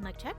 Mic check.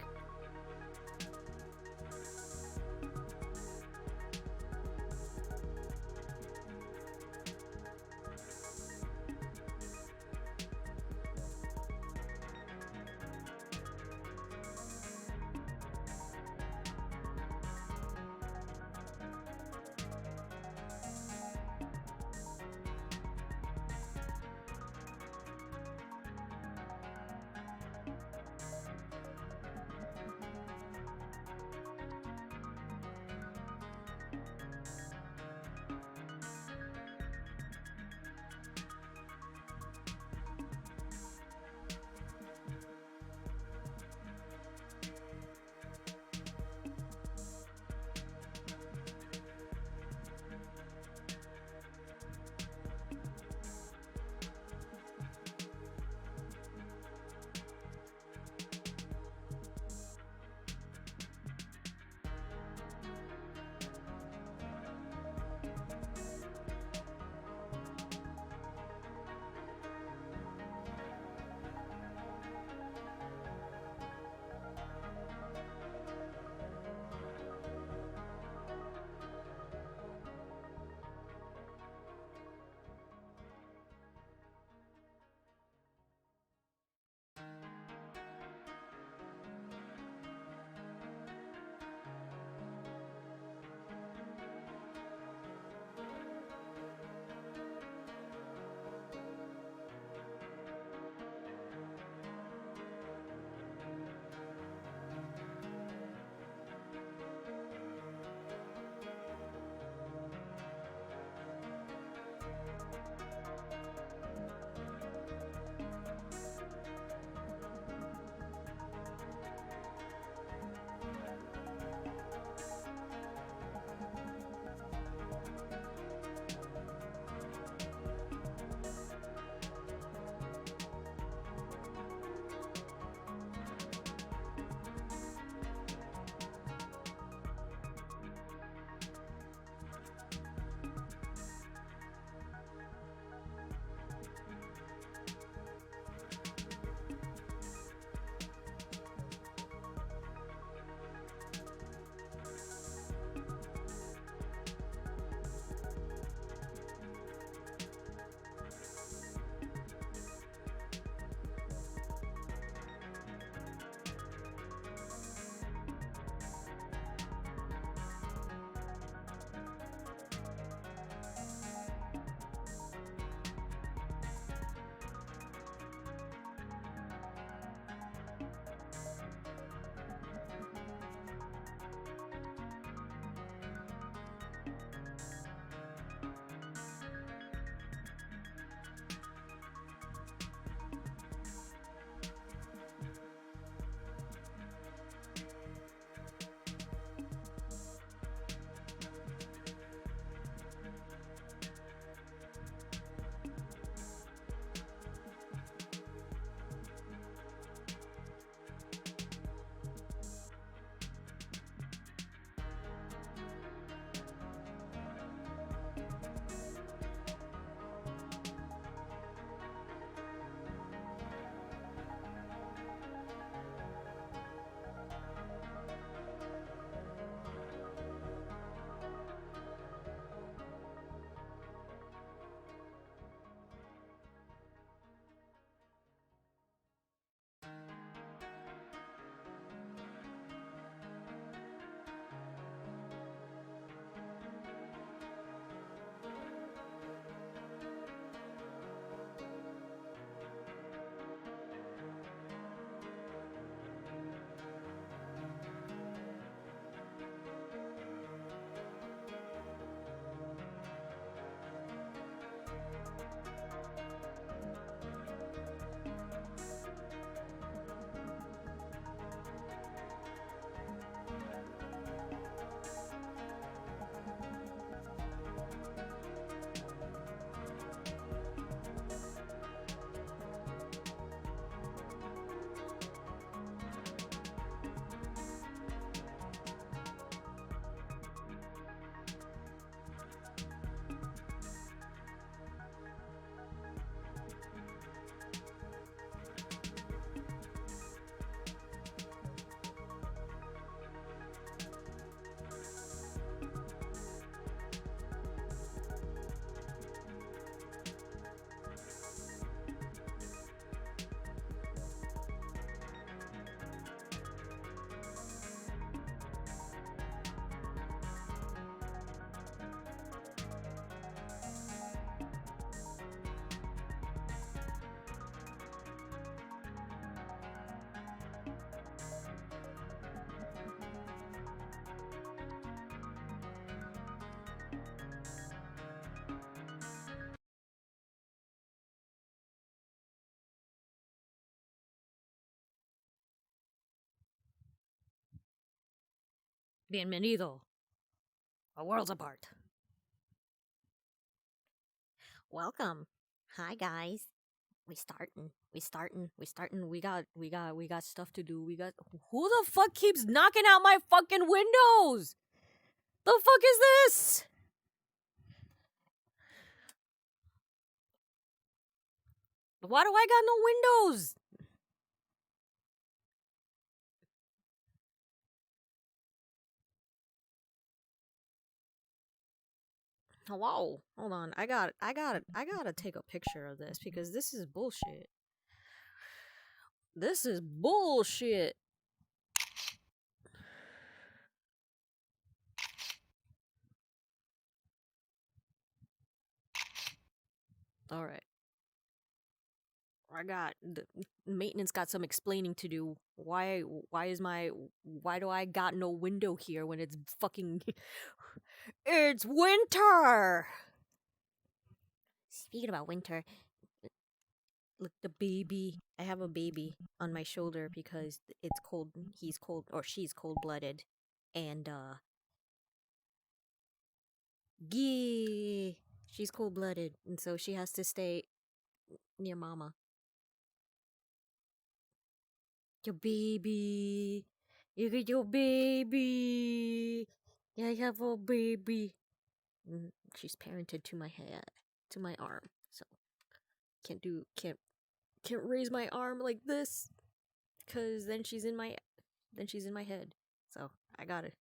Bienvenido. A worlds apart. Welcome. Hi guys. We starting. We got stuff to do. Who the fuck keeps knocking out my fucking windows? The fuck is this? Why do I got no windows? Hello. Hold on. I gotta take a picture of this because this is bullshit. This is bullshit. Alright. I got the maintenance got some explaining to do. Why do I got no window here when it's fucking it's winter. Speaking about winter, look, the baby. I have a baby on my shoulder because it's cold. He's cold or she's cold-blooded. And gee, she's cold-blooded and so she has to stay near mama. Your baby. You get your baby. Yeah, I have a baby. She's parented to my head, to my arm. So can't raise my arm like this, cause then she's in my head. So I gotta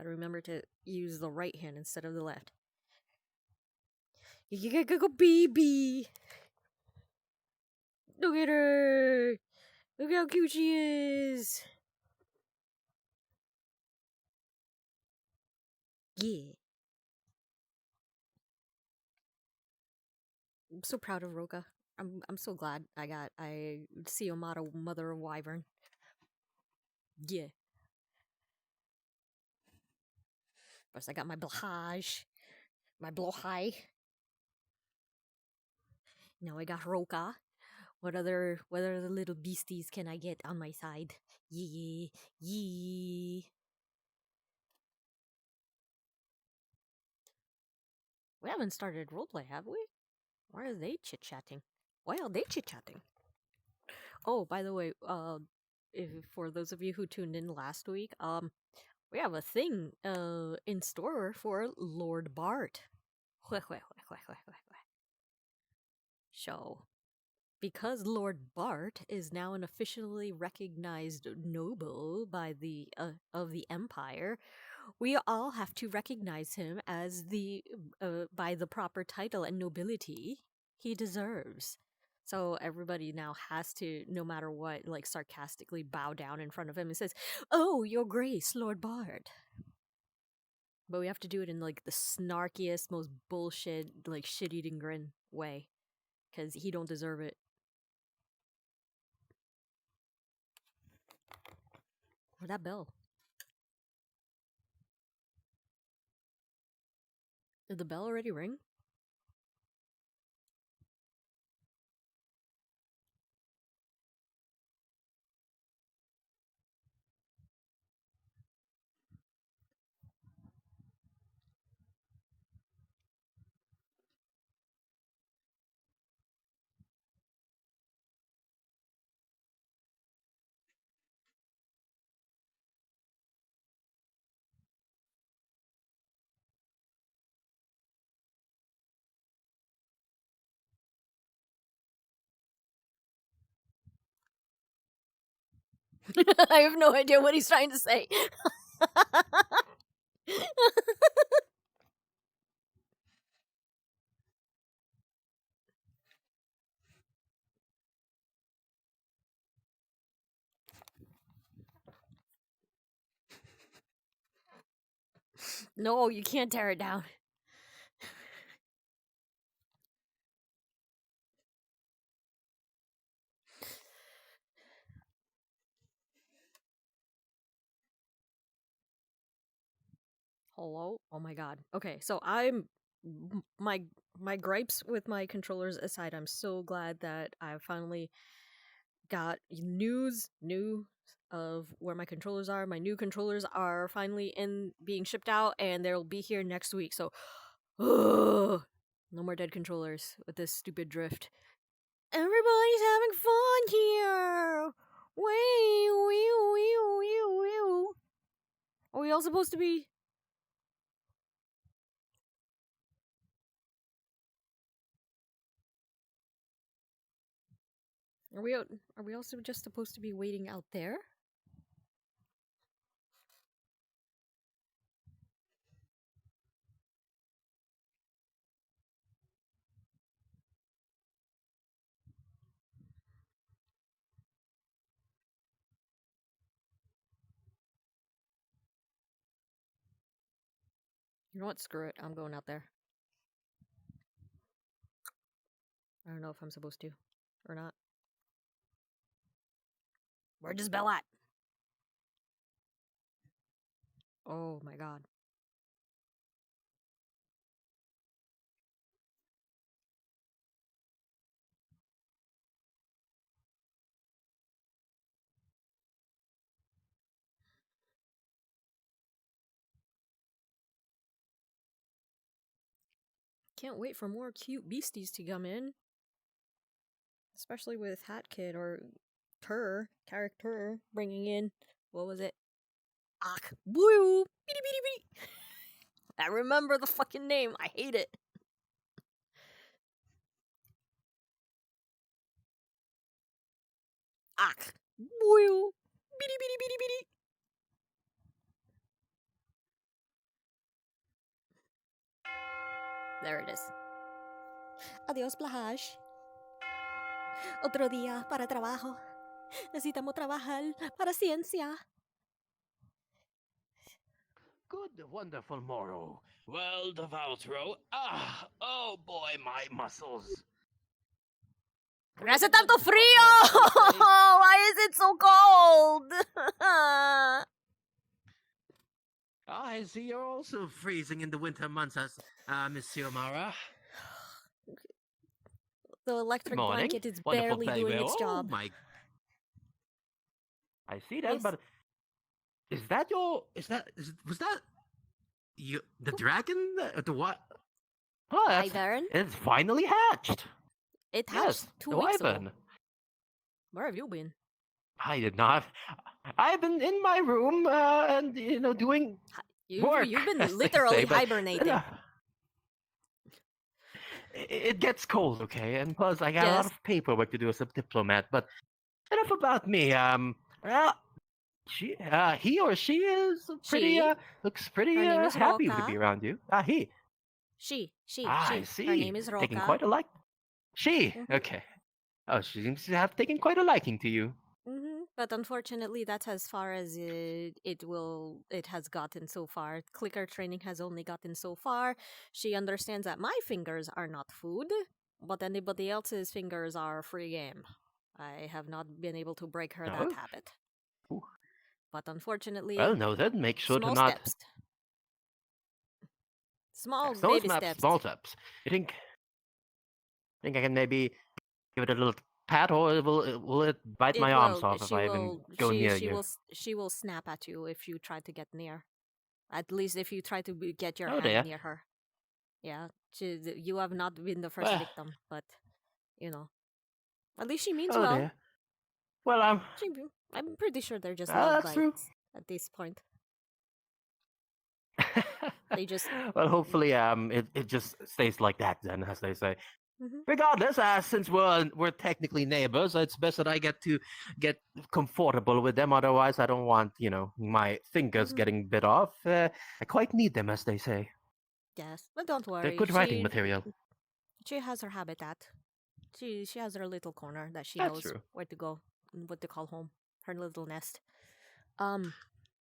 remember to use the right hand instead of the left. You gotta go, baby. Look at her. Look how cute she is. Yeah. I'm so proud of Roka. I'm so glad I Xiomara, mother of wyvern. Yeah. First I got my blahage. My blowhigh. Now I got Roka. What other little beasties can I get on my side? Yeah, yeah. We haven't started roleplay, have we? Why are they chit chatting? Why are they chit chatting? Oh, by the way, if for those of you who tuned in last week, we have a thing in store for Lord Bart. So, because Lord Bart is now an officially recognized noble by the of the Empire, we all have to recognize him as the by the proper title and nobility he deserves. So everybody now has to, no matter what, like sarcastically bow down in front of him and says, "Oh, Your Grace, Lord Bard." But we have to do it in like the snarkiest, most bullshit, like shit-eating grin way, because he don't deserve it. Or that bell. Did the bell already ring? I have no idea what he's trying to say. No, you can't tear it down. Hello? Oh my god. Okay, so my gripes with my controllers aside, I'm so glad that I finally got news of where my controllers are. My new controllers are finally being shipped out, and they'll be here next week. So, no more dead controllers with this stupid drift. Everybody's having fun here. Wee. Are we all supposed to be? Are we also just supposed to be waiting out there? You know what? Screw it. I'm going out there. I don't know if I'm supposed to or not. Where does Belle at? Oh my god. Can't wait for more cute beasties to come in. Especially with Hat Kid or character bringing in, what was it? Ak. Woo! Beady beady beady! I remember the fucking name. I hate it. Ak. Woo! Beady beady beady beady! There it is. Adiós, plahaj. Otro día para trabajo. Necesitamos trabajar para ciencia. Good, wonderful morrow. World of outro. Oh boy, my muscles. Hace tanto frío! Why is it so cold? I see you're also freezing in the winter months, as Miss Xiomara. The electric Morning. blanket is Wonderful barely day. doing its job. My... I see that, Yes. but is that your? Was that you? The dragon? The what? Oh, Wyvern? it's finally hatched. It hatched Yes, 2 the weeks ago. wyvern. Where have you been? I did not. I've been in my room and doing work. You've been as they literally say, but, hibernating. It gets cold, okay? And plus, I got a lot Yes. of paperwork to do as a diplomat. But enough about me. Well, he or she is pretty. She? Looks pretty Her name is happy to Roca. be around you. He. She. I see. Her name is Roca. Taking quite a like. She. Mhm. Okay. Oh, she seems to have taken quite a liking to you. But unfortunately, that's as far as it has gotten so far. Clicker training has only gotten so far. She understands that my fingers are not food, but anybody else's fingers are free game. I have not been able to break her that habit. Ooh. But unfortunately, Well, noted. Make sure small to not. steps. Small Small baby steps. Small steps. You think I can maybe give it a little pat, or will it bite my arms off if I even go near you? She will snap at you if you try to get near. At least if you try to get your hand dear. near her. Yeah, you have not been the first victim, but at least she means well. Dear. Well, I'm pretty sure they're just love bites true. at this point. They just. Well, hopefully, it just stays like that then, as they say. Regardless, since we're technically neighbors, it's best that I get comfortable with them. Otherwise, I don't want my fingers getting bit off. I quite need them, as they say. Yes, but don't worry. They're good writing material. She has her habitat. She has her little corner that she That's knows true. where to go, what to call home. Her little nest.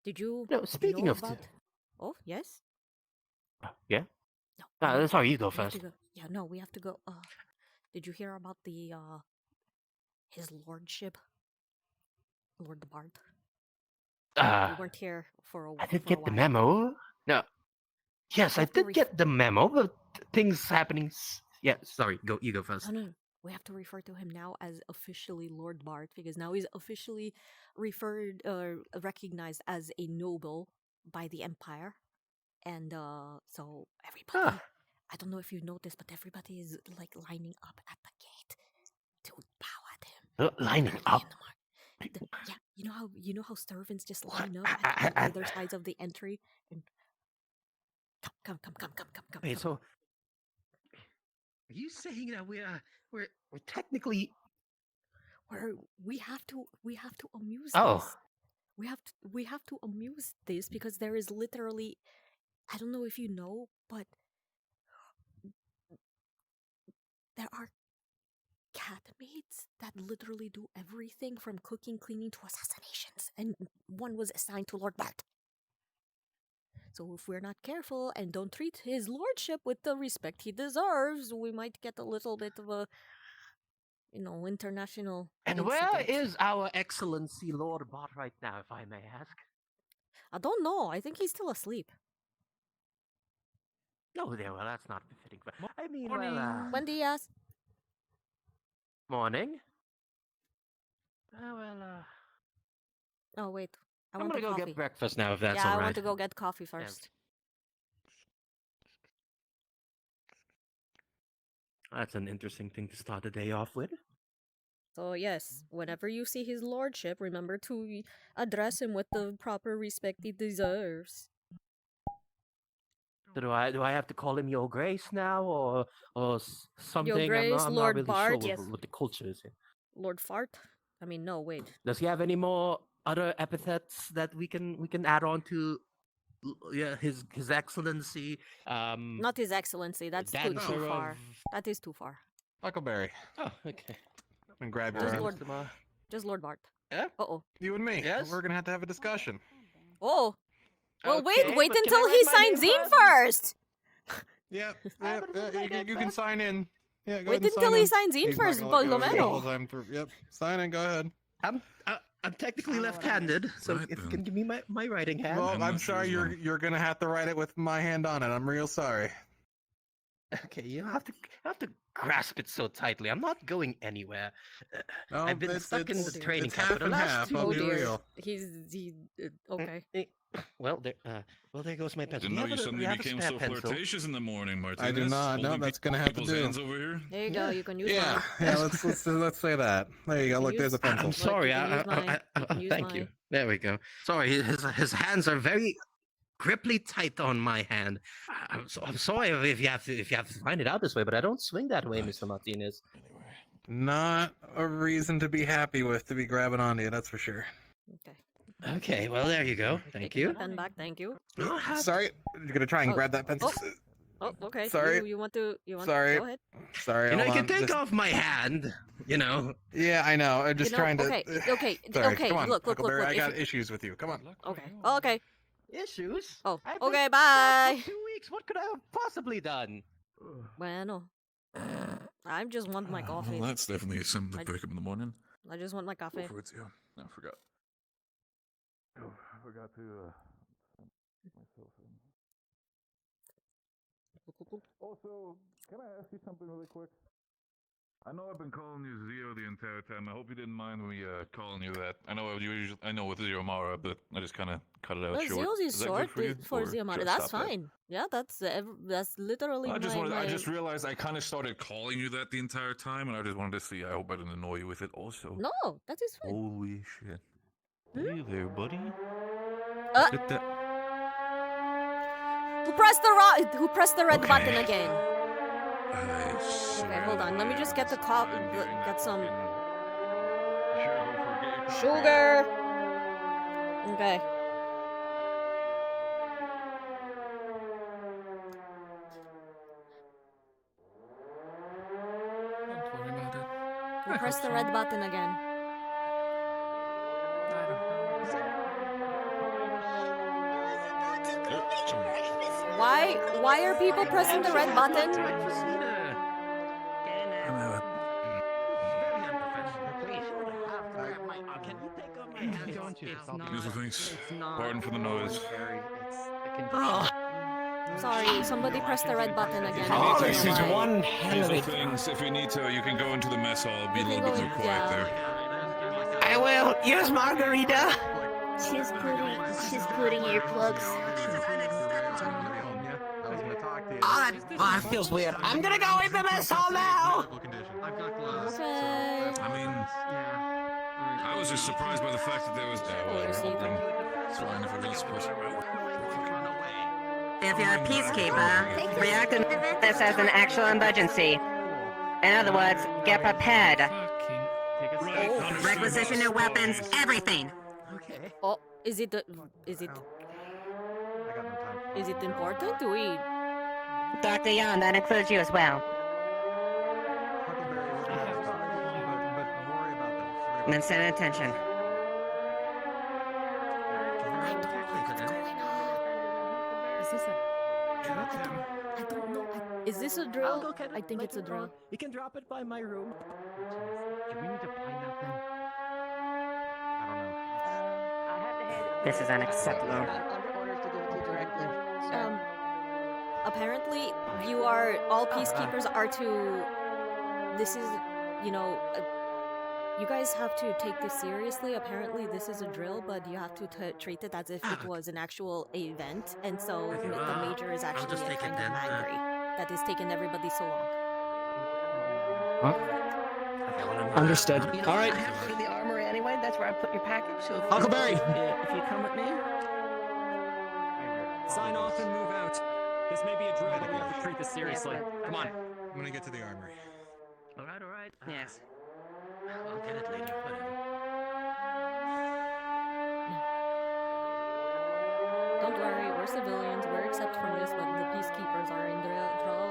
Did you? No, speaking know of. about... Oh yes. Yeah. No. Sorry, you go first. Yeah, no, we have to go. Did you hear about the his lordship, Lord the Bard? We weren't here for a while. I did get the memo. No. Yes, I did get the memo, but things happening. Yeah, sorry. You go first. No. We have to refer to him now as officially Lord Bart because now he's officially referred or recognized as a noble by the Empire. And so everybody, Ah. I don't know if you noticed, but everybody is like lining up at the gate to bow at him. Lining early up. in the yeah, you know how servants just line up on either sides of the entry and come. Wait, so are you saying that we're technically? We have to amuse Oh. this. We have to amuse this because there is literally, I don't know if you know, but there are cat maids that literally do everything from cooking, cleaning to assassinations, and one was assigned to Lord Bart. So if we're not careful and don't treat his lordship with the respect he deserves, we might get a little bit of a, international And incident. where is our Excellency Lord Bot right now, if I may ask? I don't know. I think he's still asleep. No, there. Well, that's not befitting. I mean, Morning. When do you ask? Morning. Oh wait, I I'm want gonna the go coffee. get breakfast now, if that's yeah, all I right. want to go get coffee first. That's an interesting thing to start the day off with. So yes, whenever you see his lordship, remember to address him with the proper respect he deserves. So do I have to call him Your Grace now, or something? Your Grace, I'm not Lord really Bart, sure yes. what the culture is here. Lord Fart? I mean, no, wait. Does he have any more other epithets that we can add on to? Yeah, his Excellency. Not His Excellency. That's too dancer far. of- That is too far. Huckleberry. Oh, okay. And grab your Just hand. Lord, just Lord Bart. Yeah. Uh-oh. You and me. Yes? We're gonna have a discussion. Oh. Well, Okay, wait but can until I he write my signs name in first? first. Yep. I'm gonna put my name You can first. sign in. Yeah, go Wait ahead and sign until he in. signs in He's not first, gonna let go of it the whole Bolomeno. time through. Yep. Sign in. Go ahead. I'm technically left-handed, so Right if you then. can give me my writing hand. Well, I'm I'm not sure sorry. as well. You're gonna have to write it with my hand on it. I'm real sorry. Okay, you have to grasp it so tightly. I'm not going anywhere. No, I've been stuck in the training it's camp for half the and last half. 2 I'll Oh be weeks. dear. real. Okay. Well, there goes my pencil. Didn't know you Do suddenly have a became spare so pencil? flirtatious in the morning, Martinez. I do not. No, Holding that's gonna have to people's do. hands over here. There you go. You can use Yeah. mine. Yeah. Let's say that. There you go. can Look, there's use- a pencil. I'm Look, sorry. you can use mine. You can use Thank you. mine. There we go. Sorry, his hands are very griply tight on my hand. I'm sorry if you have to find it out this way, but I don't swing that way, Right. Mr. Martinez. Anyway. Not a reason to be happy with to be grabbing onto you. That's for sure. Okay. Okay, well there you go. Thank Taking you. my pen back. Thank you. Sorry, you're gonna try and Oh, grab that pencil. Oh, okay. Sorry. You want to? You want? Sorry. Go ahead. Sorry, You know, hold you on. can take Just- off my hand. You know. Yeah, I know. I'm just trying to. Okay. Sorry. Okay. Come on, Look. Huckleberry. I If got you- issues with you. Come on. Okay. Okay. Issues? Oh. I've been Okay. stuck Bye. for 2 weeks. What could I have possibly done? Bueno. I just want my coffee. Well, that's definitely something I- to wake up in the morning. I just want my coffee. Go for it, yeah. I forgot. Oh, I forgot to myself in. Also, can I ask you something really quick? I know I've been calling you Zio the entire time. I hope you didn't mind me calling you that. I know I know with Xiomara, but I just kind of cut it out Well, short. Zio's is Is that short good for you? Or Xiomara. should I That's stop that? fine. Yeah, that's literally I just my. I just realized I kind of started calling you that the entire time, and I just wanted to see. I hope I didn't annoy you with it. Also, No, that is fine. holy shit! Hey there, buddy. Hit that. Who pressed the red Okay. button again? I Okay, hold on. Let me just get the get some sugar. sugar. Okay. Don't worry about it. Who pressed the red button again? I don't know. Why are people pressing the red button? These are things. Pardon for the noise. Oh, Sorry, somebody pressed the red button again. Oh, I don't this know is why. one hell of These a... are things. If you need to, you can go into the mess hall. Be a You can little bit go more in- quiet yeah. there. I will. Use margarita. She's putting earplugs. I was gonna talk to you. Ah, that feels weird. I'm gonna go in the mess hall now. I've got gloves. Okay. I mean, I was just surprised by the fact that there was. It's fine if it is, but If you're a peacekeeper, react to this as an actual emergency. In other words, get prepared. Requisition your weapons, everything. Okay. Oh, is it important? Do we? Dr. Young, that includes you as well. Huckleberry will be happy, but worry about that. Then send attention. I don't know what's going on. Is this a drill? I don't know. Is this a I'll drill? go get it. I think it's a drill. You can drop it by my room. Do we need to find that thing? I don't know. This is unacceptable. Under orders to give it to you directly. Apparently, you are all peacekeepers are to. This is, you guys have to take this seriously. Apparently, this is a drill, but you have to treat it as if it was an actual event. And so Okay, the major is actually just take it kind of then, angry that it's taken everybody so long. Understood. You know, All right. I have to go to the armory anyway. That's where I put your package. So Huckleberry! if you come with me, Sign off and move out. This may be a drill, but we have to treat this seriously. Come on. I'm gonna get to the armory. All right. Yes. I'll get it later. Whatever. Don't worry, we're civilians. We're exempt from this, but the peacekeepers are in trouble.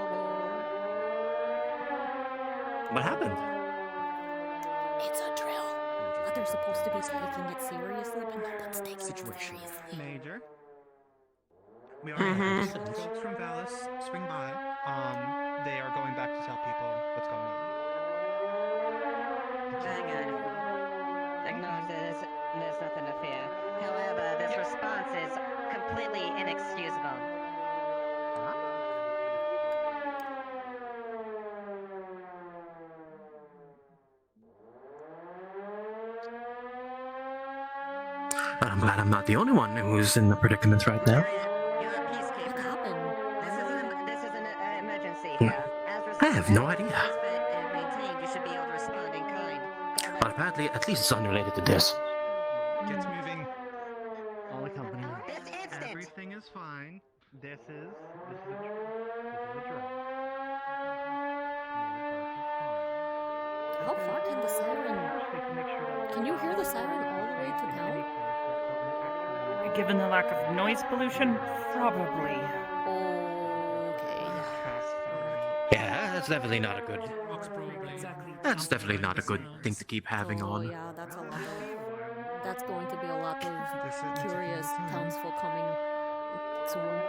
What happened? It's a drill. But they're supposed to be taking it seriously, but no one's taking it seriously. Major. We already have folks from Vallis swing by. They are going back to tell people what's going on. Hang on. Acknowledge there's nothing to fear. However, this response is completely inexcusable. I'm glad I'm not the only one who's in the predicament right now. You're a peacekeeper. What happened? This is an emergency Hmm. here. I have no idea. Maintained, you should be able to respond in kind. But apparently, at least it's unrelated to this. Gets moving. All the company. This instant. Everything is fine. This is a drill. How far can the siren? Can you hear the siren all the way to town? Given the lack of noise pollution, probably. Okay. Yeah, that's definitely not a good. That's definitely not a good thing to keep having Oh, on. yeah, that's a lot of. That's going to be a lot of curious townsfolk coming soon.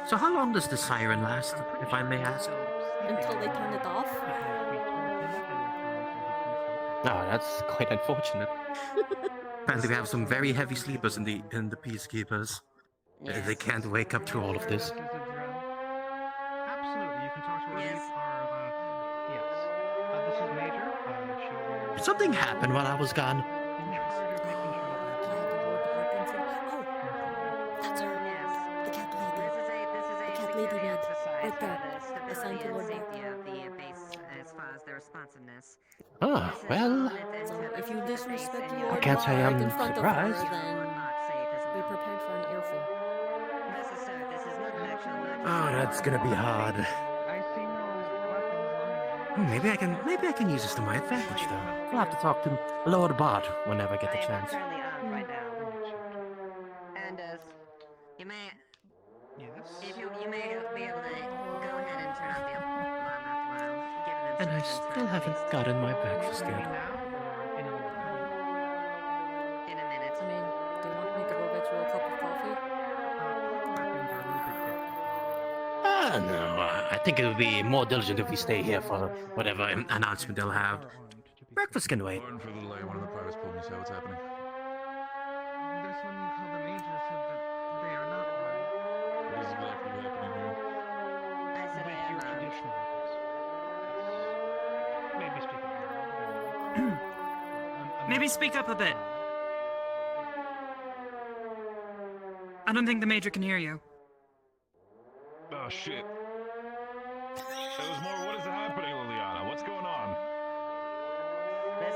So how long does the siren last, if I may ask? Until they turn it off. Oh, that's quite unfortunate. Apparently, we have some very heavy sleepers in the peacekeepers. They can't wake up through all of this. Absolutely, you can talk to our Yes. yes. This is Major. She Did is. something happen while I was gone? In charge of making sure that Yeah, the Lord Department's in. Oh, that's her. Yes. The cat lady. This is a The cat lady security maid. exercise Right there. for the Assigned stability to and Lord safety of the base as far as their responsiveness. Ah, well, So if you disrespect your your I can't say right I'm in front surprised. of her, then be prepared for an earful. oh, that's gonna be hard. I see no weapons lying. Maybe I can use this to my advantage, though. I'll have to talk to Lord Bart whenever I get the chance. Currently armed right now. And you may, Yes. if you may be able to go ahead and turn off the alarm after a while. Give it And I instructions still for haven't release. gotten my breakfast Maybe yet. now or in a little bit? In a minute. I mean, do you want me to go get you a cup of coffee? Weapons are a little bit different. No, I think it would be more diligent if we stay here for whatever announcement they'll have. Are armed to be Breakfast can wait. Pardon for the delay. One of the privates pulled me, so what's happening? This one you call the major said that They are not armed. What is exactly happening here? I said With I am your armed. traditional weapons. Yes. Maybe speak up. Maybe speak up a bit. I don't think the Major can hear you. Oh shit. It was more. What is happening, Liliana? What's going on? This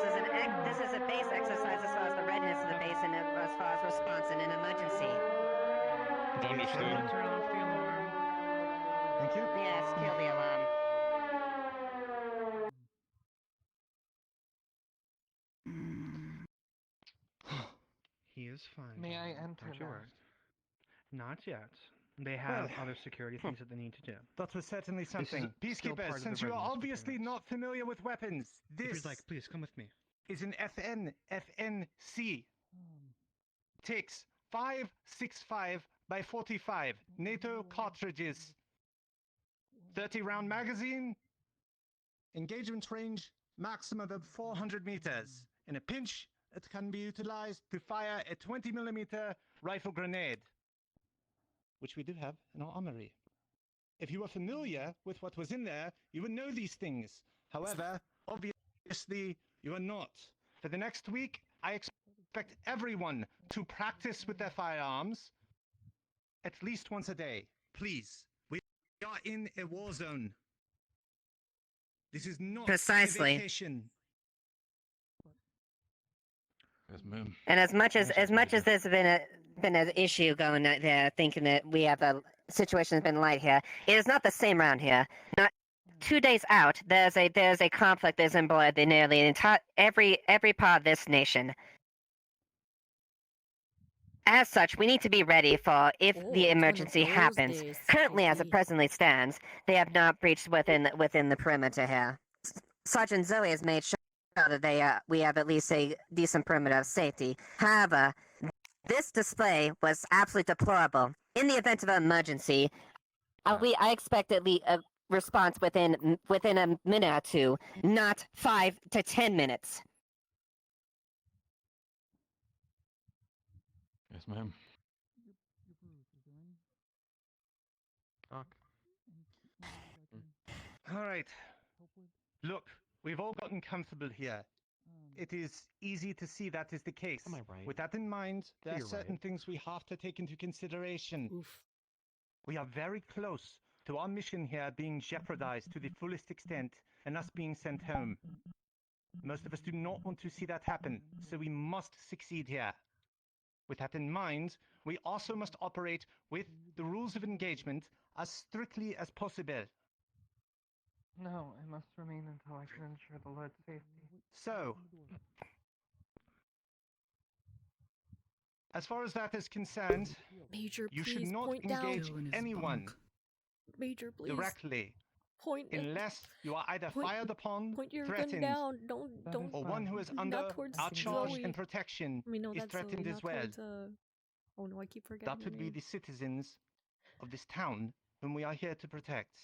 is a base exercise as far as the readiness of the base and as far as response in an emergency. Understood. Turn off the alarm. Thank you. Yes, kill the alarm. He is fine. May I gentlemen. enter Don't you now? worry. Not yet. They have Well, other security things that they need to do. That was certainly This is something. still part Peacekeepers, of the since you are readiness obviously preparedness. not familiar with weapons, If this you'd like, please come with me. is an FNC. Takes 5.65 by 45 NATO cartridges. 30-round magazine. Engagement range maximum of 400 meters. In a pinch, it can be utilized to fire a 20mm rifle grenade, which we do have in our armory. If you are familiar with what was in there, you would know these things. However, obviously, you are not. For the next week, I expect everyone to practice with their firearms at least once a day. Please. We are in a war zone. This is not Precisely. a vacation. Yes, ma'am. And as much as there's been an issue going there, thinking that we have a situation has been light here, it is not the same around here. Not 2 days out, there's a conflict that's embroiled in nearly every part of this nation. As such, we need to be ready for if Oh, the it's one of emergency those happens. days. Currently, as it Okay. presently stands, they have not breached within the perimeter here. Sergeant Zoe has made sure that we have at least a decent perimeter of safety. However, this display was absolutely deplorable. In the event of an emergency, I expect at least a response within a minute or two, not 5 to 10 minutes. Yes, ma'am. All right. Look, we've all gotten comfortable here. It is easy to see that is the case. Am I right? With that in mind, there are You're certain right. things we have to take into consideration. Oof. We are very close to our mission here being jeopardized to the fullest extent and us being sent home. Most of us do not want to see that happen, so we must succeed here. With that in mind, we also must operate with the rules of engagement as strictly as possible. No, I must remain until I can ensure the Lord's safety. So, as far as that is concerned, Major, you please should not point down. engage Still in his anyone bunk. Major, please directly point it. unless you are either Point- fired upon, Point your gun threatened, down. Don't. or one who is Not under towards our charge Zoe. and protection I mean, no, is that's threatened Zoe, as not well. towards, Oh no, I keep forgetting. That her would be name. the citizens of this town whom we are here to protect.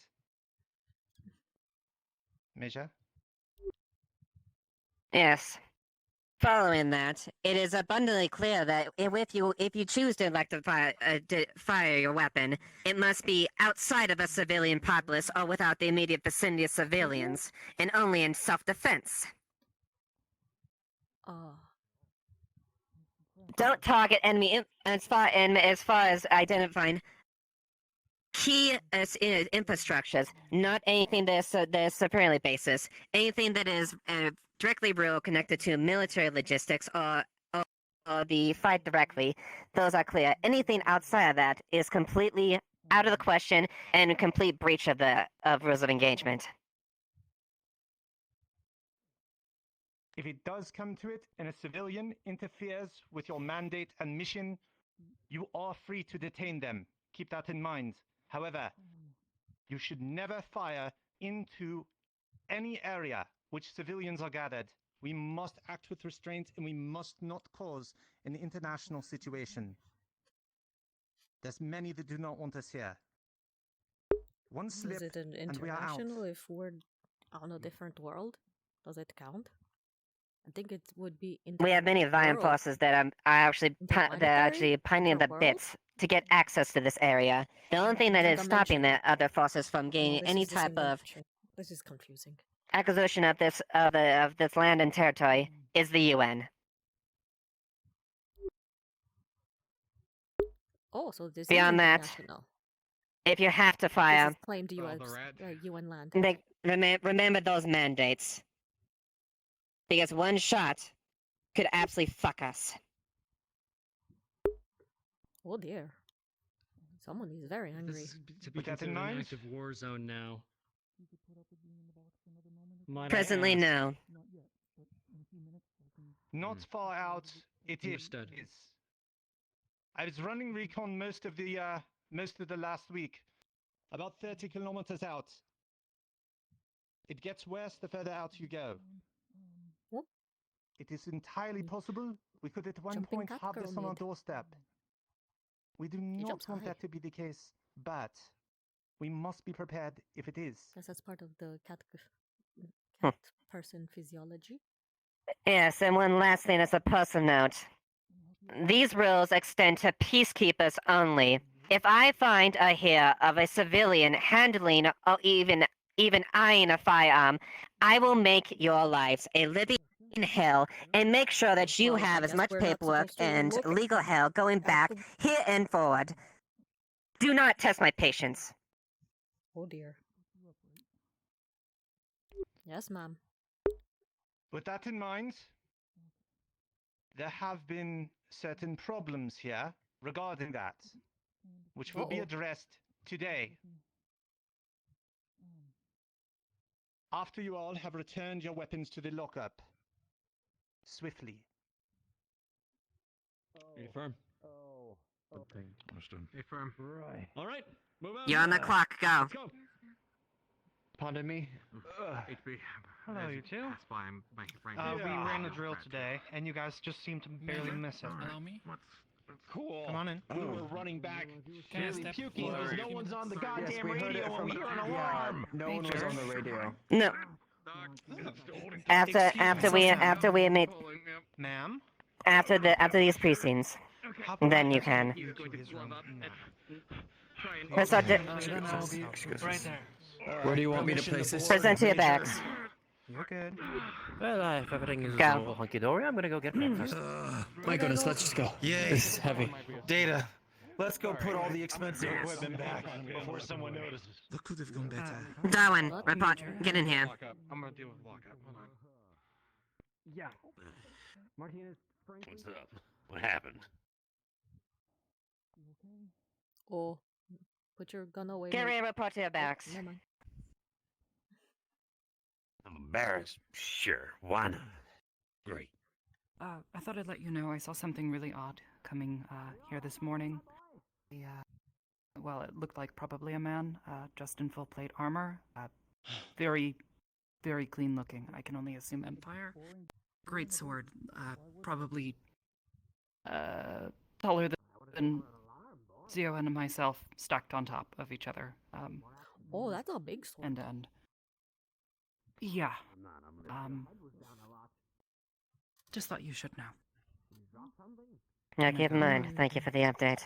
Major? Yes. Following that, it is abundantly clear that if you choose to elect to fire your weapon, it must be outside of a civilian populace or without the immediate vicinity of civilians, and only in self-defense. Don't target enemy as far as identifying key infrastructures, not anything that's superiorly basis, anything that is directly real connected to military logistics or the fight directly. Those are clear. Anything outside of that is completely out of the question and a complete breach of rules of engagement. If it does come to it and a civilian interferes with your mandate and mission, you are free to detain them. Keep that in mind. However, you should never fire into any area which civilians are gathered. We must act with restraint and we must not cause an international situation. There's many that do not want us here. One slip Is it an and we are out. international if we're on a different world? Does it count I think it would be in We have many vine world. forces that are actually pining the world? bits to get access to this area. The only thing that is stopping the other forces from gaining any type of This is confusing. acquisition of this land and territory is the UN. Oh, so this Beyond is that, international. if you have to This fire, is claimed UN land. remember those mandates. Because one shot could absolutely fuck us. Oh dear. Someone is very angry. This is to be With that in considered an mind? active war zone now. Might I Presently, ask- no. Not far out. It Understood. is. I was running recon most of the last week. About 30 kilometers out. It gets worse the further out you go. What? It is entirely possible we could at one Jumping point cat have girl this on our mid. doorstep. We do not jumps want high. that to be the case, but we must be prepared if it is. Guess that's part of the cat person physiology. Yes, and one last thing as a personal note. These rules extend to peacekeepers only. If I find a hair of a civilian handling or even eyeing a firearm, I will make your lives a living hell and make sure that you Well, I have as guess much we're not paperwork supposed to and look legal hell going back the- here and forward. Do not test my patience. Oh dear. Yes, ma'am. With that in mind, there have been certain problems here regarding that, which will be addressed today. After you all have returned your weapons to the lockup. Swiftly. Are you firm? Understood. Hey, firm. Right. All right, move out. You're on the clock, go. Let's go. Pardon me. HB. Hello, you two. That's why I'm my brain. We ran a drill today, and you guys just seem to barely miss it. Allow me? Cool. Come on in. We were running back, Can I nearly step puking forward? because no one's on the Sorry. goddamn Yes, we heard radio it when from we hear an alarm. no one was on the radio. No. After we meet Ma'am? after these precincts, then you can. Press our Right there. Where do you want me to place this? present to your backs. You're good. Well, if everything is Go. all hunky-dory, I'm gonna go get breakfast. My goodness, let's just go. Yay. This is heavy. Data. Let's go put all the expensive equipment back before someone notices. Look could have gone better. Darwin, report. Get in here. I'm gonna deal with lockup. Hold on. Yeah. Martinez. What's up? What happened? Oh, put your gun away. Get mate. ready to report to your backs. Never mind. I'm embarrassed. Sure, why not? Great. I thought I'd let you know I saw something really odd coming here this morning. Well, it looked like probably a man, dressed in full plate armor. Very, very clean looking. I can only assume Empire. Great sword. Probably taller than Zio and myself stacked on top of each other. Oh, that's a big sword. End to end. Yeah. Just thought you should know. Now keep in mind. Thank you for the update.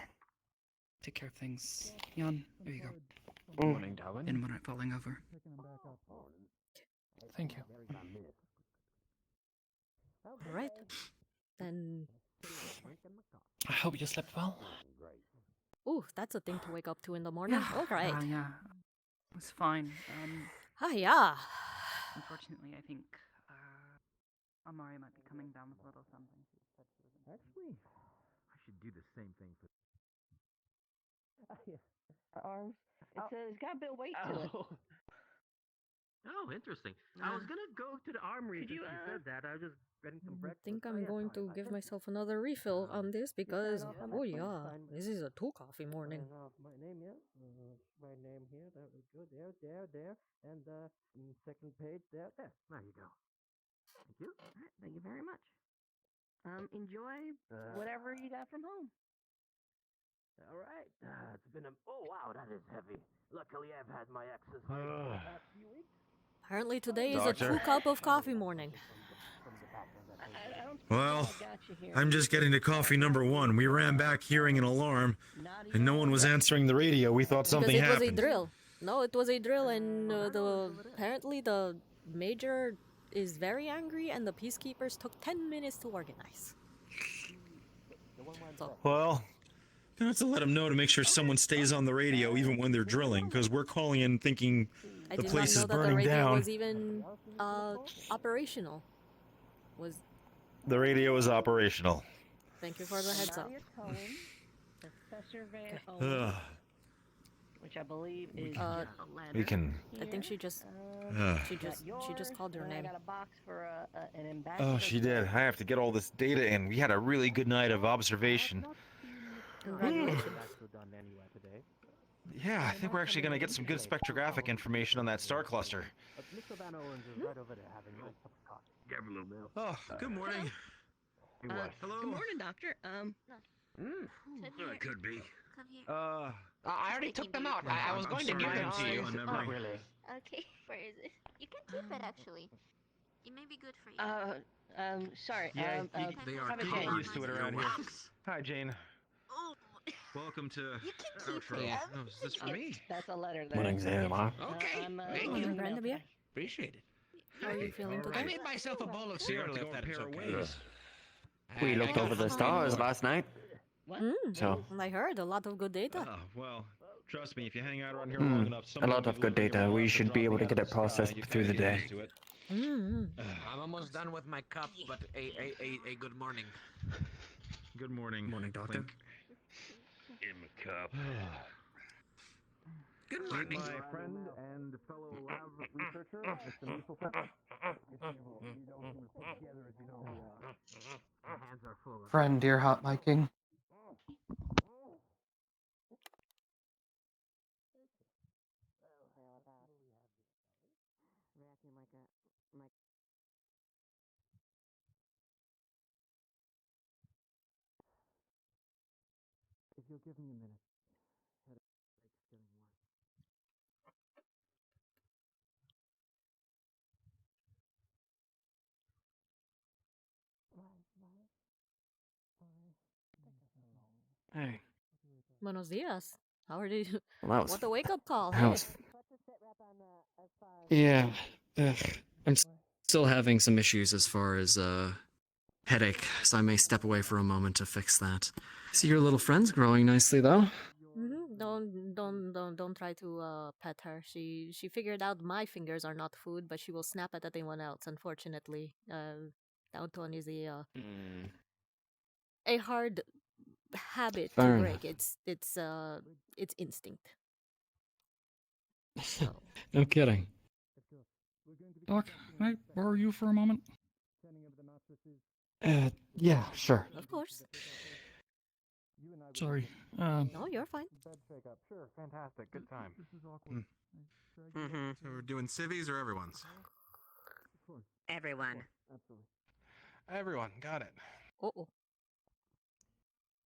Take care of things. Jan, there you go. Morning, Darwin. In when I'm falling over. Thank you. All right. Then. I hope you slept well. Ooh, that's a thing to wake up to in the morning. All right. Yeah. It was fine. Ah, yeah. Unfortunately, I think Amari might be coming down with a little something. Actually, I should do the same thing for. Arms. It's got a bit of weight to it. Oh, interesting. I was gonna go to the armory Could since you, you said that. I was just getting some I breakfast. think I'm going to give myself another refill on this because, oh yeah, this is a 2 coffee morning. My name, yeah. My name here. That was good. There. And second page there. There you go. Thank you. Thank you very much. Enjoy whatever you got from home. All right. It's been a. Oh wow, that is heavy. Luckily, I've had my exercise for the past few weeks. Apparently today is a Doctor? 2-cup of coffee morning. I don't Well, think I got you here. I'm just getting to coffee number 1. We ran back hearing an alarm, and no one was answering the radio. We thought something Because it was happened. a drill. No, it was a drill, and apparently the major is very angry, and the peacekeepers took 10 minutes to organize. So, Well, gonna have to let them know to make sure someone stays on the radio even when they're drilling, because we're calling in thinking I the did place not is know that the burning radio down. was even operational. The radio is operational. Thank you for the heads up. Nadia Cohen, Professor Van Ugh. Owen, which I believe is just a letter. We can. I think she just she just called your and name. I got a box for an ambassador. Oh, she did. I have to get all this data in. We had a really good night of observation. Congratulations. Yeah, I think we're actually going to get some good spectrographic information on that star cluster. Oh, good morning. Hello. Good morning, Doctor. Could be. I already took them out. I was going to give them to you. Not really. Okay, where is it? You can keep it actually. It may be good for you. Sorry. Yeah, they are Private getting Jane. used to it around here. Hi, Jane. Welcome to You can keep outro. it. Oh, is this for me? That's a letter there. Morning, Xiomara. Okay, thank Morning, you. Brenda beer. Appreciate it. How are you feeling I today? made myself a bowl of We have cereal to if go that is pair of okay. ways. We I looked got over the some stars more. last night. So, I heard a lot of good data. Well, trust me, if you hang out around here long enough, a lot of good data. We should be able to get it processed through the day. I'm almost done with my cup, but a good morning. Good morning. Morning, doctor. Clink. In the cup. Good morning. My friend and fellow lab researcher, Mr. Musselpepper. Friend, dear hot miking. If you'll give me a minute. Hey. Buenos dias. How are you? Well, that was, What a wake-up call. that Hey. was Yeah, I'm still having some issues as far as headache, so I may step away for a moment to fix that. See your little friend's growing nicely, though. Don't try to pet her. She figured out my fingers are not food, but she will snap at anyone else. Unfortunately, Downton is a hard habit Fair to enough. break. It's instinct. No kidding. Doc, can I borrow you for a moment? Yeah, sure. Of course. Sorry. No, you're fine. Sure, fantastic, good time. Mm-hmm. So we're doing civvies or everyone's? Everyone. Everyone, got it. Uh-oh.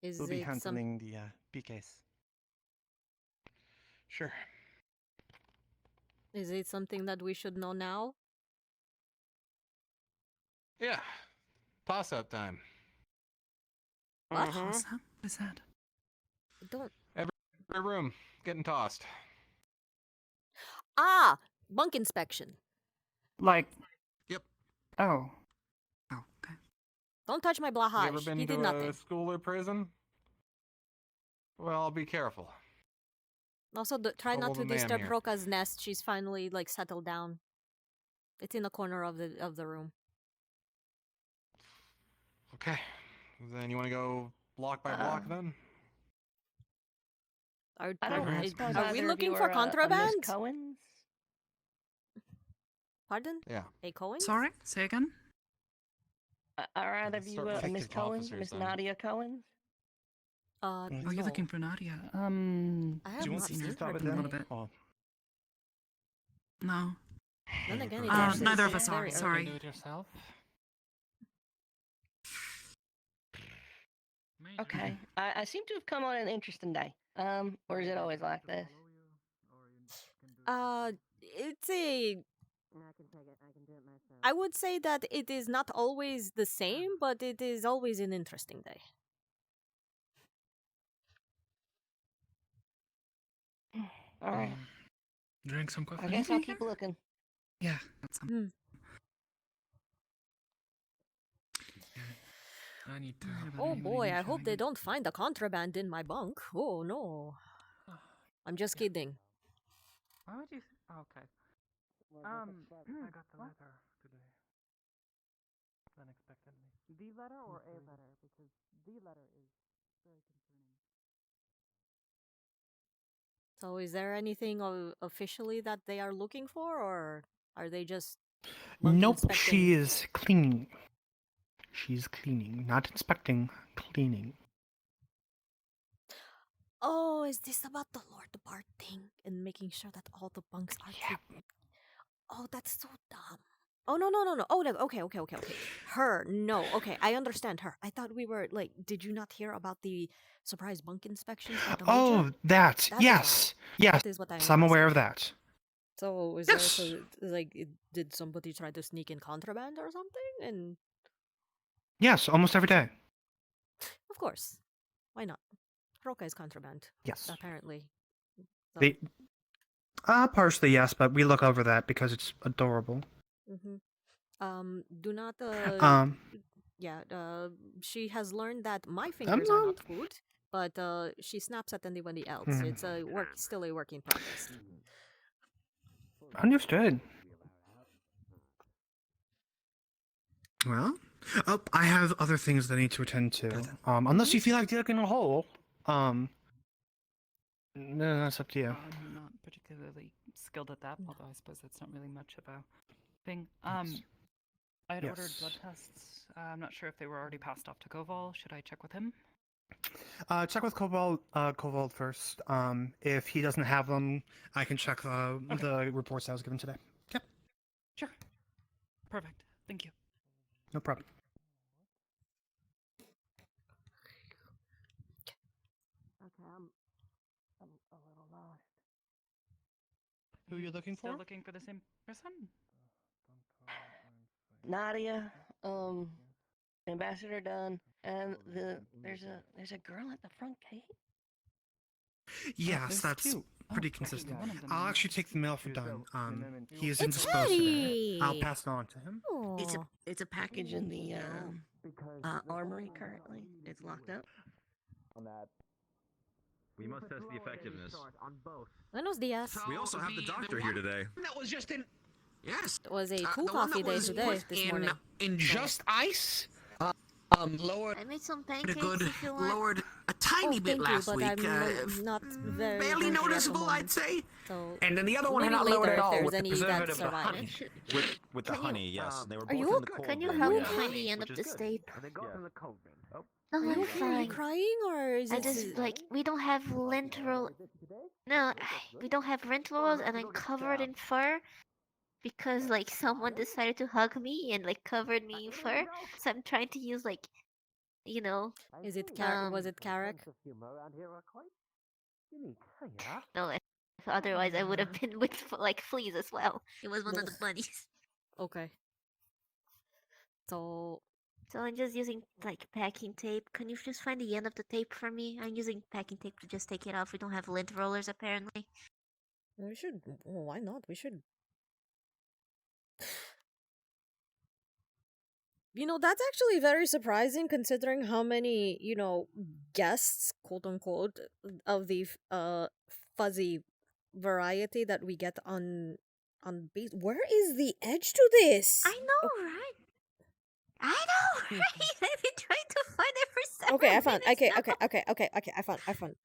Is We'll be it some... handling the PKs. Sure. Is it something that we should know now? Yeah. Toss-up time. What? What's that? What is that? Don't... Every room getting tossed. Ah! Bunk inspection. Like... Yep. Oh. Oh, okay. Don't touch my You ever blahaj. been He to did nothing. a school or prison? Well, be careful. Also, try Full not of to a man disturb here. Roka's nest. She's finally settled down. It's in the corner of the room. Okay. Then you want to go block by block then? I don't suppose Are either we of looking you for are, contraband? Miss Cohen's? Pardon? Yeah. A Cohen? Sorry? Say again? Are either of you start with Miss detective Cohen? officers Miss then. Nadia Cohen? Oh, no. you're looking for Nadia. I Do have you not want seen to her stop before. a little bit? Oh. No. Then again, it Uh, is neither of it's us are, very early. sorry. Do it yourself. Okay. I seem to have come on an interesting day. Or is it always like this? It's a I can take it. I can do it myself. I would say that it is not always the same, but it is always an interesting day. All right. Drink some coffee. I guess I'll keep looking. Yeah. That's I need to. Oh boy, I hope they don't find the contraband in my bunk. Oh no. I'm just kidding. Why would you? Oh, okay. I got the letter today. Unexpectedly. The letter or a letter? Because the letter is very concerning. So is there anything officially that they are looking for, or are they just bunk Nope, inspecting? she is cleaning. She's cleaning, not inspecting, cleaning. Oh, is this about the Lord Bart thing and making sure that all the bunks are clean? Oh, that's so dumb. Oh no. Oh no. Okay. Her. No. Okay, I understand her. I thought we were like. Did you not hear about the surprise bunk inspections? By the Oh, Legion? that. That is Yes. Yes. That is what I'm aware of that. So is Yes. there did somebody try to sneak in contraband or something? And Yes, almost every day. of course, why not? Roca is contraband. Yes. Apparently. So, They, partially yes, but we look over that because it's adorable. do not yeah, she has learned that my fingers are not food, but she snaps at anybody else. It's still a work in progress. Understood. Well, I have other things that I need to attend to. Unless you feel like digging a hole, no, that's up to you. I'm not particularly skilled at that, although I suppose that's not really much of a thing. I had ordered blood tests. I'm not sure if they were already passed off to Koval. Should I check with him? Check with Koval first. If he doesn't have them, I can check the reports I was given today. Yep. Sure. Perfect. Thank you. No problem. Okay, I'm a little lost. Who are you looking for? Still looking for the same person? Nadia, Ambassador Dunn, and there's a girl at the front gate. Yes, that's cute. pretty Oh, consistent. one of them I'll is- actually take the mail for Dunn. He is It's indisposed today. Eddie! I'll pass it on to him. It's a package in the armory currently. It's locked up. We must test the effectiveness. Buenos dias. We also have the doctor here today. That was just in. Yes. It was a the cool one coffee that day was today, put this morning. in just ice. Lowered. I made some Lowered pancakes if you want. lowered a tiny bit thank you, last but week. I'm not very barely hungry at the noticeable, moment. I'd say. So And then the other one had maybe not lowered later at if all there's with the any that preservative of the survive. honey. With the honey, yes. They were Are both you in the cold Can you bin, help me yeah. find the end Which of is this good. tape? They got in the cold bin. Oh. No, Are I'm you okay? Are you fine. crying or is I it just like we don't have lint roll. No, we don't have rent rolls, and I'm covered in fur because like someone decided to hug me and like covered me in fur. So I'm trying to use like, you know. was it Carrick? No, otherwise I would have been with like fleas as well. It was one of the bunnies. Okay. So I'm just using like packing tape. Can you just find the end of the tape for me? I'm using packing tape to just take it off. We don't have lint rollers apparently. we should. Oh, why not? We should. You know, that's actually very surprising considering how many, guests, quote unquote, of the fuzzy variety that we get on base. Where is the edge to this? I know, right? I know, right? I've been trying to find it for 7 Okay, I found. minutes Okay, now. okay.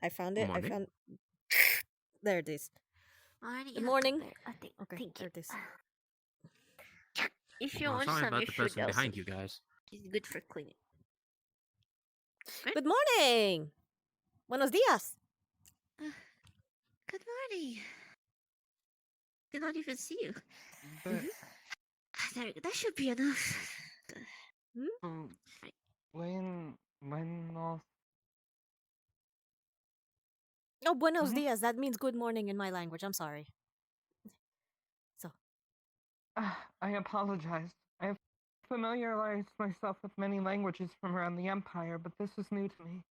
I found it. Morning. I found. There it is. Morning, Good morning. Okay, Okay, thank there you. it is. If you Well, want sorry some, about you the should person also. behind you guys. It's good for cleaning. Good morning. Buenos dias. Good morning. Did not even see you. But There, that should be enough. when else? Oh, buenos dias. That means good morning in my language. I'm sorry. So. I apologize. I have familiarized myself with many languages from around the Empire, but this is new to me.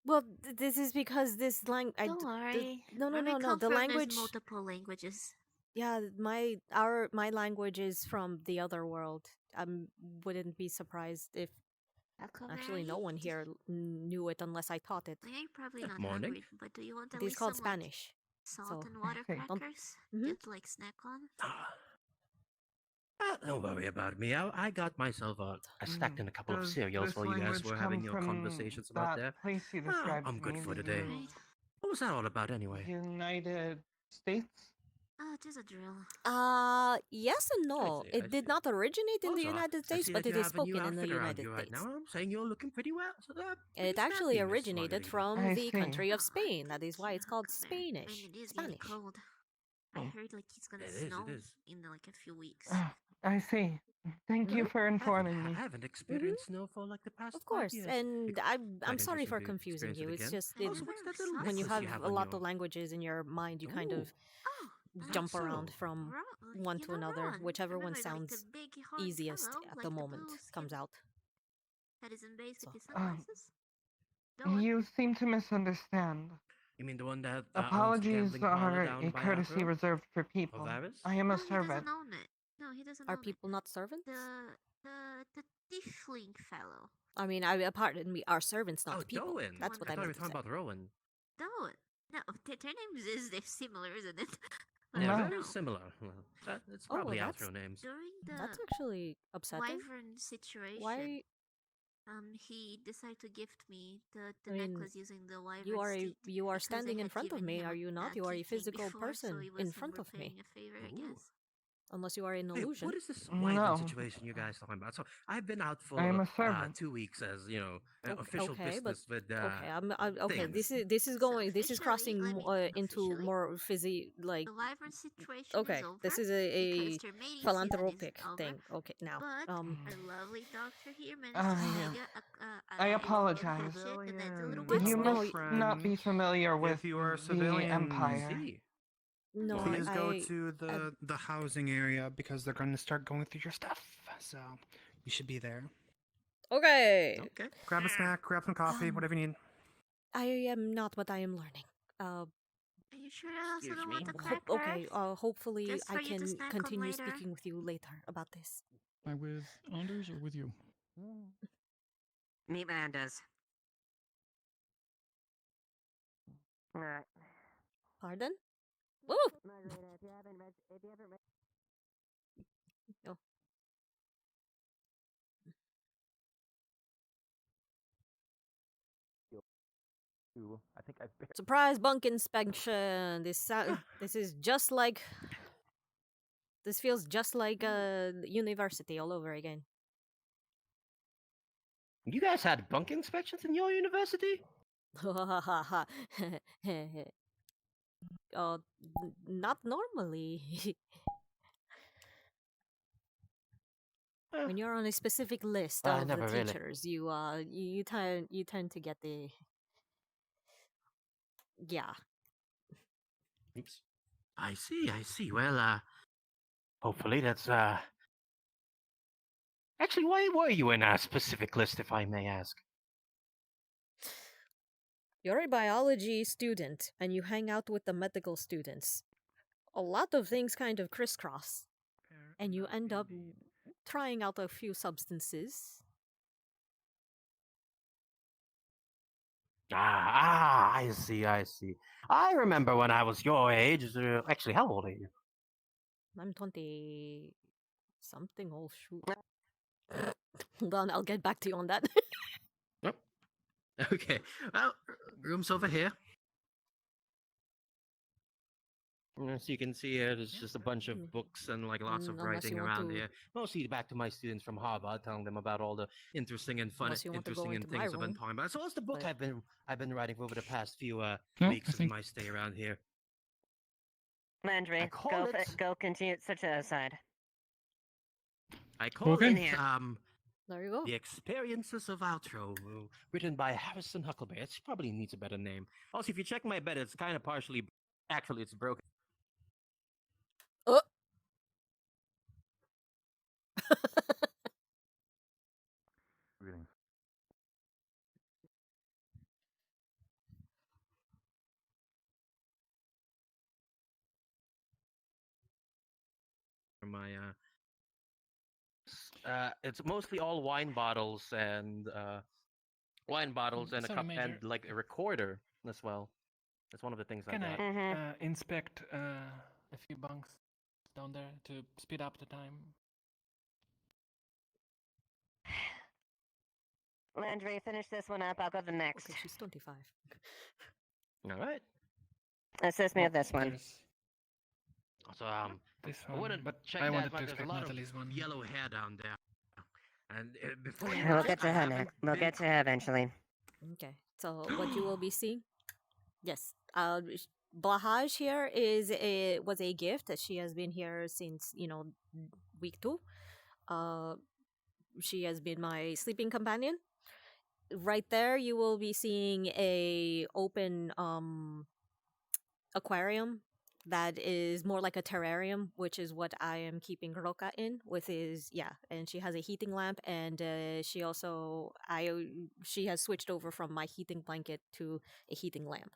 Well, this is because this language. Don't worry. No, Where we come The from, language. There's multiple languages. Yeah, my language is from the other world. I wouldn't be surprised if actually no one here knew it unless I taught it. You're probably not Morning. hungry, but do you want at It is least called some Spanish. salt So and water don't- crackers? Mhm. Get like snack on? Don't worry about me. I got myself a stack and a couple of Does cereals this while you guys language were come having your from conversations about that there. place you described I'm to good me, for the today. What was that all about anyway? United States? Oh, just a drill. Yes and no. It did not originate in the Also, United I States, see but that it you is have a new spoken in the outfit around United you right States. now. I'm saying you're looking pretty well. So, It actually originated from I the see. country of Spain. That is why it's called Spanish. And it is getting Spanish. cold. I heard like it's gonna It is, snow it is. in like a few weeks. I see. Thank you for informing me. I haven't experienced snowfall like the past Of course, 5 years. and I'm Quite sorry for interesting to confusing experience you. it It's again. just Also, what's that little when you necklace have a on lot your... of languages in your mind, you kind of Oh, jump so? around from one to another. Whichever one sounds easiest at the moment comes out. That isn't basically Um, sunglasses? Don't You seem to misunderstand. You mean the one that owns the Apologies gambling parlor are down a by courtesy Afro? reserved for people. Varus? I am No, a he servant. doesn't own it. No, he doesn't Are own people not servants? The tiefling fellow. I mean, pardon me, are servants not people? Doan. That's what I thought we meant were to talking say. about Rowan. Don't. No, their names is they're similar, isn't it? Yeah, No. very similar. Well, it's Oh, well, probably that's- Outro names. During the That's actually upsetting. wyvern situation, Why? he decided to gift me the I mean, necklace using the wyvern You are teeth you are because I standing in had front of given me, him are you not? that You are a keychain physical before, person so it was in him front of me. repaying a favor, I Ooh. guess. Unless you are an Hey, illusion. what is this No. wyvern situation you guys talking about? So I've been out for I am a servant. 2 weeks as Okay, official okay, but business with okay, okay. things. This is going. This is officially, crossing I mean, into officially, more like. The wyvern situation Okay, is over. this is a because their mating season philanthropic is over, thing. Okay, now But our lovely doctor here managed I to am. make I apologize. shit, and that's a little It's- You no, must not be familiar with If you are a the civilian, Empire. no, please go I- to the housing area because they're going to start going through your stuff. So you should be there. Okay. Okay. Grab a snack, grab some coffee, whatever you need. I am not what I am learning. Are you sure I also don't want the Ho- crackers? okay. Hopefully Just I for you to can snack on continue later? speaking with you later about this. Am I with Anders or with you? Meet Anders. Alright. Pardon? Woo! Oh. I think I Surprise bunk inspection. This is just like. This feels just like a university all over again. You guys had bunk inspections in your university? Not normally. When you're on a specific list of the never really. teachers, you tend to get the. Yeah. Oops. I see. Well, hopefully that's Actually, why were you in a specific list, if I may ask? You're a biology student, and you hang out with the medical students. A lot of things kind of crisscross, and you end up trying out a few substances. I see. I remember when I was your age. Actually, how old are you? I'm 20 something. Oh shoot. Hold on, I'll get back to you on that. Okay. Well, room's over here. So you can see here, there's just a bunch of books and like lots of Unless writing you want around to- here. Mostly back to my students from Harvard, telling them about all the interesting and fun, Unless you want to go interesting and into my things I've been room. talking about. So what's the book But- I've been writing over the past few No, weeks I of think- my stay around here? Landry, call it- go continue such aside. I call Okay. In it here. There you go. The Experiences of Outro, written by Harrison Huckleberry. It probably needs a better name. Also, if you check my bed, it's kind of partially. Actually, it's broken. Greetings. My it's mostly all wine bottles and a Sorry, cup Major. and like a recorder as well. That's one of the things I Can got. I inspect a few bunks down there to speed up the time? Landry, finish this one up. I'll go to the next. Okay, she's 25. All right. Assist me with this one. So This I one, wouldn't but check I that wanted much. to There's a inspect lot Natalie's of one. yellow hair down there. And before you We'll get to her next. We'll get to her eventually. Okay, so what you will be seeing? Yes, Blahaj here was a gift that she has been here since week 2. She has been my sleeping companion. Right there, you will be seeing a open aquarium that is more like a terrarium, which is what I am keeping Roka in with and she has a heating lamp, and she has switched over from my heating blanket to a heating lamp.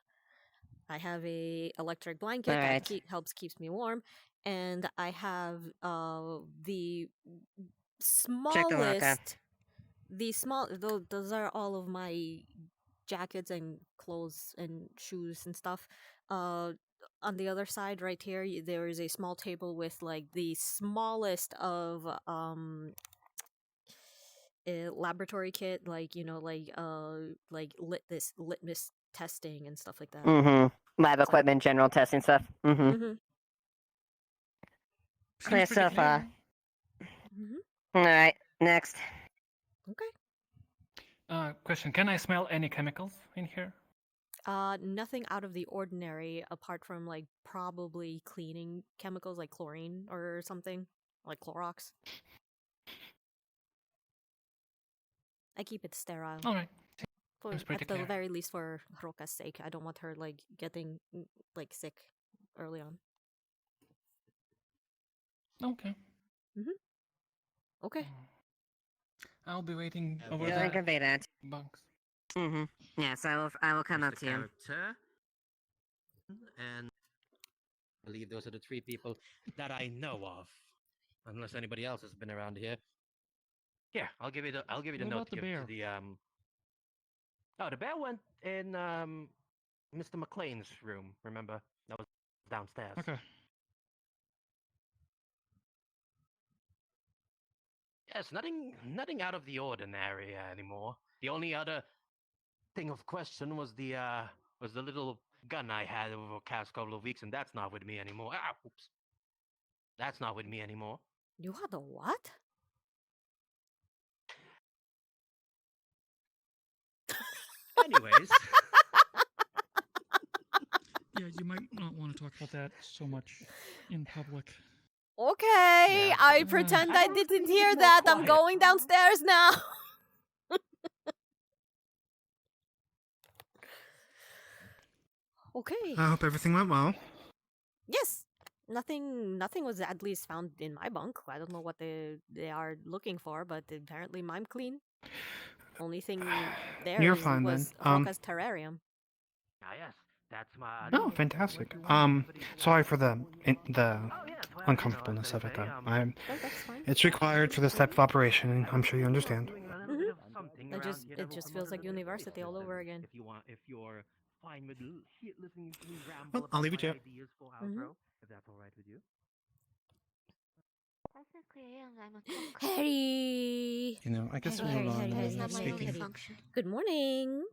I have a electric blanket that helps keeps me warm, and I have the smallest those are all of my jackets and clothes and shoes and stuff. On the other side right here there is a small table with like the smallest of a laboratory kit, like litmus testing and stuff like that. Lab equipment, general testing stuff. Clear so far. All right, next. Okay. Question: can I smell any chemicals in here? Nothing out of the ordinary apart from like probably cleaning chemicals like chlorine or something, like Clorox. I keep it sterile. All right. At the very least for Roka's sake. I don't want her like getting like sick early on. Okay. Okay. I'll be waiting over You'll there. convey that. Bunks. Yes, I will come up to you. Character. And I believe those are the 3 people that I know of, unless anybody else has been around here. Here, I'll give you the What note about to the give bear? to the Oh, the bear went in Mr. McLean's room. Remember, that was downstairs. Okay. Yes, nothing out of the ordinary anymore. The only other thing of question was the little gun I had over the past couple of weeks, and that's not with me anymore. Oops. That's not with me anymore. You had a what? Anyways. Yeah, you might not want to talk about that so much in public. Okay, I pretend I didn't hear that. I'm going downstairs now. Okay. I hope everything went well. Yes. Nothing was at least found in my bunk. I don't know what they are looking for, but apparently I'm clean. Only thing there You're fine, was then. Roka's terrarium. Yes, that's my. Oh, fantastic. Sorry for the uncomfortableness of it, though. It's required for this type of operation, and I'm sure you understand. It just feels like university all over again. If you're fine with listening to me ramble Well, I'll leave it to you. ideas for outro, if that's all right with you. Harry. You know, I guess we'll move on. Speaking. Good morning.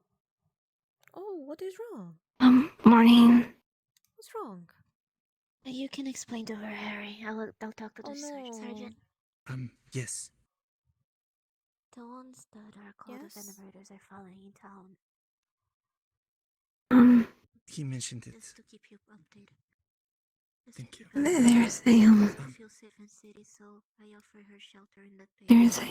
Oh, what is wrong? Morning. What's wrong? You can explain to her, Harry. I'll talk to the sergeant. Yes. The ones that are called the Venerators are following in town. He mentioned it. Just to keep you updated. Thank you. There's a feel safe in city, so I offer her shelter in that base. there's a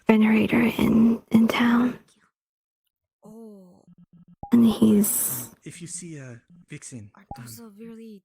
venerator in town. Oh. And he's If you see Vixen, Are those really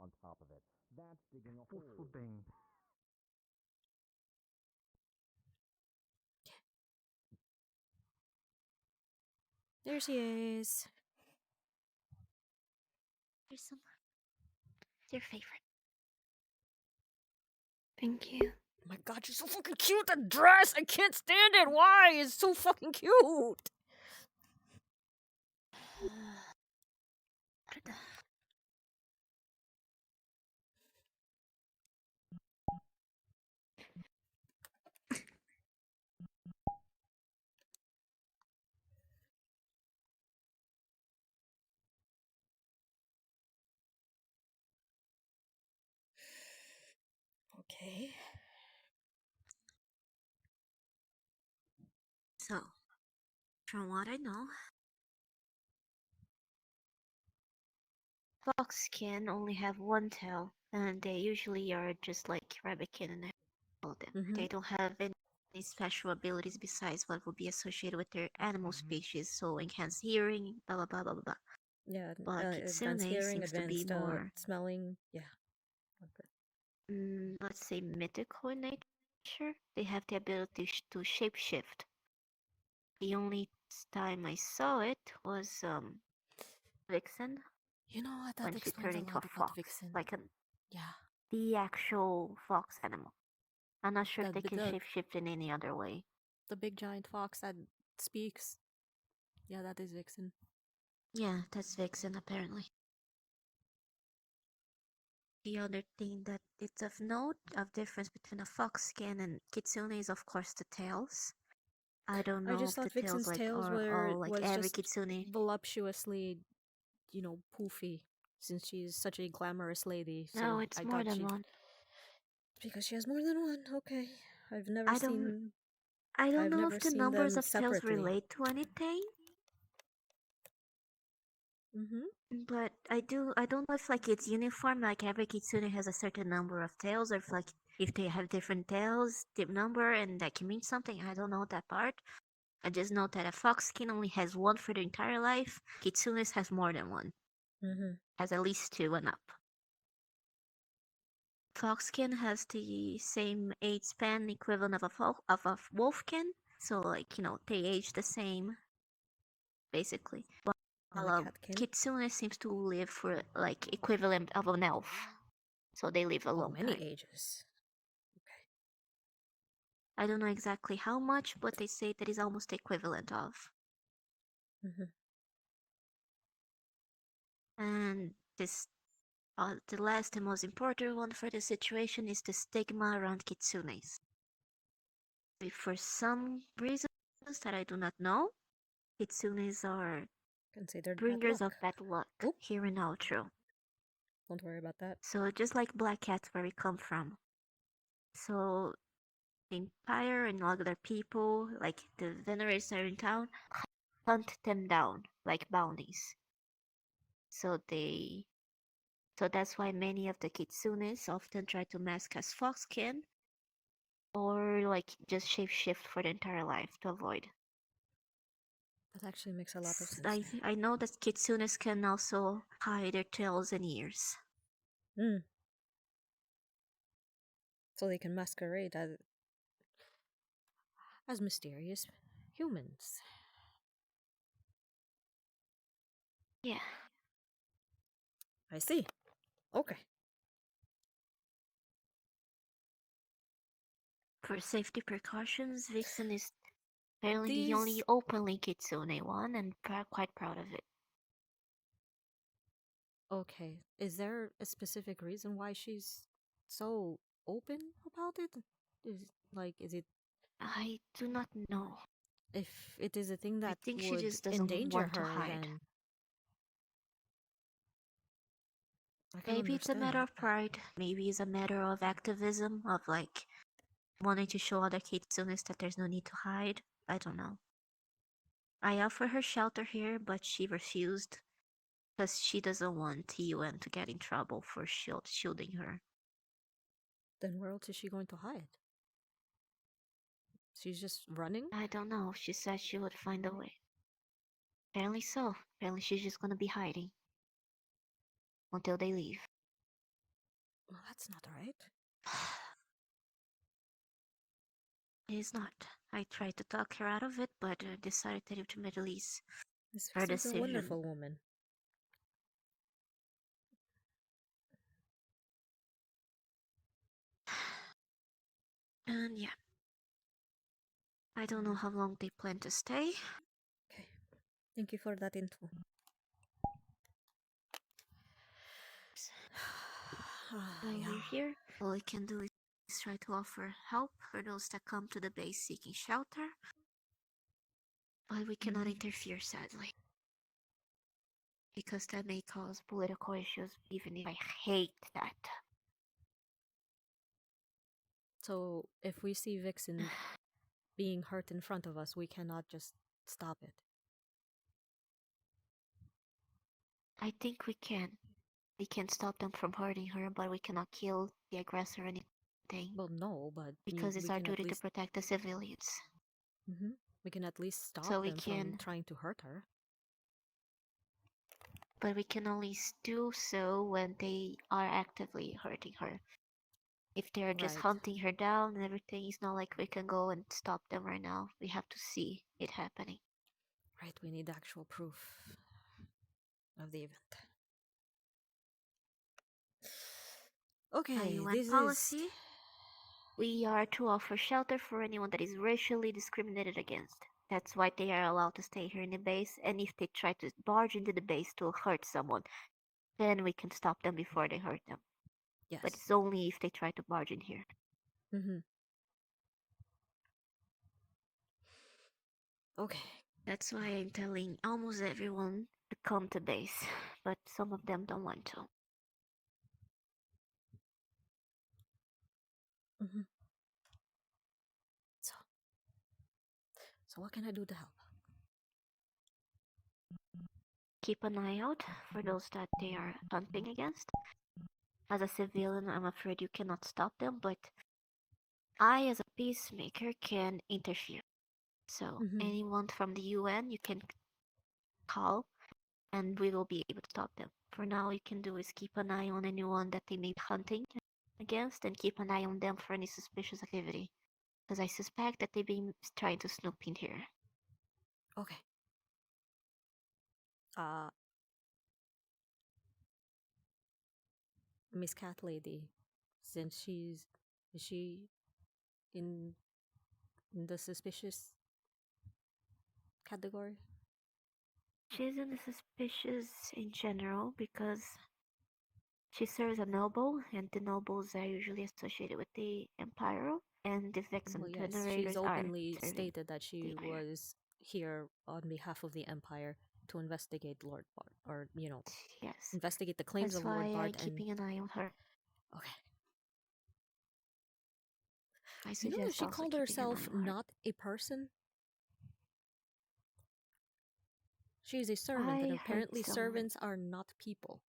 on top of it. That's digging a hole. Bang. There she is. Here's some. Your favorite. Thank you. my god, she's so fucking cute, that dress! I can't stand it! Why? It's so fucking cute! Okay. So, from what I know, foxkin only have one tail, and they usually are just like rabbitkin and all them. They don't have any special abilities besides what would be associated with their animal species, so enhanced hearing, blah blah blah blah blah. Yeah, But advanced Kitsune hearing, seems to be advanced more, smelling. Yeah. Okay. let's say, mythical in nature. They have the ability to shapeshift. The only time I saw it was Vixen. You know what? That When she explains turned a into a lot about fox, Vixen. like Yeah. the actual fox animal. I'm not sure if they The can shapeshift in any other way. the big giant fox that speaks. Yeah, that is Vixen. Yeah, that's Vixen apparently. The other thing that it's of note of difference between a fox skin and kitsune is of course the tails. I don't I know just if the thought Vixen's tails tails are were all like was every just kitsune. voluptuously, poofy, since she's such a glamorous lady. So No, it's I more thought than she'd one. because she has more than one. Okay, I've never I don't seen. I don't I've know never if the seen numbers them of tails separately. relate to anything. But I don't know if like it's uniform, like every kitsune has a certain number of tails, or if they have different tails, the number, and that can mean something. I don't know that part. I just know that a foxkin only has one for their entire life. Kitsune's has more than one. Has at least two and up. Foxkin has the same age span equivalent of a wolfkin, so they age the same, basically. While a kitsune seems to live for like equivalent of an elf, so they live a long many time. ages. I don't know exactly how much, but they say that is almost the equivalent of. And the last and most important one for the situation is the stigma around kitsunes. For some reasons that I do not know, kitsunes are considered bringers bad of bad luck here in Outro. Don't worry about that. So just like black cats where we come from. So the Empire and all other people, like the Venerers that are in town, hunt them down like bounties. So that's why many of the kitsunes often try to mask as foxkin or like just shapeshift for the entire life to avoid. That actually makes a lot of sense. I know that kitsunes can also hide their tails and ears. So they can masquerade as mysterious humans. Yeah. I see. Okay. For safety precautions, Vixen is apparently the only openly kitsune one, and quite proud of it. Okay. Is there a specific reason why she's so open about it? Is it? I do not know. If it is a thing that I think she would just doesn't endanger want to her, hide. then I can Maybe it's a understand matter that. of pride. Maybe it's a matter of activism, of like wanting to show other kitsunes that there's no need to hide. I don't know. I offered her shelter here, but she refused because she doesn't want UN to get in trouble for shielding her. Then where else is she going to hide? She's just running? I don't know. She said she would find a way. Apparently so. Apparently she's just gonna be hiding until they leave. Well, that's not right. It is not. I tried to talk her out of it, but decided that ultimately is her She's a decision. wonderful woman. And yeah. I don't know how long they plan to stay. Okay. Thank you for that info. While we're here, all we can do is try to offer help for those that come to the base seeking shelter. But we cannot interfere, sadly. Because that may cause political issues, even if I hate that. So, if we see Vixen being hurt in front of us, we cannot just stop it. I think we can. We can stop them from hurting her, but we cannot kill the aggressor or anything. Well, no, but because it's we our can at duty to least protect the civilians. we can at least stop So we them from can- trying to hurt her. But we can only do so when they are actively hurting her. If they're just Right. hunting her down and everything, it's not like we can go and stop them right now. We have to see it happening. Right, we need actual proof of the event. Okay, UN this policy. is We are to offer shelter for anyone that is racially discriminated against. That's why they are allowed to stay here in the base, and if they try to barge into the base to hurt someone, then we can stop them before they hurt them. yes. But it's only if they try to barge in here. Okay. That's why I'm telling almost everyone to come to base, but some of them don't want to. So what can I do to help? Keep an eye out for those that they are hunting against. As a civilian, I'm afraid you cannot stop them, but I, as a peacemaker, can interfere. So anyone from the UN, you can call, and we will be able to stop them. For now, you can do is keep an eye on anyone that they may be hunting against, and keep an eye on them for any suspicious activity. Because I suspect that they've been trying to snoop in here. Okay. Miss Cat Lady, since is she in the suspicious category? She isn't suspicious in general because she serves a noble, and the nobles are usually associated with the Empire, and the Vex and Well, yes, generators she's are openly serving stated that she the Empire. was here on behalf of the Empire to investigate Lord Bart, or Yes, investigate the claims that's of Lord why Bart. I'm keeping an eye on her. Okay. I You suggest know that she also called keeping an herself eye on her. not a person? She is a servant, I and heard apparently some- servants are not people.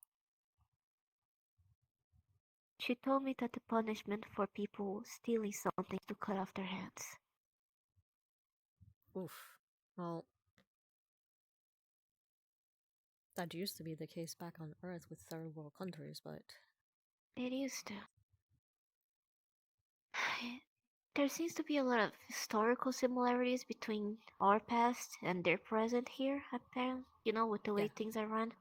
She told me that the punishment for people stealing something is to cut off their hands. Oof. Well, that used to be the case back on Earth with third world countries, but It used to. There seems to be a lot of historical similarities between our past and their present here, apparently, with the way things are run.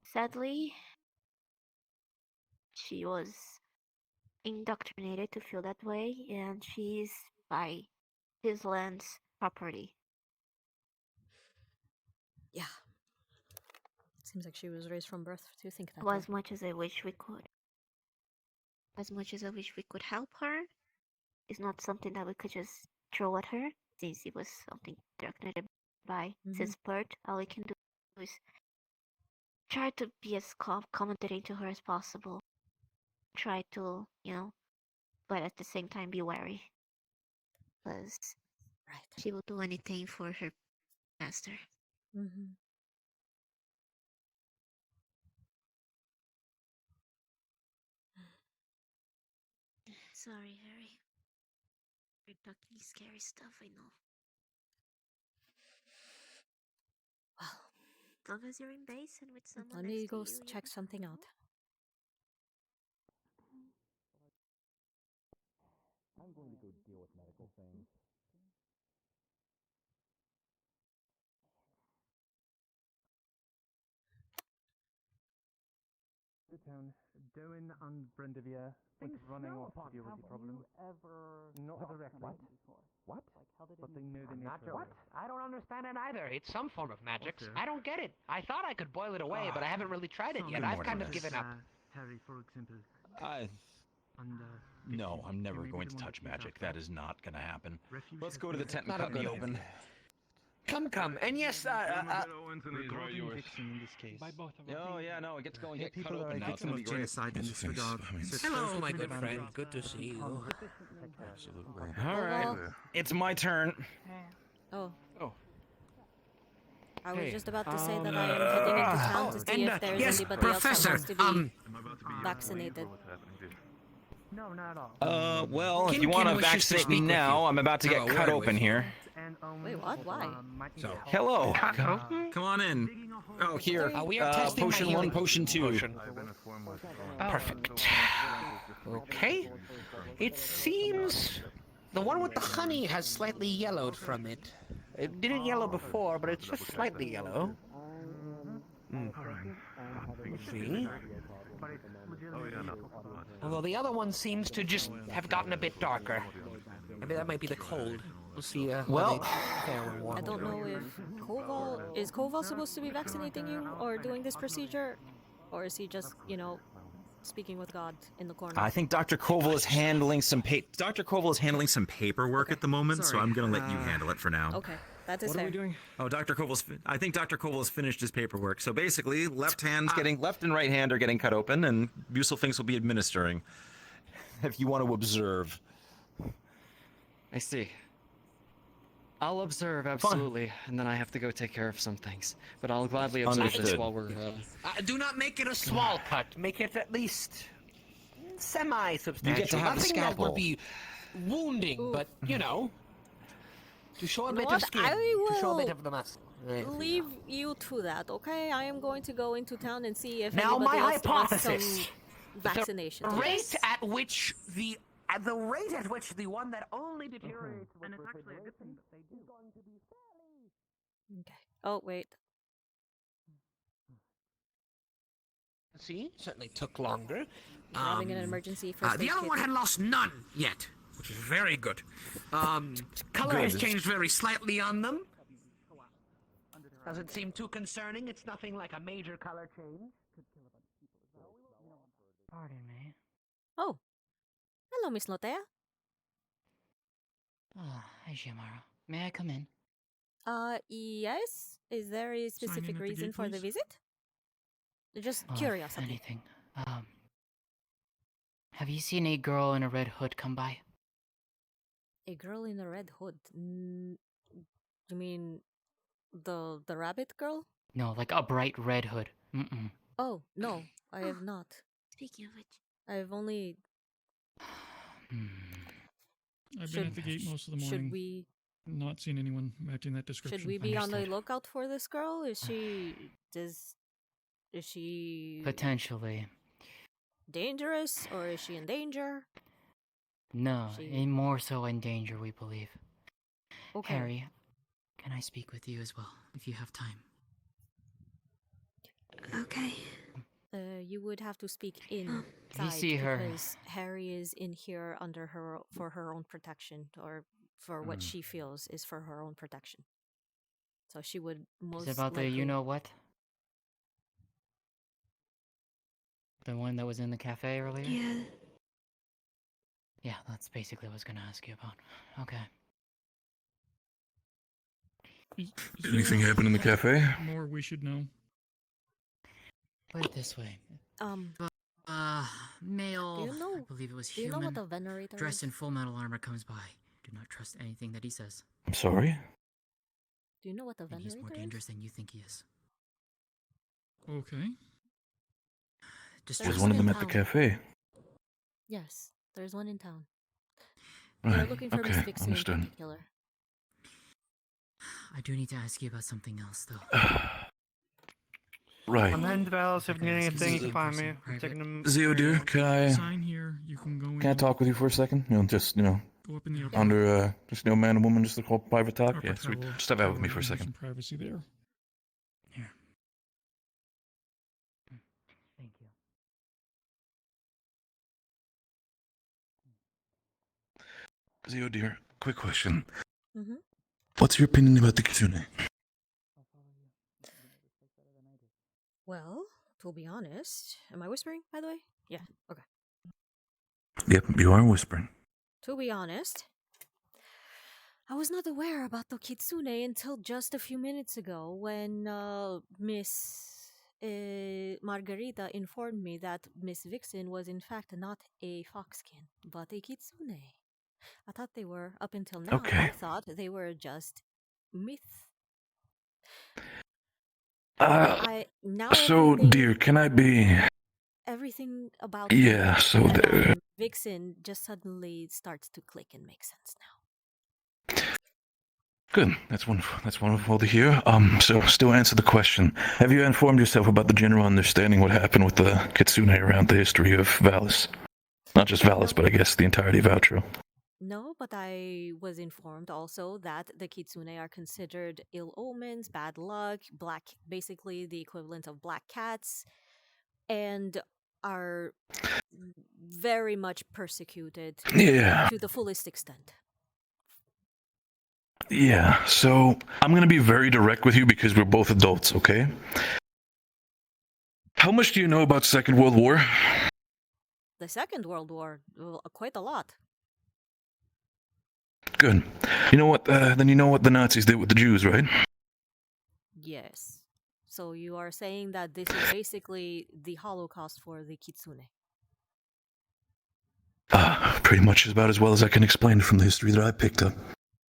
Sadly, she was indoctrinated to feel that way, and she's by his land's property. yeah. Seems like she was raised from birth to think that Well, way. as much as I wish we could. As much as I wish we could help her, it's not something that we could just throw at her, since it was something directed by since birth. All we can do is try to be as accommodating to her as possible. Try to, but at the same time be wary. Because she will do anything for her master. Sorry, Harry. You're talking scary stuff, I know. Well, as long as you're in base and with someone let me next to go you, you'll check be something fine. out. I'm going to go deal with medical things. town. Doan and Brendavia went running off to deal with the problem. Not directly. What? But they know the nature of What? it. I don't understand it either. It's some form of magic. Okay. I don't get it. I thought I could boil it away, but I haven't really tried it yet. Good I've morning, kind of guys. given up. Harry, for example. No, I'm never going to touch magic. That is not going to happen. Let's go to the tent and cut in the open. Come. And yes, Regarding Vixen in this case. Oh, yeah, no, it gets going. Get cut People are open a now. It's victim going to of be great. genocide in this regard. Hello, my good friend. Good to see you. Absolutely. All right. It's my turn. Oh. Oh. I was Hey. just about to say that I am heading into town to see if there's yes, anybody else that Professor, wants to be vaccinated. No, not at all. Well, if Kinkin you want to wishes to vaccinate speak me with now, you. I'm about to Have get a cut word open with here. Wait, what? Why? So, Hello. come on in. Oh, here. We are testing potion my 1, healing. potion 2. Perfect. Okay. It seems the one with the honey has slightly yellowed from it. It didn't yellow before, but it's just slightly yellow. See? Although the other one seems to just have gotten a bit darker. Maybe that might be the cold. We'll see. Well, I don't know if Koval supposed to be vaccinating you or doing this procedure, or is he just, speaking with God in the corner? I think Dr. Koval is handling some paperwork at the moment, so I'm going to let you handle it for now. Okay, that is What fair. are we doing? Oh, I think Dr. Koval has finished his paperwork. So basically, left and right hand are getting cut open, and Bucelfinks will be administering. If you want to observe. I see. I'll observe, absolutely, and then I have to go take care of some things. But I'll gladly observe this Understood. while we're... Do not make it a small cut. Make it at least semi-substantial. You get to have a Nothing that scalpel. would be wounding, but to show a You know bit what? of skin, I to show a bit will of the muscle. Leave you to that, okay? I am going to go into town and see if Now, anybody my else wants hypothesis. some vaccination. The rate at which the one that only deteriorates with And it's actually a good thing that they do. Okay. Oh, wait. See, certainly took longer. We're having an emergency first The aid other kit. one had lost none yet, which is very good. Color has changed very slightly on them. Doesn't seem too concerning. It's nothing like a major color change. Pardon me. Oh. Hello, Miss Lotea. Hi, Xiomara. May I come in? Yes? Is there a specific at the reason gate, for the please. visit? Just If curiosity. anything. Have you seen a girl in a red hood come by? A girl in a red hood. You mean the rabbit girl? No, like a bright red hood. Mm-mm. Oh, no, I have not. Speaking of which. I've only... I've been at the gate most of the morning. Should we... Not seen anyone matching that description. Should we be on the lookout for this girl? Is she... Potentially. dangerous, or is she in danger? No, more so in danger, we believe. Okay. Harry, can I speak with you as well, if you have time? Okay. You would have to speak inside If you see her... because Harry is in here for her own protection, or for what she feels is for her own protection. So she would most Is it about the likely... you-know-what? The one that was in the cafe earlier? Yeah. Yeah, that's basically what I was going to ask you about. Okay. Anything happen in the cafe? More we should know. Put it this way. Male, Do you know- I believe it was do you know human, what a venerator dressed is? in full metal armor comes by. Do not trust anything that he says. I'm sorry? Do you know what a And he's more venerator dangerous is? than you think he is. Okay. There's one of them at the cafe. Yes, there's one in town. Right, They're looking for Miss okay, Vixen understood. in particular. I do need to ask you about something else, though. Right. I'm heading to Dallas. If you need anything, you can find me. I'm Private. taking them. Zio, dear, can I Sign here. You can go in. talk with you for a second? Just, Go up in the upper, under, just, man and woman, just a private talk? upper Yeah, sweet. tower. Just have that with me for a There's second. Some privacy there. Here. Thank you. Zio, dear, quick question. Mm-hmm. What's your opinion about the kitsune? Well, to be honest, am I whispering, by the way? Yeah, okay. Yep, you are whispering. To be honest, I was not aware about the kitsune until just a few minutes ago when Miss Margarita informed me that Miss Vixen was in fact not a foxkin, but a kitsune. I thought they were, up until now, Okay. I thought they were just myths. So, dear, can I be... Everything about Yeah, the so there... Vixen just suddenly starts to click and make sense now. Good. That's wonderful. That's wonderful to hear. So still answer the question. Have you informed yourself about the general understanding what happened with the kitsune around the history of Valis? Not just Valis, but I guess the entirety of Outro. No, but I was informed also that the kitsune are considered ill omens, bad luck, basically the equivalent of black cats, and are very much persecuted to the fullest extent. Yeah, so I'm going to be very direct with you because we're both adults, okay? How much do you know about Second World War? The Second World War, quite a lot. Good. You know what, then you know what the Nazis did with the Jews, right? Yes. So you are saying that this is basically the Holocaust for the kitsune. Pretty much about as well as I can explain from the history that I picked up.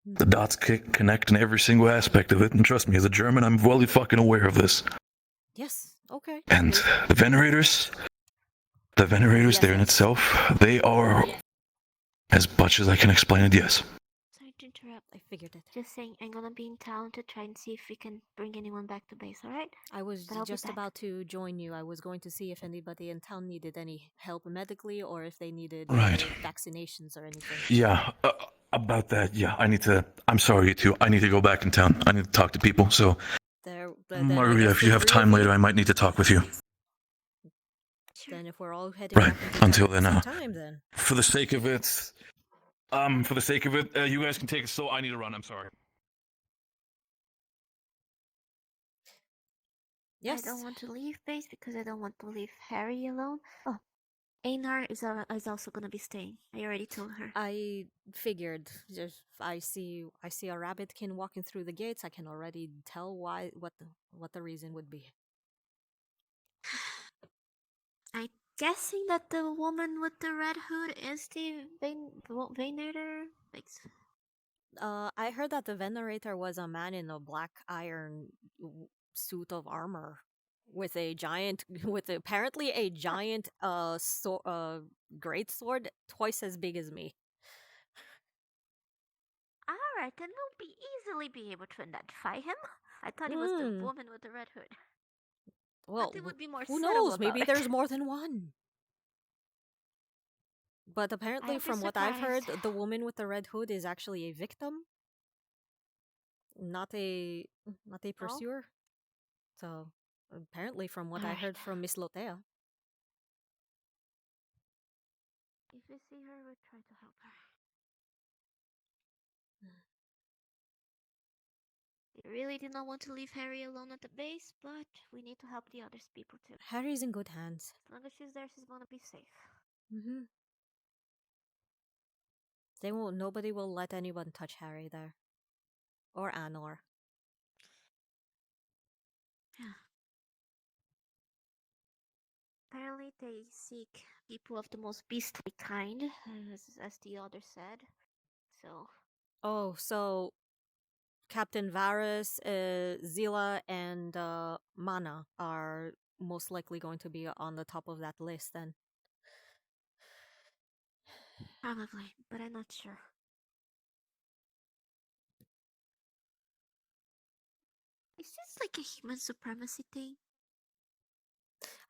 The dots connect in every single aspect of it, and trust me, as a German, I'm fully fucking aware of this. Yes, okay. And the Venerators there in itself, they are, as much as I can explain it, yes. Sorry to interrupt. I figured it. Just saying, I'm gonna be in town to try and see if we can bring anyone back to base, alright? I was just about to join you. I was going to see if anybody in town needed any help medically or if they needed vaccinations or anything. Yeah, about that, yeah, I'm sorry, too. I need to go back in town. I need to talk to people, so... Margarita, if you have time later, I might need to talk with you. Then if we're all heading Right, until then, time, then. for the sake of it, you guys can take it slow. I need to run, I'm sorry. Yes. I don't want to leave base because I don't want to leave Harry alone. Oh, Einar is also gonna be staying. I already told her. I figured. If I see a rabbitkin walking through the gates, I can already tell what the reason would be. I'm guessing that the woman with the red hood is the Venator. I heard that the Venerator was a man in a black iron suit of armor with a giant, apparently a giant great sword twice as big as me. Alright, then we'll easily be able to identify him. I thought it was the woman with the red hood. Well, but it would be more who subtle knows? Maybe about there's it. more than one. But apparently, from what I've heard, the woman with the red hood is actually a victim, not a pursuer. So apparently, from what I heard from Miss Lotea. If we see her, we'll try to help her. We really do not want to leave Harry alone at the base, but we need to help the other people too. Harry's in good hands. As long as she's there, she's gonna be safe. Mm-hmm. Nobody will let anyone touch Harry there. Or Anor. Yeah. Apparently, they seek people of the most beastly kind, as the other said. So. Oh, so Captain Varys, Zila, and Mana are most likely going to be on the top of that list then. Probably, but I'm not sure. Is this like a human supremacy thing?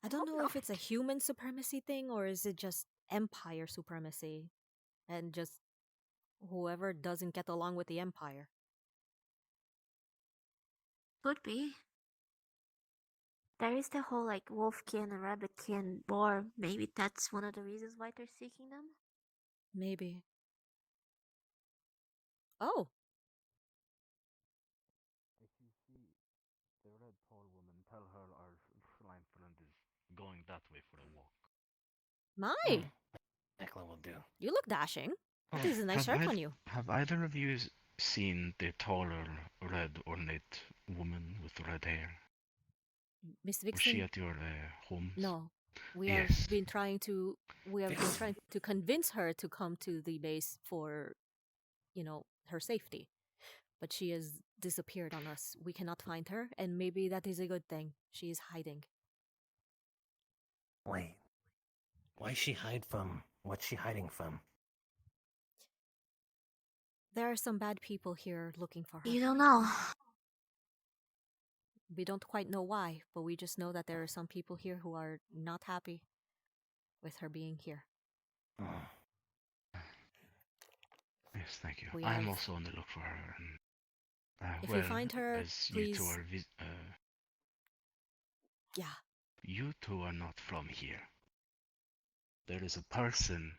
I don't know if it's a human supremacy thing or is it just empire supremacy and just whoever doesn't get along with the empire. Could be. There is the whole like wolfkin and rabbitkin war. Maybe that's one of the reasons why they're seeking them. Maybe. Oh. If you see the red tall woman, tell her our shrine friend is going that way for a walk. My. Declan will do. You look dashing. That is a nice shirt on you. Have either of you seen the taller, red ornate woman with red hair? Miss Was she Vixen? at your home? No. We Yes. have been trying to convince her to come to the base for, her safety. But she has disappeared on us. We cannot find her, and maybe that is a good thing. She is hiding. Wait. Why she hide from? What's she hiding from? There are some bad people here looking for her. You don't know. We don't quite know why, but we just know that there are some people here who are not happy with her being here. Yes, thank you. We I am have- also on the look for her. And, If well, you find her, as please. You two are Yeah. You two are not from here. There is a person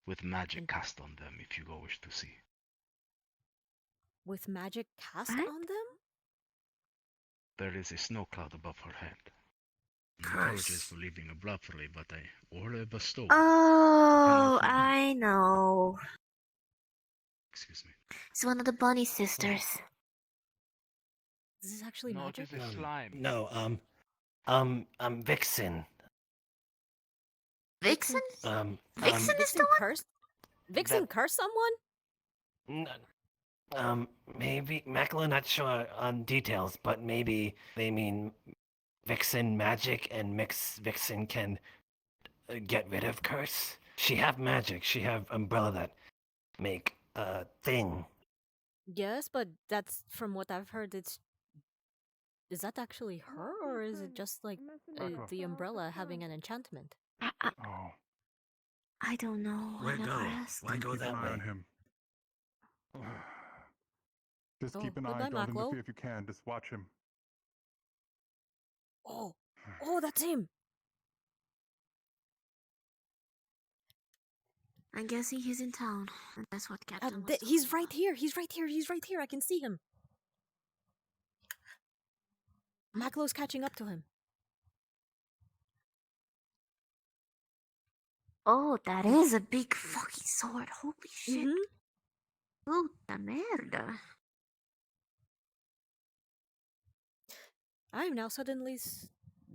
with magic cast on them if you go wish to see. With magic cast What? on them? There is a snow cloud above her head. Curse. Apologies for leaving abruptly, but a bestow. Oh, I know. Excuse me. It's one of the bunny sisters. This is actually No, magic? it is a slime. No, Vixen. Vixen? Vixen is the one? Curse? Vixen That- curse someone? Maybe Macklin, not sure on details, but maybe they mean Vixen magic and mix Vixen can get rid of curse. She have magic. She have umbrella that make a thing. Yes, but that's from what I've heard. Is that actually her, or is it just like the umbrella having an enchantment? Oh. I don't know. I Where never go? asked. Why go Keep that an eye way? on him. Just Oh, keep an eye. goodbye, Don't Maclo. interfere if you can. Just watch him. Oh, that's him. I'm guessing he's in town. And that's what Captain was He's right here. He's right here. He's right here. I can see him. Maclo's catching up to him. Oh, that is a big fucking sword. Holy shit. Mm-hmm. Puta merda. I am now suddenly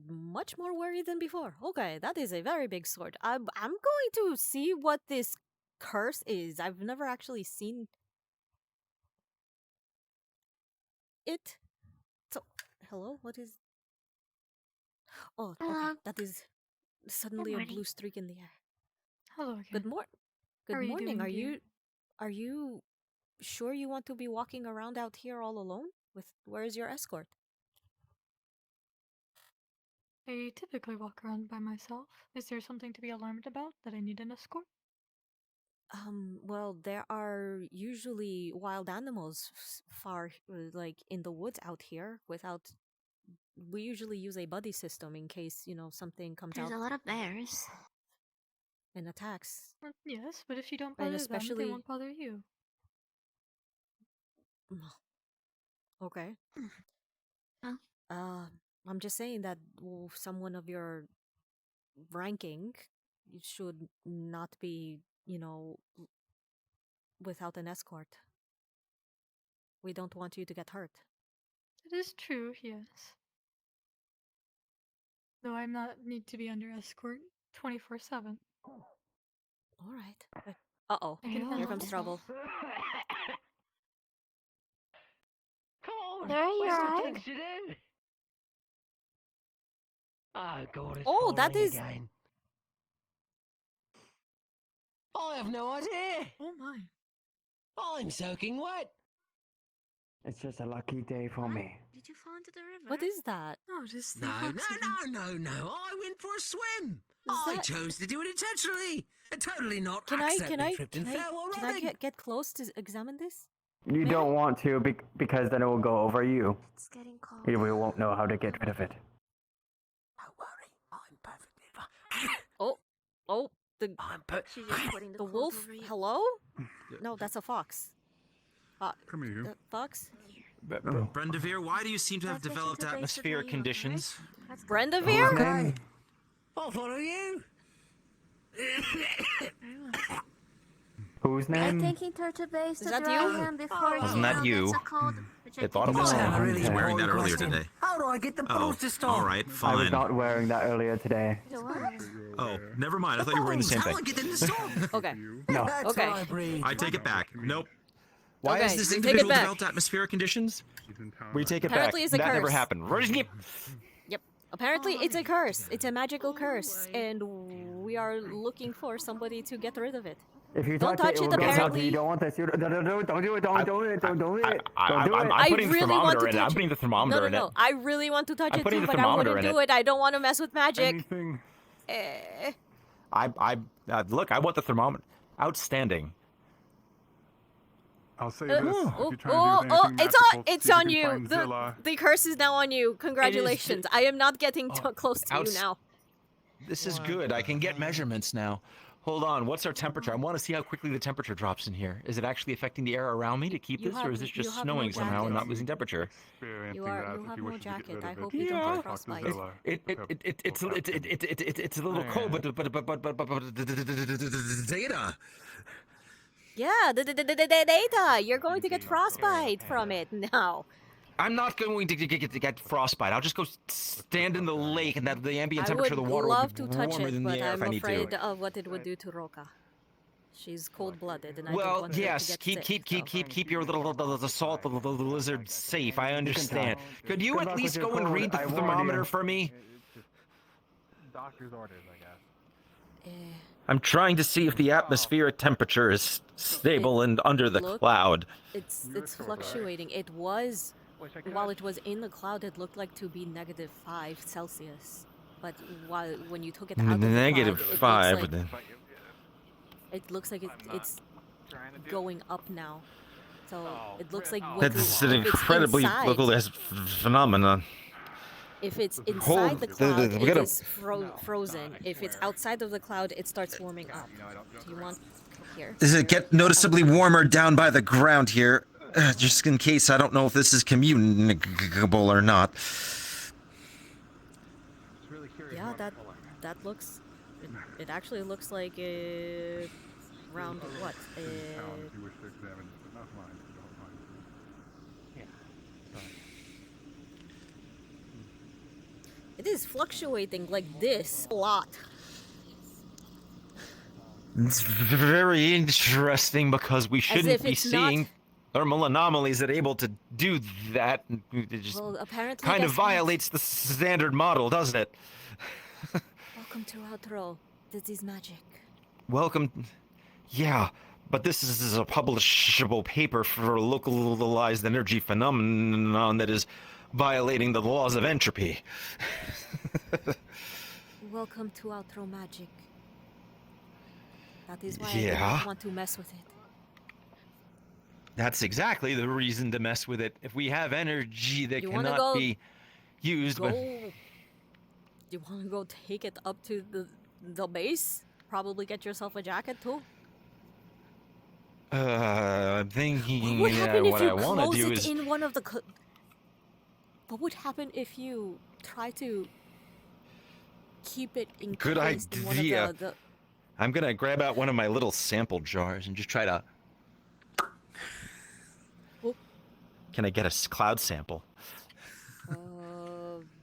much more worried than before. Okay, that is a very big sword. I'm going to see what this curse is. I've never actually seen it. So, hello? What is... Oh, okay. That is suddenly a morning. blue streak in the air. Hello again. Good How are you morning. doing, dear? Are you sure you want to be walking around out here all alone? Where is your escort? I typically walk around by myself. Is there something to be alarmed about that I need an escort? Well, there are usually wild animals far, like, in the woods out here we usually use a buddy system in case, something comes There's out a lot of bears. and attacks. Well, yes, but if you don't And bother them, especially... they won't bother you. Okay. Huh? I'm just saying that someone of your ranking should not be, without an escort. We don't want you to get hurt. It is true, yes. Though I'm not need to be under escort 24/7. All right. Uh-oh. I can Here handle comes myself. trouble. Come on, There you what's are. the things to do? Oh God, it's Oh, that pouring is... again. I have no idea. Oh my. I'm soaking wet. It's just a lucky day for me. Did you fall into the river? What is that? No, just No, I went for a swim. I that- chose to do it intentionally. And totally not Can I accidentally tripped and fell while can I running. get close to examine this? You don't want to because then it will go over you. It's getting cold. We won't know how to get rid of it. Don't worry, I'm perfectly fine. Oh, She's just putting the the coat wolf. over you. Hello? No, that's a fox. Come here. Fox? Brendavir, why do you seem to have developed atmospheric conditions? Brendavir? Okay. I'll follow you. Whose I name? think he turned to base to that dry you? him before Wasn't he that you? gets a cold. I thought it was No, him. really He was wearing that important earlier question. today. How do I get the Oh, balls to stop? all right, I was fine. not wearing that earlier today. Oh, never mind. I thought you were wearing the same How do I thing. get them to stop? Okay. No. That's Okay. how I breathe. I take it back. Nope. Why Okay, has this take it individual back. developed atmospheric conditions? We take it Apparently back. it's a That never curse. happened. Yep. Apparently it's a curse. It's a magical curse, and we are looking for somebody to get rid of it. If you Don't touch touch it, it, will get touched. apparently. You don't want this. Don't do it. Don't do it. Don't do it. Don't do it. Don't do it. I putting the really want to thermometer in it. touch I'm putting the it. thermometer in No. it. I really want to touch I'm it putting too, the but I thermometer wouldn't in do it. it. I don't want to mess with magic. Anything? Look, I want the thermometer. Outstanding. I'll say this. If you're trying to do anything it's magical, it's see if on you you. can find Zilla. The curse is now on you. Congratulations. I am not getting close to you now. This is good. I can get measurements now. Hold on. What's our temperature? I want to see how quickly the temperature drops in here. Is it actually affecting the air around me to keep You this, or have- is this you just have no snowing somehow and jacket. not losing temperature? You have no jacket. I hope you Yeah. don't get frostbite. It's a little cold, but data. Yeah, the data. You're going to get frostbite from it now. I'm not going to get frostbite. I'll just go stand in the lake, and that the ambient I temperature would of the water love will to be touch warmer it, than but the air if I'm I need afraid to. of what it would do to Roka. She's cold-blooded, and I don't Well, want her yes, to get sick. keep your little salt the lizard safe. I understand. Could you Good at luck least with your go and cold. read the I warned thermometer you. for me? Doctor's orders, I guess. I'm trying to see if the atmospheric temperature is stable and under the Look, cloud. It's fluctuating. It was, while it was in the cloud, it looked like to be -5 Celsius. But when you took it out of the Negative cloud, 5. it looks like it's going up now. So it looks like That's an if it's incredibly inside- local phenomenon. If it's inside Hold- the cloud, we it gotta- is frozen. If it's outside of the cloud, it starts warming up. Do you want here? Does it get noticeably warmer down by the ground here? Just in case, I don't know if this is communicable or not. Yeah, that looks. It actually looks like around what? You wish to examine it, but not mine. If you don't mind. It is fluctuating like this a lot. It's very interesting because we shouldn't if be it's seeing thermal anomalies that are able to do that. It just Well, apparently kind of guess what? violates the standard model, doesn't it? Welcome to Outro. This is magic. Welcome. Yeah, but this is a publishable paper for a localized energy phenomenon that is violating the laws of entropy. Welcome to Outro magic. That is why I Yeah. don't want to mess with it. That's exactly the reason to mess with it. If we have energy that You wanna cannot go- be used, but You want to go take it up to the base? Probably get yourself a jacket too. I'm thinking What would happen if what you I want close to do it is in one of the? What would happen if you try to keep it Good encased in one idea. of the? I'm gonna grab out one of my little sample jars and just try to. Oh. Can I get a cloud sample?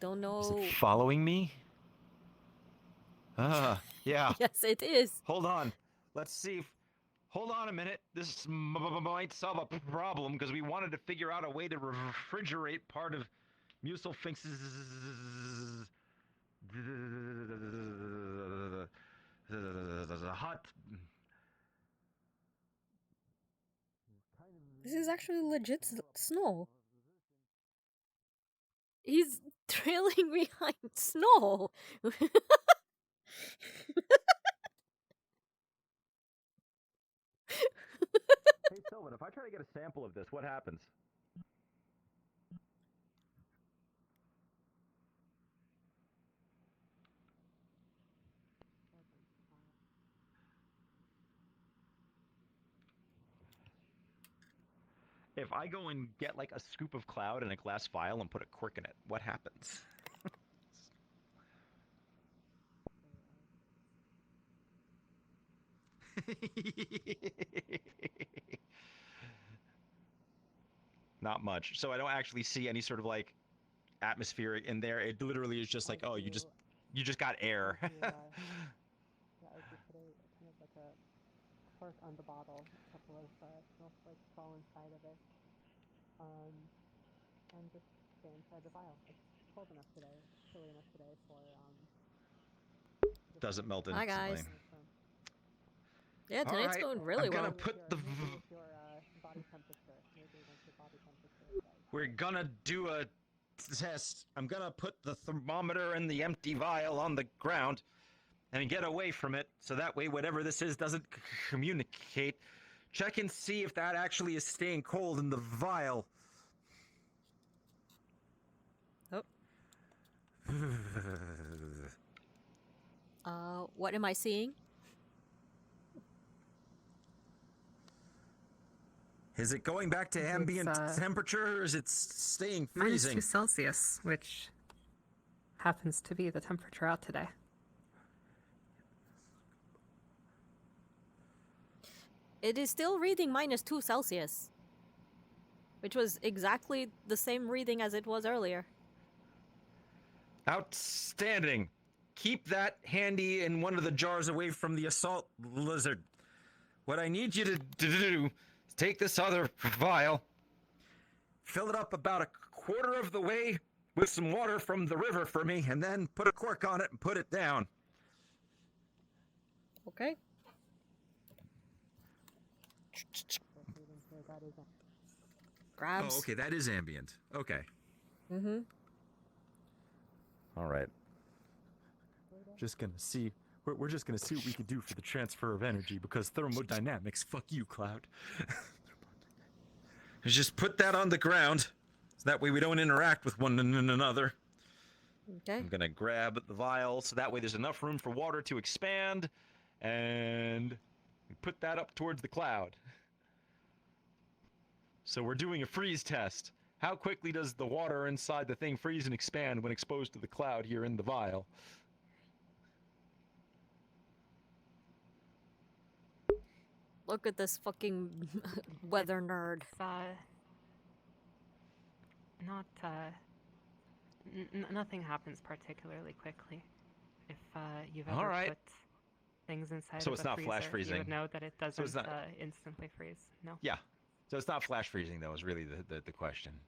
Don't Is know. it following me? Yeah. Yes, it is. Hold on. Let's see. Hold on a minute. This might solve a problem because we wanted to figure out a way to refrigerate part of Muselfinx's hot. This is actually legit snow. He's trailing behind snow. Hey Sylvan, if I try to get a sample of this, what happens? If I go and get like a scoop of cloud in a glass vial and put a cork in it, what happens? Not much. So I don't actually see any sort of like atmosphere in there. It literally is just like, oh, you just got air. Yeah, I would put kind of like a cork on the bottle, a couple of snowflakes fall inside of it, and just stay inside the vial. It's cold enough today, chilly enough today for Doesn't melt Hi, guys. instantly. Yeah, tonight's Alright, going really I'm gonna well. put the. your body temperature. Maybe once your body temperature is right. We're gonna do a test. I'm gonna put the thermometer and the empty vial on the ground and get away from it, so that way whatever this is doesn't communicate. Check and see if that actually is staying cold in the vial. What am I seeing? Is it going back to ambient temperature, or is it staying freezing? -2 Celsius, which happens to be the temperature out today. It is still reading -2 Celsius, which was exactly the same reading as it was earlier. Outstanding. Keep that handy in one of the jars away from the assault lizard. What I need you to do is take this other vial, fill it up about a quarter of the way with some water from the river for me, and then put a cork on it and put it down. Okay. Grabs. Oh, okay, that is ambient. Okay. Mm-hmm. All right. Just gonna see. We're just gonna see what we can do for the transfer of energy, because thermodynamics. Fuck you, Cloud. Just put that on the ground, so that way we don't interact with one another. Okay. I'm gonna grab the vial, so that way there's enough room for water to expand, and put that up towards the cloud. So we're doing a freeze test. How quickly does the water inside the thing freeze and expand when exposed to the cloud here in the vial? Look at this fucking weather nerd. Nothing happens particularly quickly. If you've All ever right. put things inside So of it's a not freezer, flash you freezing. would know that it doesn't it's not- instantly freeze. No, Yeah. So it's not flash freezing, though, is really the question.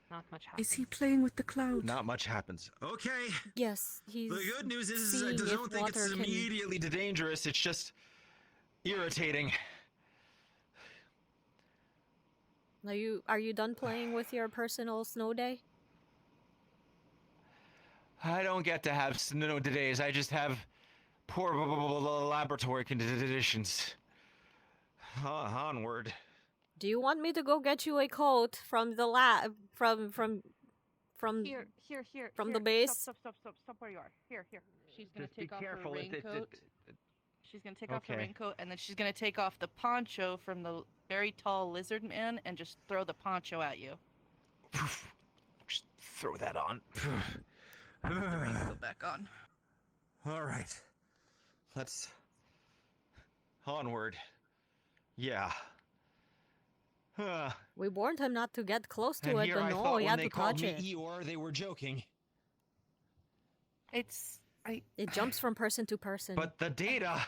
not much happens. Is he playing with the cloud? Not much happens. Okay. Yes, he's. The good news is I seeing if don't think it's water can- immediately dangerous. It's just irritating. Are you done playing with your personal snow day? I don't get to have snow days. I just have poor laboratory conditions. Onward. Do you want me to go get you a coat from the lab from Here, from here. the base? Stop where you are. Here. She's gonna Just be take off careful. her It- raincoat. She's gonna take off the Okay. raincoat, and then she's gonna take off the poncho from the very tall lizard man, and just throw the poncho at you. Just throw that on. Put the raincoat back on. All right. Let's onward. Yeah. We warned him not to get close to And it, here but I no, thought he when had they to called touch me it. Eeyore, they were joking. It jumps from person to person. But the data.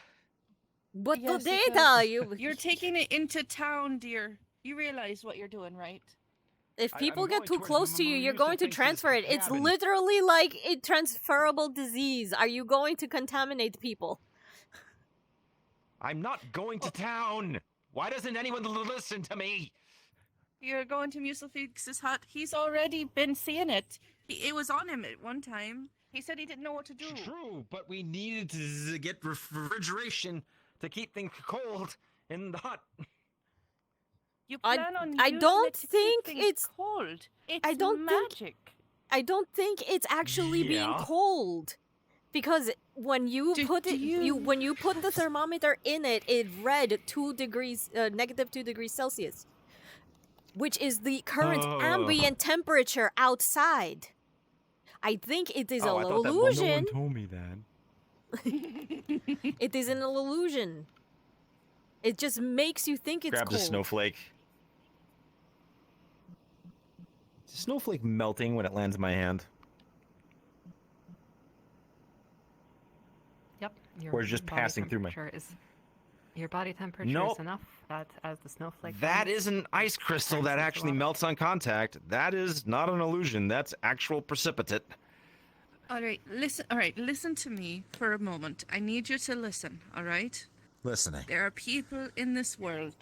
But Yes, the it data, does. You're taking it into town, dear. You realize what you're doing, right? If people I'm get going too towards close to you, you're going to transfer it. It's cabin. literally like a transferable disease. Are you going to contaminate people? I'm not going to town. Why doesn't anyone listen to me? You're going to Mucilfix's hut. He's already been seeing it. It was on him at one time. He said he didn't know what to do. True, but we needed to get refrigeration to keep things cold in the hut. You plan on I using don't it to keep think things it's cold. It's I don't magic. think I don't think it's actually being Yeah. cold. Because when you put when you put the thermometer in it, it read -2 degrees Celsius. which is the current Oh. ambient temperature outside. I think it is Oh, an I thought that. Well, no illusion. one told me that. It is an illusion. It just makes you think it's Grabs cold. a snowflake. Is a snowflake melting when it lands in my hand? Yep. Or is it just body passing through my... temperature is your body temperature Nope. is enough that as the snowflake That lands, is an ice crystal turns that into actually lava. melts on contact. That is not an illusion. That's actual precipitate. All right, listen to me for a moment. I need you to listen, all right? Listening. There are people in this world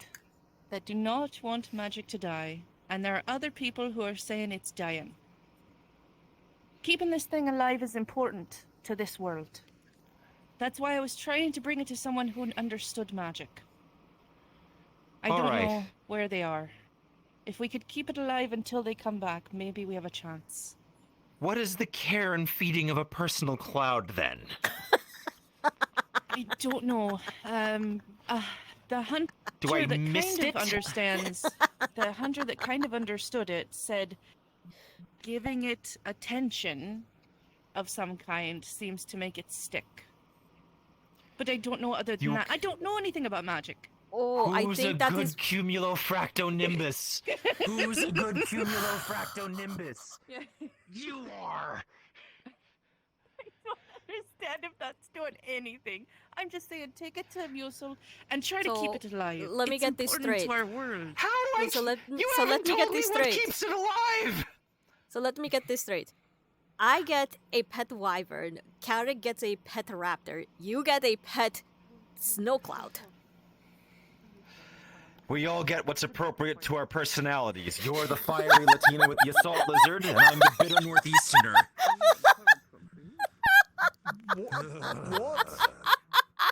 that do not want magic to die, and there are other people who are saying it's dying. Keeping this thing alive is important to this world. That's why I was trying to bring it to someone who understood magic. I All don't right. know where they are. If we could keep it alive until they come back, maybe we have a chance. What is the care and feeding of a personal cloud, then? I don't know. The hunter Do I that missed kind it? of understands, the hunter that kind of understood it said, giving it attention of some kind seems to make it stick. But I don't know other than that. I don't know anything about magic. Oh, I Who's think a that good is. cumulofractonimbus? Who's a good cumulofractonimbus? You are. I don't understand if that's doing anything. I'm just saying, take it to Musil and try to keep it alive. Let me It's get this important straight. to our world. How do I? So let You so haven't let me get told me this what straight. keeps it alive. So let me get this straight. I get a pet wyvern. Carrick gets a pet raptor. You get a pet snow cloud. We all get what's appropriate to our personalities. You're the fiery Latina with the assault lizard, and I'm the bitter northeasterner. What?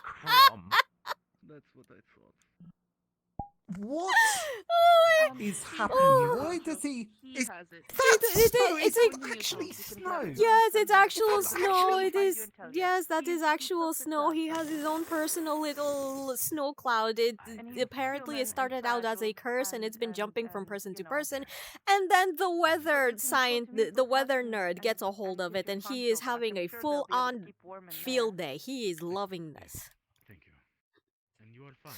Crumb. That's what I thought. What Oh is happening? Why does he? He has it. It's actually snow. Yes, it's actual That's snow. actually- It is. Yes, that is actual snow. He has his own personal little snow cloud. Apparently it started out as a curse, and it's been jumping from person to person. And then the the weather nerd gets a hold of it, and he is having a full-on field day. He is loving this. Thank you. And you are fine.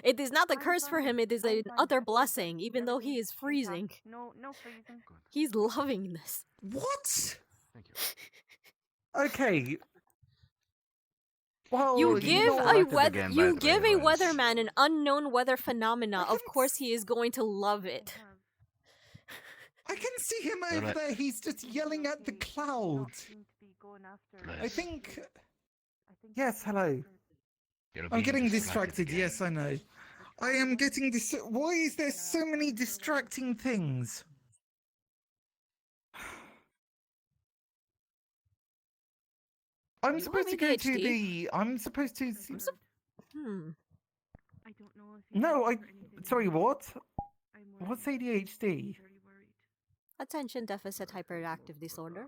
It is not a curse for him. It is an utter blessing, even though he is freezing. No freezing. He's loving this. What? Thank you. Okay. Well, You give a again, by you the give way, a Lance. weatherman an unknown weather phenomena. Of course, he is going to love it. I can see him over Alright. there. He's just yelling at the cloud. I think. Yes, hello. You're I'm being getting distracted distracted. Yes, I know. I am getting Why is there so many distracting things? I'm You supposed to have go to ADHD? the. I'm supposed to. I don't know if No, I. Sorry, what? What's ADHD? Attention deficit hyperactive disorder.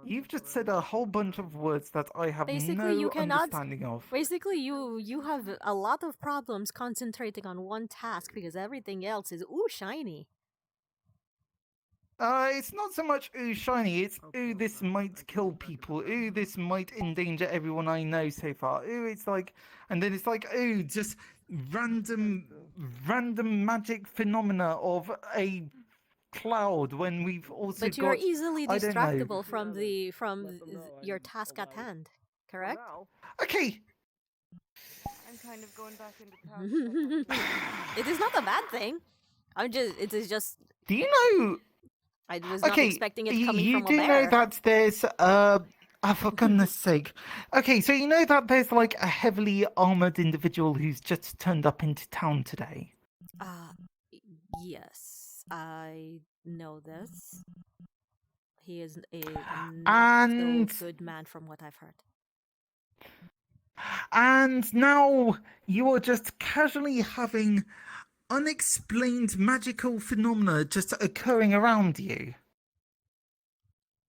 You've just said a whole bunch of words that I have Basically, no you cannot. understanding of. Basically, you have a lot of problems concentrating on one task because everything else is ooh shiny. It's not so much ooh shiny, it's ooh this might kill people, ooh this might endanger everyone I know so far, ooh it's like, and then it's like ooh just random magic phenomena of a cloud when we've also But you are got, easily I don't know. distractible from your task at hand. Correct? Okay. I'm kind of going back into town. It is not a bad thing. It is just. Do you know? I was not Okay, expecting it coming you from a do bear. know that there's for goodness sake. Okay, so you know that there's like a heavily armored individual who's just turned up into town today. Yes, I know this. He is a not And- so good man from what I've heard. And now you are just casually having unexplained magical phenomena just occurring around you.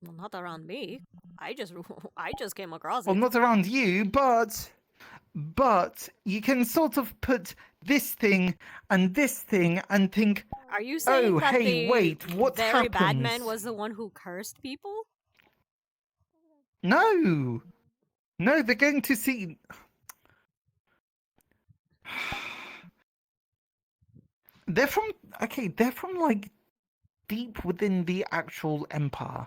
Well, not around me. I just came across Well, it. not around you, but but you can sort of put this thing and think, Are you saying oh, that hey, the wait, what very bad man happens? was the one who cursed people? No, no, they're going to see. They're from They're from like deep within the actual empire,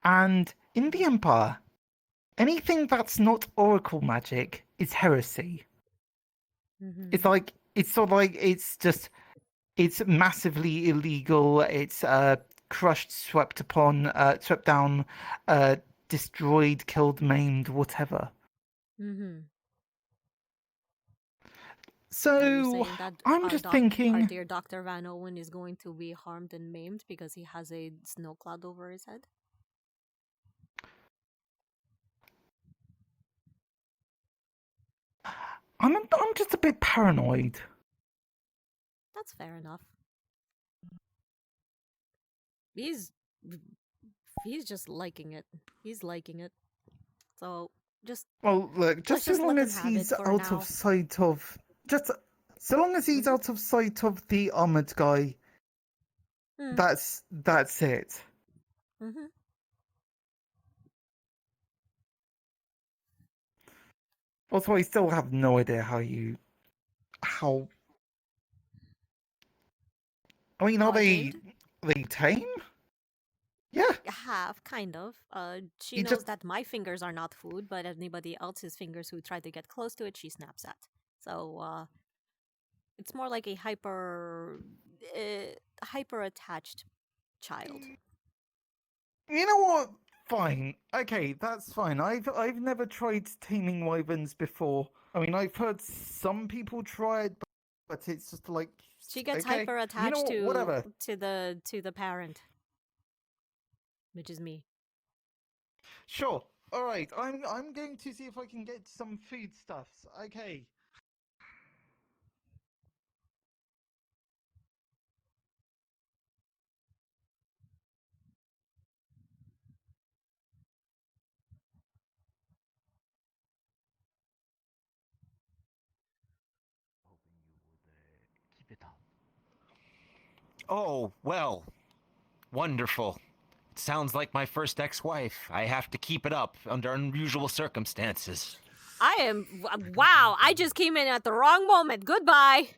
and in the empire, anything that's not oracle magic is heresy. It's like it's sort of like it's massively illegal. It's crushed, swept upon, swept down, destroyed, killed, maimed, whatever. Mm-hmm. So Are you saying that I'm just thinking. our dear Dr. Van Owen is going to be harmed and maimed because he has a snow cloud over his head? I'm just a bit paranoid. That's fair enough. He's just liking it. He's liking it. So just Well, look, just let's as long let him as have he's it for out now. of sight of, just so long as he's out of sight of the armored guy, that's it. Mm-hmm. Also, I still have no idea how. I mean, are they tame? Yeah. Have kind of. She You knows just- that my fingers are not food, but anybody else's fingers who try to get close to it, she snaps at. So it's more like a hyper attached child. You know what? Fine. Okay, that's fine. I've never tried taming wyverns before. I mean, I've heard some people try it, but it's just like She gets okay. hyper You know attached what? Whatever. to the parent, which is me. Sure. All right. I'm going to see if I can get some foodstuffs. Okay. Keep it up. Oh, well. Wonderful. It sounds like my first ex-wife. I have to keep it up under unusual circumstances. I am wow, I just came in at the wrong moment. Goodbye.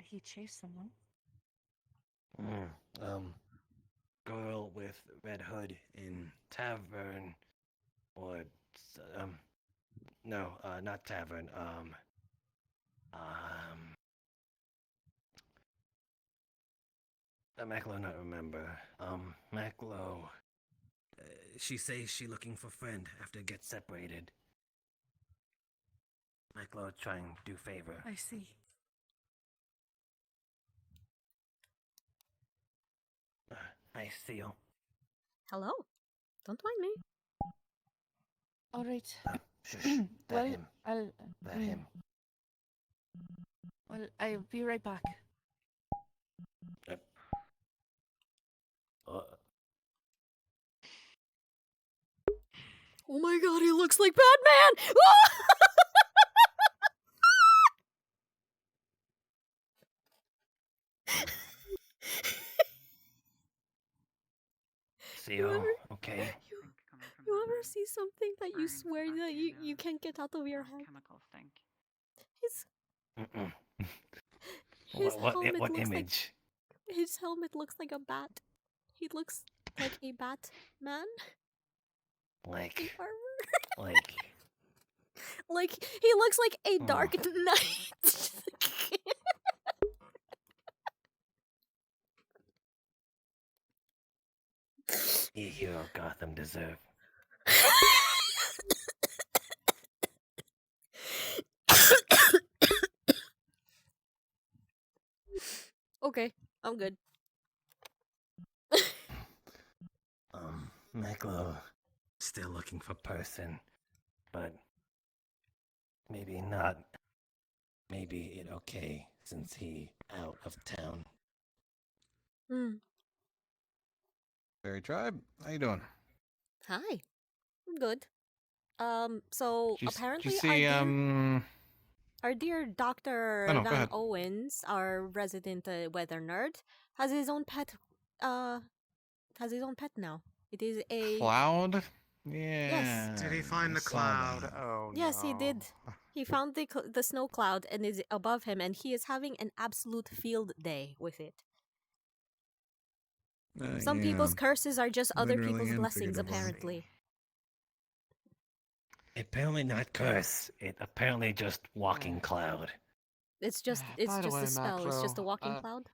He chased someone. Girl with red hood in tavern, or no, not tavern. Maclo not remember. Maclo. She says she looking for friend after get separated. Maclo trying to do favor. I see. I see you. Hello. Don't mind me. All right. Shush. That Well, him. I'll. That him. Well, I'll be right back. Oh my god, he looks like Batman! See you. Okay. You ever see something that you swear that you can't get out of your head? His What helmet what looks image? like his helmet looks like a bat. He looks like a Batman. Like like he looks like a Dark Knight. The hero Gotham deserve. Okay, I'm good. Maklo, still looking for person, but maybe not. Maybe it okay since he out of town. Fairy Tribe, how you doing? Hi. I'm good. So Did you apparently see, our dear Dr. Oh, no, go Van ahead. Owens, our resident weather nerd, has his own pet. Has his own pet now. It is a Cloud? Yes. Yeah. Did he find I the saw cloud? that. Oh Yes, he no. did. He found the snow cloud and is above him, and he is having an absolute field day with it. Some people's curses are just other Literally people's and blessings, figuratively. apparently. Apparently not curse. It apparently just walking cloud. It's just By the way, a spell. It's just a Maclo, walking cloud.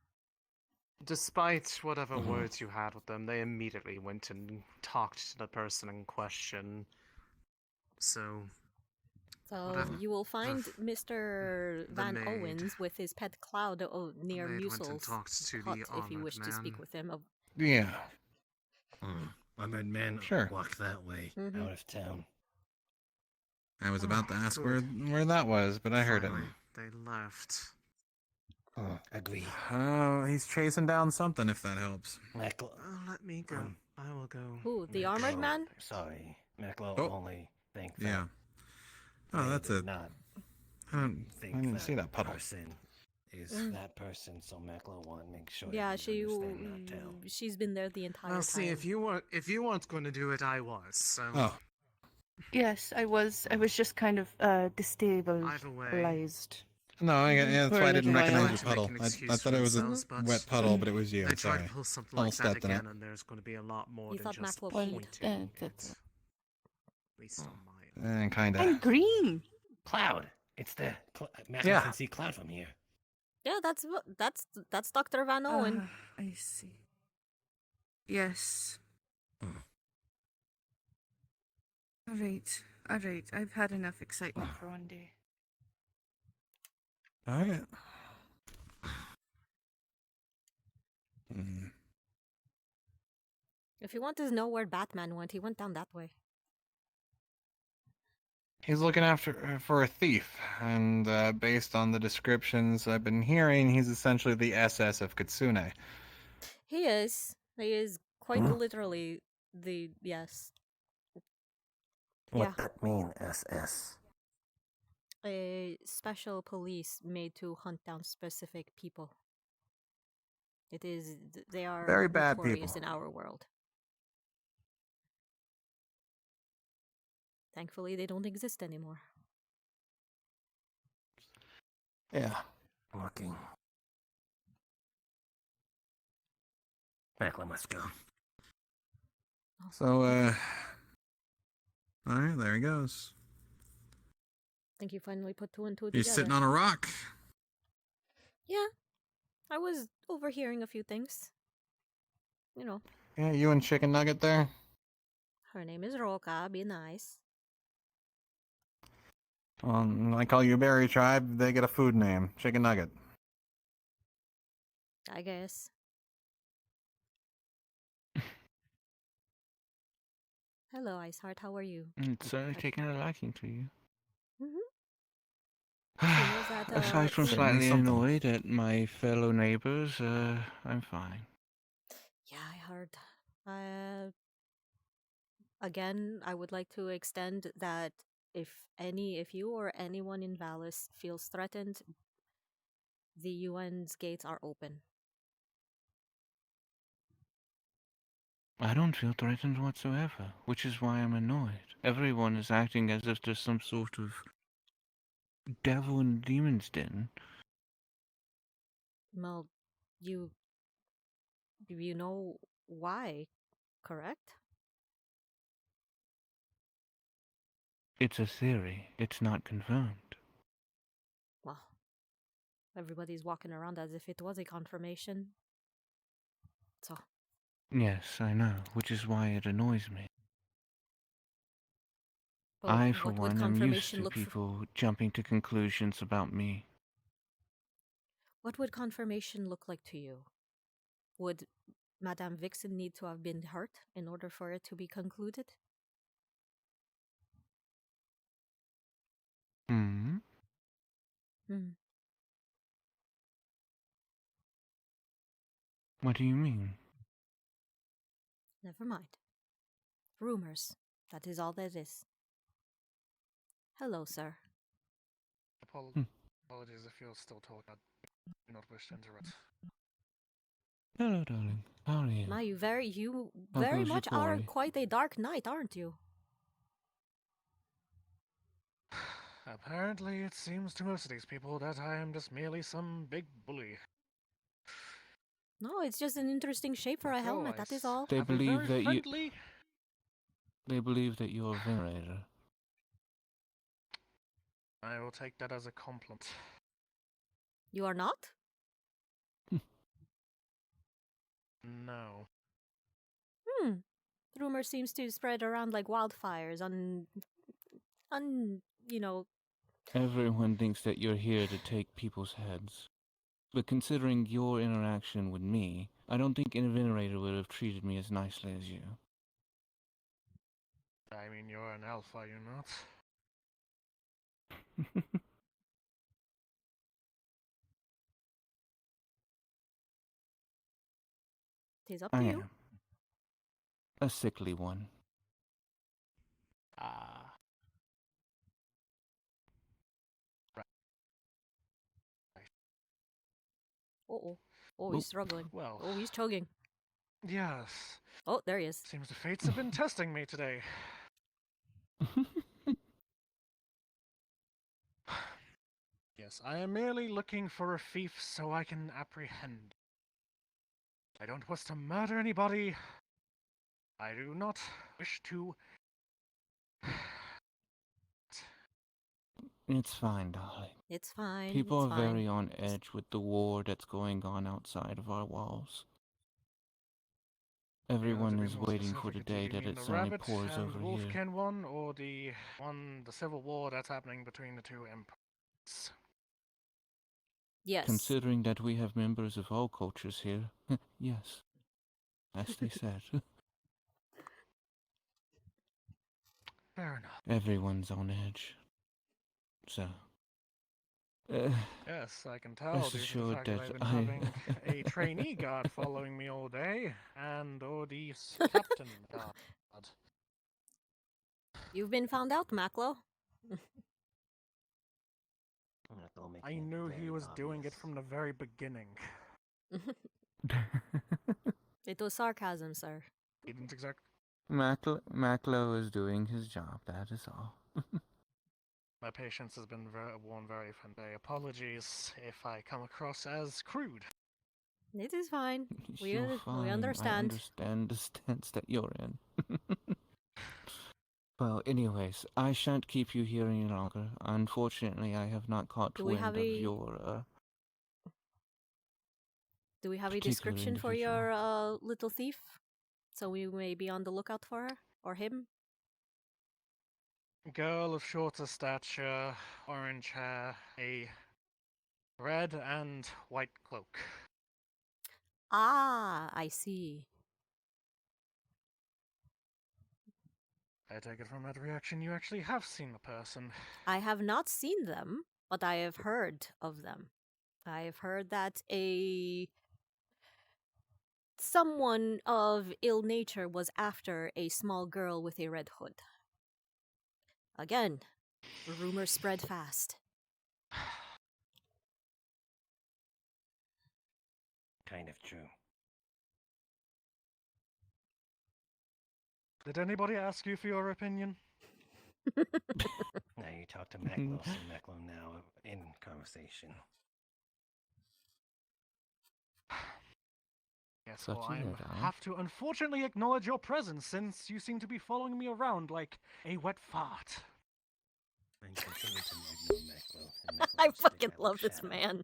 Despite whatever words you had with them, they immediately went and talked to the person in question. So, So whatever. you will find Mr. the Van maid. Owens with his pet cloud near maid went and Musel's talked to the hut if you armored wish to speak man. with him. Yeah. Armored man Sure. walk that way, Mhm. out of town. I was about to ask good. where that was, but I heard it. Finally, they left. Agree. He's chasing down something, if that helps. Maklo. Oh, let me go. I will go. Who? The armored man? Sorry, Maklo Oh. only think that. Yeah. Oh, they that's did it. Not I think didn't see that puddle. person is that person, so Maklo want to make sure. Yeah, everyone understand that town. she's been there the entire Well, time. see, if you weren't going to do it, I was. So. Oh. Yes, I was. I was just kind of destabilized. No, that's why I didn't recognize your to puddle. make an I excuse thought for it was a themselves, but wet puddle, but it was you. They I'm tried sorry. to pull something Almost like that stepped in it. again, and there's going to be a lot more You than thought just Maclo pointing. peed. That's At least on my And kind and of. green. Cloud. It's the Maklo Yeah. can see cloud from here. Yeah, that's Dr. Van Owen. I see. Yes. All right. All right. I've had enough excitement for one day. All right. If you want to know where Batman went, he went down that way. He's looking after for a thief, and based on the descriptions I've been hearing, he's essentially the SS of Kitsune. He is. He is quite literally the yes. What that mean, SS? A special police made to hunt down specific people. It is they are Very bad notorious people. in our world. Thankfully, they don't exist anymore. Yeah. Looking. Maklo must go. So, all right, there he goes. I think you finally put two and two He's together. sitting on a rock. Yeah, I was overhearing a few things. You know, Yeah, you and Chicken Nugget there. her name is Roka. Be nice. I call you Berry Tribe. They get a food name, Chicken Nugget. I guess. Hello, Iceheart. How are you? It's taking a liking to you. Mm-hmm. Aside from slightly annoyed at my fellow neighbors, I'm fine. Yeah, I heard. Again, I would like to extend that if you or anyone in Valis feels threatened, the UN's gates are open. I don't feel threatened whatsoever, which is why I'm annoyed. Everyone is acting as if there's some sort of devil in the demon's den. Well, you know why, correct? It's a theory. It's not confirmed. Well, everybody's walking around as if it was a confirmation. So. Yes, I know, which is why it annoys me. Well, I, for what would one, am used confirmation to look for? people jumping to conclusions about me. What would confirmation look like to you? Would Madame Vixen need to have been hurt in order for it to be concluded? Hmm? Hmm. What do you mean? Never mind. Rumors. That is all that is. Hello, sir. Apologies if you're still talking. I do not wish to interrupt. Hello, darling. How are you? Ma, you How very goes your much are quarry? quite a dark knight, aren't you? Apparently, it seems to most of these people that I am just merely some big bully. No, it's just an interesting shape for a So helmet, I that is all. They have a believe very that you. friendly. They believe that you're a venerator. I will take that as a compliment. You are not? No. Rumor seems to spread around like wildfires you know. Everyone thinks that you're here to take people's heads. But considering your interaction with me, I don't think any venerator would have treated me as nicely as you. I mean, you're an elf, are you not? Tis up I to you. am. A sickly one. Ah. Right. Uh-oh. Oh, he's struggling. Well. Oh, he's chugging. Yes. Oh, there he is. Seems the fates have been testing me today. Yes, I am merely looking for a thief so I can apprehend. I don't wish to murder anybody. I do not wish to. It's fine, darling. It's fine. People it's are fine. very on edge with the war that's going on outside of our walls. Everyone is waiting for the day that it The suddenly rabbit pours and over here. wolfkin one, or the civil war that's happening between the two empires? Yes. Considering that we have members of all cultures here, yes. As they said. Fair enough. Everyone's on edge. So. Yes, I can tell Rest due to the assured fact that that I've been having a trainee guard following me all day, and the captain guard. You've been found out, Maclo. I knew he was doing it from the very beginning. It was sarcasm, sir. He didn't exactly. Maclo is doing his job, that is all. My patience has been worn very thin today. Apologies if I come across as crude. It is fine. You're fine. We understand. I understand the stance that you're in. Well, anyways, I shan't keep you here any longer. Unfortunately, I have not caught Do we wind have of a your, Do we have a particular description for individual. your little thief? So we may be on the lookout for her or him? Girl of shorter stature, orange hair, a red and white cloak. Ah, I see. I take it from that reaction you actually have seen the person. I have not seen them, but I have heard of them. I have heard that someone of ill nature was after a small girl with a red hood. Again, rumors spread fast. Kind of true. Did anybody ask you for your opinion? Now you talk to Maclo, so Maclo now in conversation. Yes, Such well, a I good eye. have to unfortunately acknowledge your presence since you seem to be following me around like a wet fart. And continue to ignore Maclo. And Maclo I will stick fucking by like love this Shadow. man.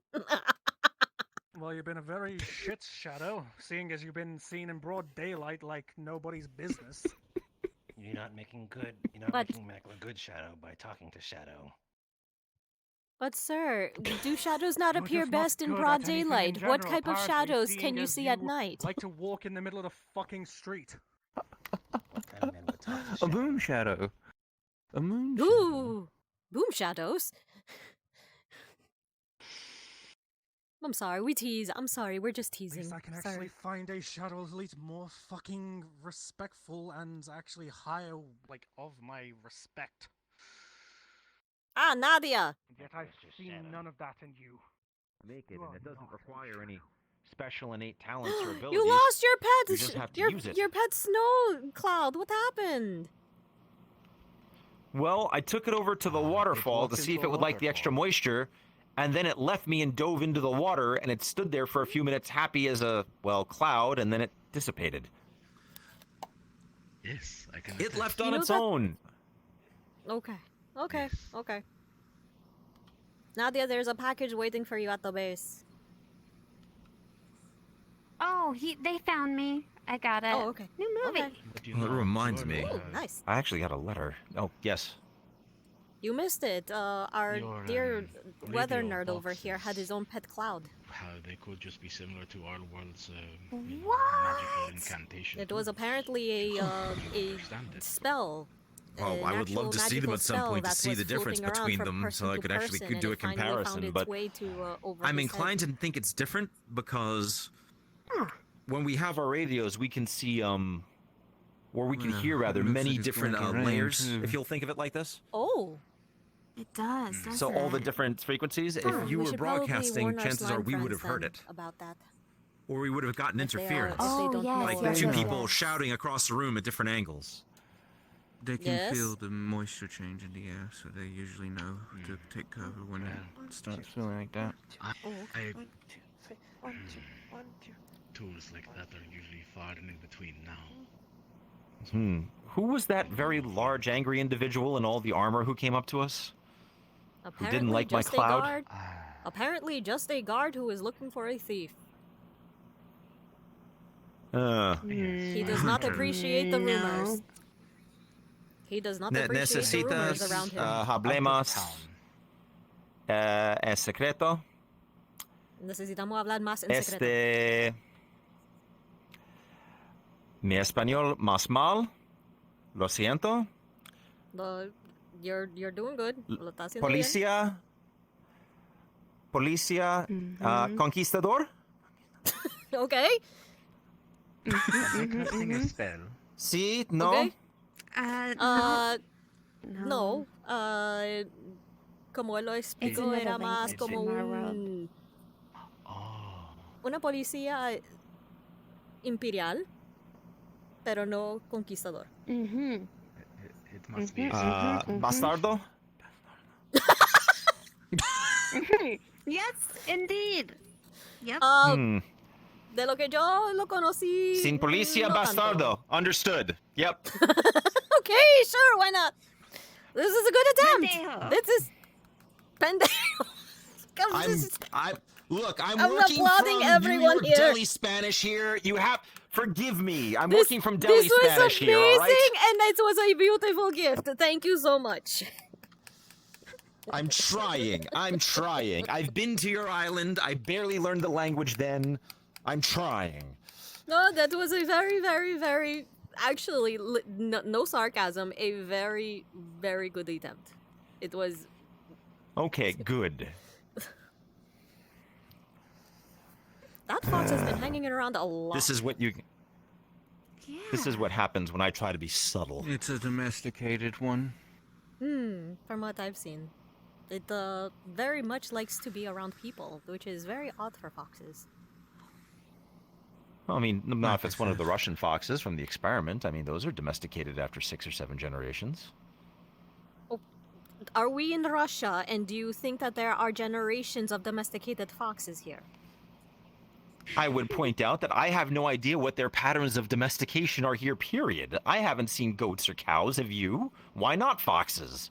Well, you've been a very shit shadow, seeing as you've been seen in broad daylight like nobody's business. You're not making Maclo good Shadow by talking to Shadow. But sir, do shadows not You're appear just not best in good broad at anything in daylight? What general, type of apparently, shadows seeing can you as see at you night? like to walk in the middle of the fucking street. A moon shadow. A moon shadow. Ooh, boom shadows. I'm sorry, we tease. I'm sorry, we're just At least teasing. I can Sorry. actually find a shadow elite more fucking respectful and actually higher, like, of my respect. Ah, Nadia! Yet I've seen none of that in you. Make it, You and are it doesn't not require any special innate talents or abilities. You lost your pet. You just have to your use it. your pet snow cloud. What happened? Well, I took it over to the waterfall to walked see if into it a would like the extra moisture, and then it left me and dove into the water, and it stood there for a few minutes happy as a, well, cloud, and then it dissipated. Yes, I can. It left You on know its that- own. Okay. Okay. Nadia, there's a package waiting for you at the base. Oh, they found me. I got it. Oh, okay. New movie. Okay. Well, that reminds me. Ooh, nice. I actually got a letter. Oh, yes. You missed it. Our Your, dear weather radio nerd over here had his own pet cloud. How they could just be similar to our world's What? magical incantation. It was apparently a spell. Well, an I would love actual to see them magical at some spell point to that see was the difference floating around between from them, person so I to could actually person, and do a it finally found comparison. its But way to, over I'm his inclined head. to think it's different because when we have our radios, we can see or we can Well, hear it rather looks many like it's different going to rain, layers, too. if you'll think of it like this. Oh. It does, doesn't So all the it? different frequencies, Huh, if you we were should probably broadcasting, warn our chances are slime we would friends have heard then it, about that. or we would have gotten If they are- interference. if they don't know Like about two it. people shouting across the room at different angles. They can Yes? feel the moisture change in the air, so they usually know to take cover when it starts feeling like that. Tools like that are usually far and in between now. Who was that very large, angry individual in all the armor who came up to us? Who didn't like my just a cloud? guard. Apparently, just a guard who is looking for a thief. He does not appreciate the rumors. He does not appreciate the rumors Necesitas around him. hablemos en secreto. Necesitamos hablar más en secreto. Mi español más mal. Lo siento. You're doing good. Lo está haciendo bien. Policía conquistador. Okay. Casting a spell. Sí, no. Okay. No. Como él lo It's explicó, another era más language como in our world. una policía imperial, pero no conquistador. Mm-hmm. It must be. Bastardo. Yes, indeed. Yep. De lo que yo lo conocí. Sin policía no bastardo. Understood. Yep. Okay, sure, why not? This is a good attempt. Pendejo. This is pendejo. Look, I'm I'm working applauding from everyone New York here. Deli Spanish here. You have forgive me. I'm working from Deli This was Spanish amazing, here, all right? and it was a beautiful gift. Thank you so much. I'm trying. I've been to your island. I barely learned the language then. I'm trying. No, that was a very, very, very, actually, no sarcasm, a very, very good attempt. It was. Okay, good. That fox has been hanging around a lot. This is what you. This is what happens when I try to be subtle. It's a domesticated one. From what I've seen. It very much likes to be around people, which is very odd for foxes. Well, I mean, not if it's one of the Russian foxes from the experiment. I mean, those are domesticated after 6 or 7 generations. Are we in Russia, and do you think that there are generations of domesticated foxes here? I would point out that I have no idea what their patterns of domestication are here, period. I haven't seen goats or cows, have you? Why not foxes?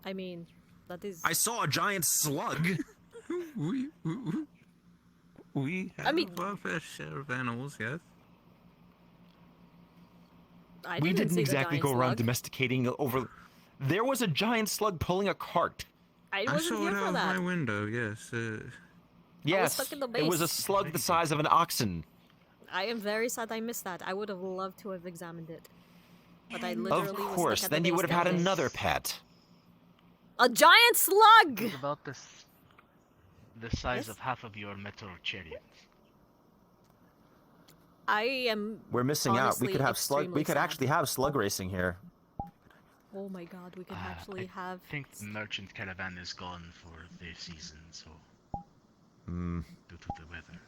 I mean, that is... I saw a giant slug. We have our fair share of animals, yes. see We didn't the exactly giant go around slug. domesticating over... There was a giant slug pulling a cart. I I wasn't saw here it for out of my that. window, yes. Yes, stuck in the it was a base. slug the size of an oxen. I am very sad I missed that. I would have loved to have examined it. But I Of literally was course, stuck at the then you base would have had getting it. another pet. A giant slug! It's about the size of half of your metal chariot. I am We're missing out. We could have slug. extremely We could sad. actually have slug racing here. Oh my god, we could actually have... I think the merchant caravan is gone for their season, so... Due to the weather.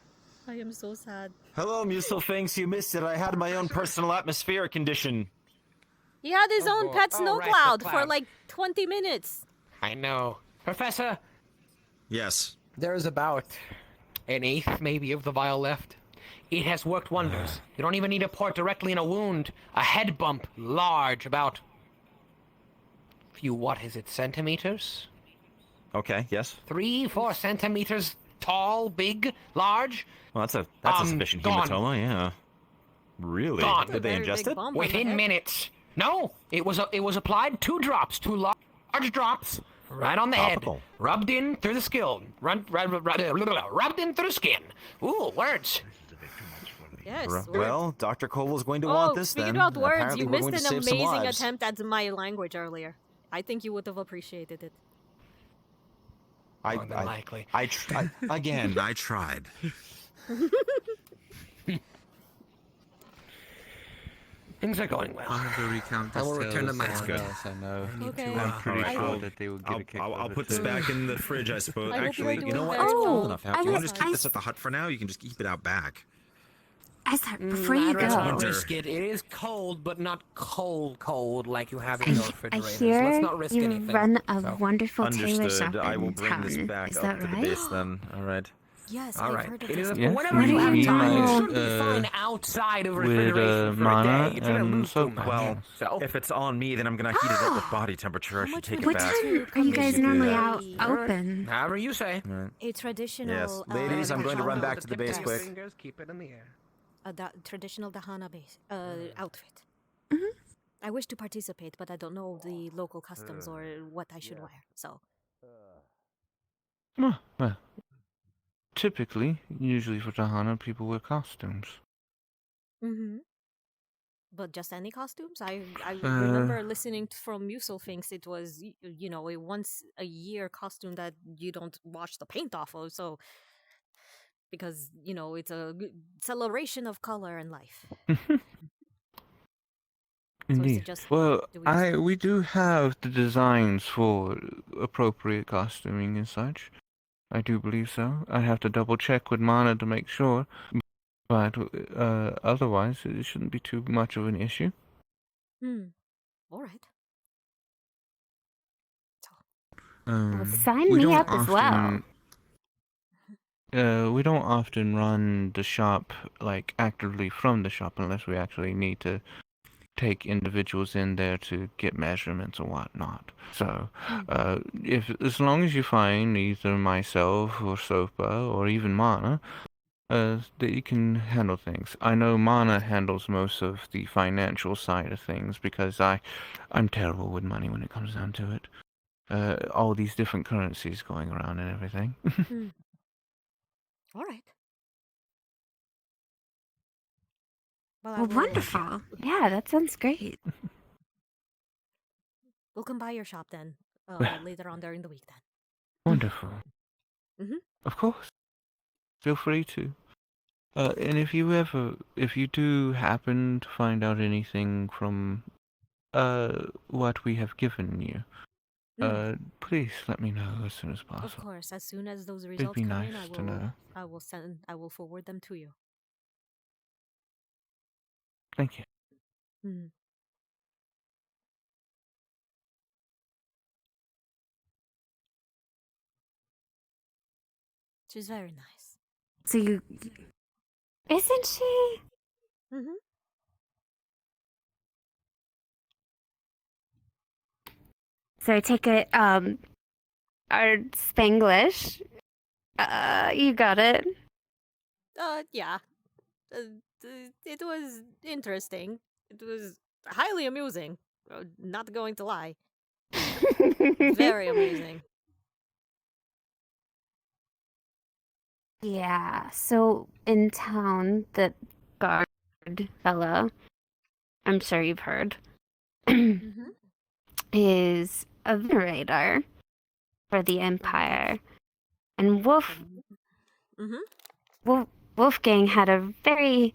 I am so sad. Hello, Muselfinks. You missed it. I had my own personal atmospheric condition. He had his own boy. pet Oh, snow right, the cloud for cloud. like 20 minutes. I know. Professor, Yes. there's about an eighth, maybe, of the vial left. It has worked wonders. You don't even need to pour it directly in a wound. A head bump, large, about... what is it, centimeters? Okay. Yes. 3-4 centimeters tall, big, large. Well, that's a sufficient gone. hematoma. Yeah. Really? Gone. Did they ingest it? Within minutes. No, it was applied 2 drops, 2 large drops, right on the Topical. head, rubbed in through the skin, rubbed in through the skin. Ooh, words. Yes. Well, Dr. Koval's going to want this speaking then. about words, Apparently you we're missed going an to save some amazing lives. attempt at my language earlier. I think you would have appreciated it. More than likely. Again, I tried. Things are going well. I'll have to recount I will this return to tale my someone house. else I know. Okay. I'm pretty Alright, sure that they will get a kick I'll out of put it this too. back in the fridge, I suppose. I hope Actually, you're you know doing what? very It's well. cold enough out. I You want was- to just keep this at the hut for now? You can just keep it out back. Ezra, before you I'd rather not go, risk it. It is cold, but not cold like you have in your I refrigerators. hear Let's not risk you anything. run a So. wonderful tailor shop Understood. I will in bring this town. back Is up that to the right? base then. All right. Yes, All I've right. heard of It this. is, Yes, whenever you have we time, might, it should be fine outside of with, refrigeration for a mana day. It's gonna and lose too soap much. Well, So. if it's on me, then I'm gonna heat it up with body temperature. I should take it What back. time are you guys normally out open? However you say. A traditional... Yes. Ladies, I'm going to run back to the base quick. Fingers, keep it in the air. A traditional Dahana base outfit. Mhm. I wish to participate, but I don't know the local customs or what I should wear. So Well, typically, usually for Tahana, people wear costumes. But just any costumes? I remember listening from Muselfinks, it was, you know, a once a year costume that you don't wash the paint off of, so because, you know, it's a celebration of color and life. Indeed. just- Well, do we just- we do have the designs for appropriate costuming and such. I do believe so. I have to double check with Mana to make sure, but otherwise it shouldn't be too much of an issue. All right. Sign we me don't up as well. often- we don't often run the shop like actively from the shop unless we actually need to take individuals in there to get measurements or whatnot. So, if as long as you find either myself or Sopa or even Mana, that you can handle things. I know Mana handles most of the financial side of things because I'm terrible with money when it comes down to it. All these different currencies going around and everything. All right. Well, I Well, will, wonderful. Yeah, that sounds great. we'll come by your shop then, later on during the week then. Wonderful. Mhm. Of course. Feel free to. And if you do happen to find out anything from what we have given you, please let me know as soon as Of possible. course, as soon as those It'd results be come in, nice to know. I will forward them to you. Thank you. Mhm. She's very nice. So you... Isn't she? Mm-hmm. So I take it, our Spanglish. You got it. Yeah. It was interesting. It was highly amusing. Not going to lie. Very amusing. Yeah, so in town, the guard fella, I'm sure you've heard, Mm-hmm. is a venerator for the Empire. And Wolfgang had a very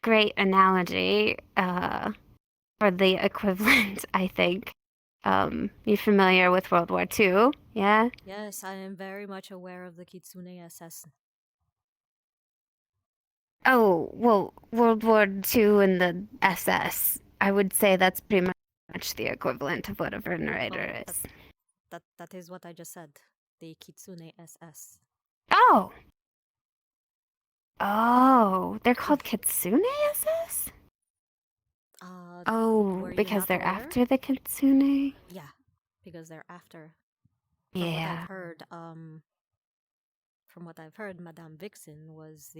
great analogy for the equivalent, I think. You familiar with World War II? Yeah? Yes, I am very much aware of the Kitsune SS. Oh, well, World War II and the SS. I would say that's pretty much the equivalent of what a venerator is. That is what I just said. The Kitsune SS. Oh! Oh, they're called Kitsune SS? Oh, were you because not they're aware? after the Kitsune? Yeah, because they're after. From what Yeah. I've heard, Madame Vixen was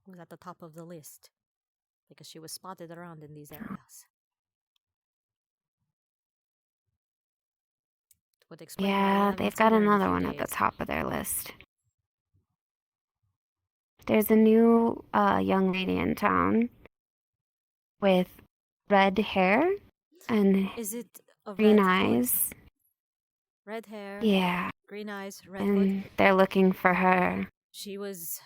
was at the top of the list because she was spotted around in these areas. Would explain why we Yeah, haven't they've seen got her in a another few one at the days. top of their list. There's a new young lady in town with red hair and Is it a green red hood? eyes. Red hair, Yeah. green eyes, red hood. And they're looking for her. She was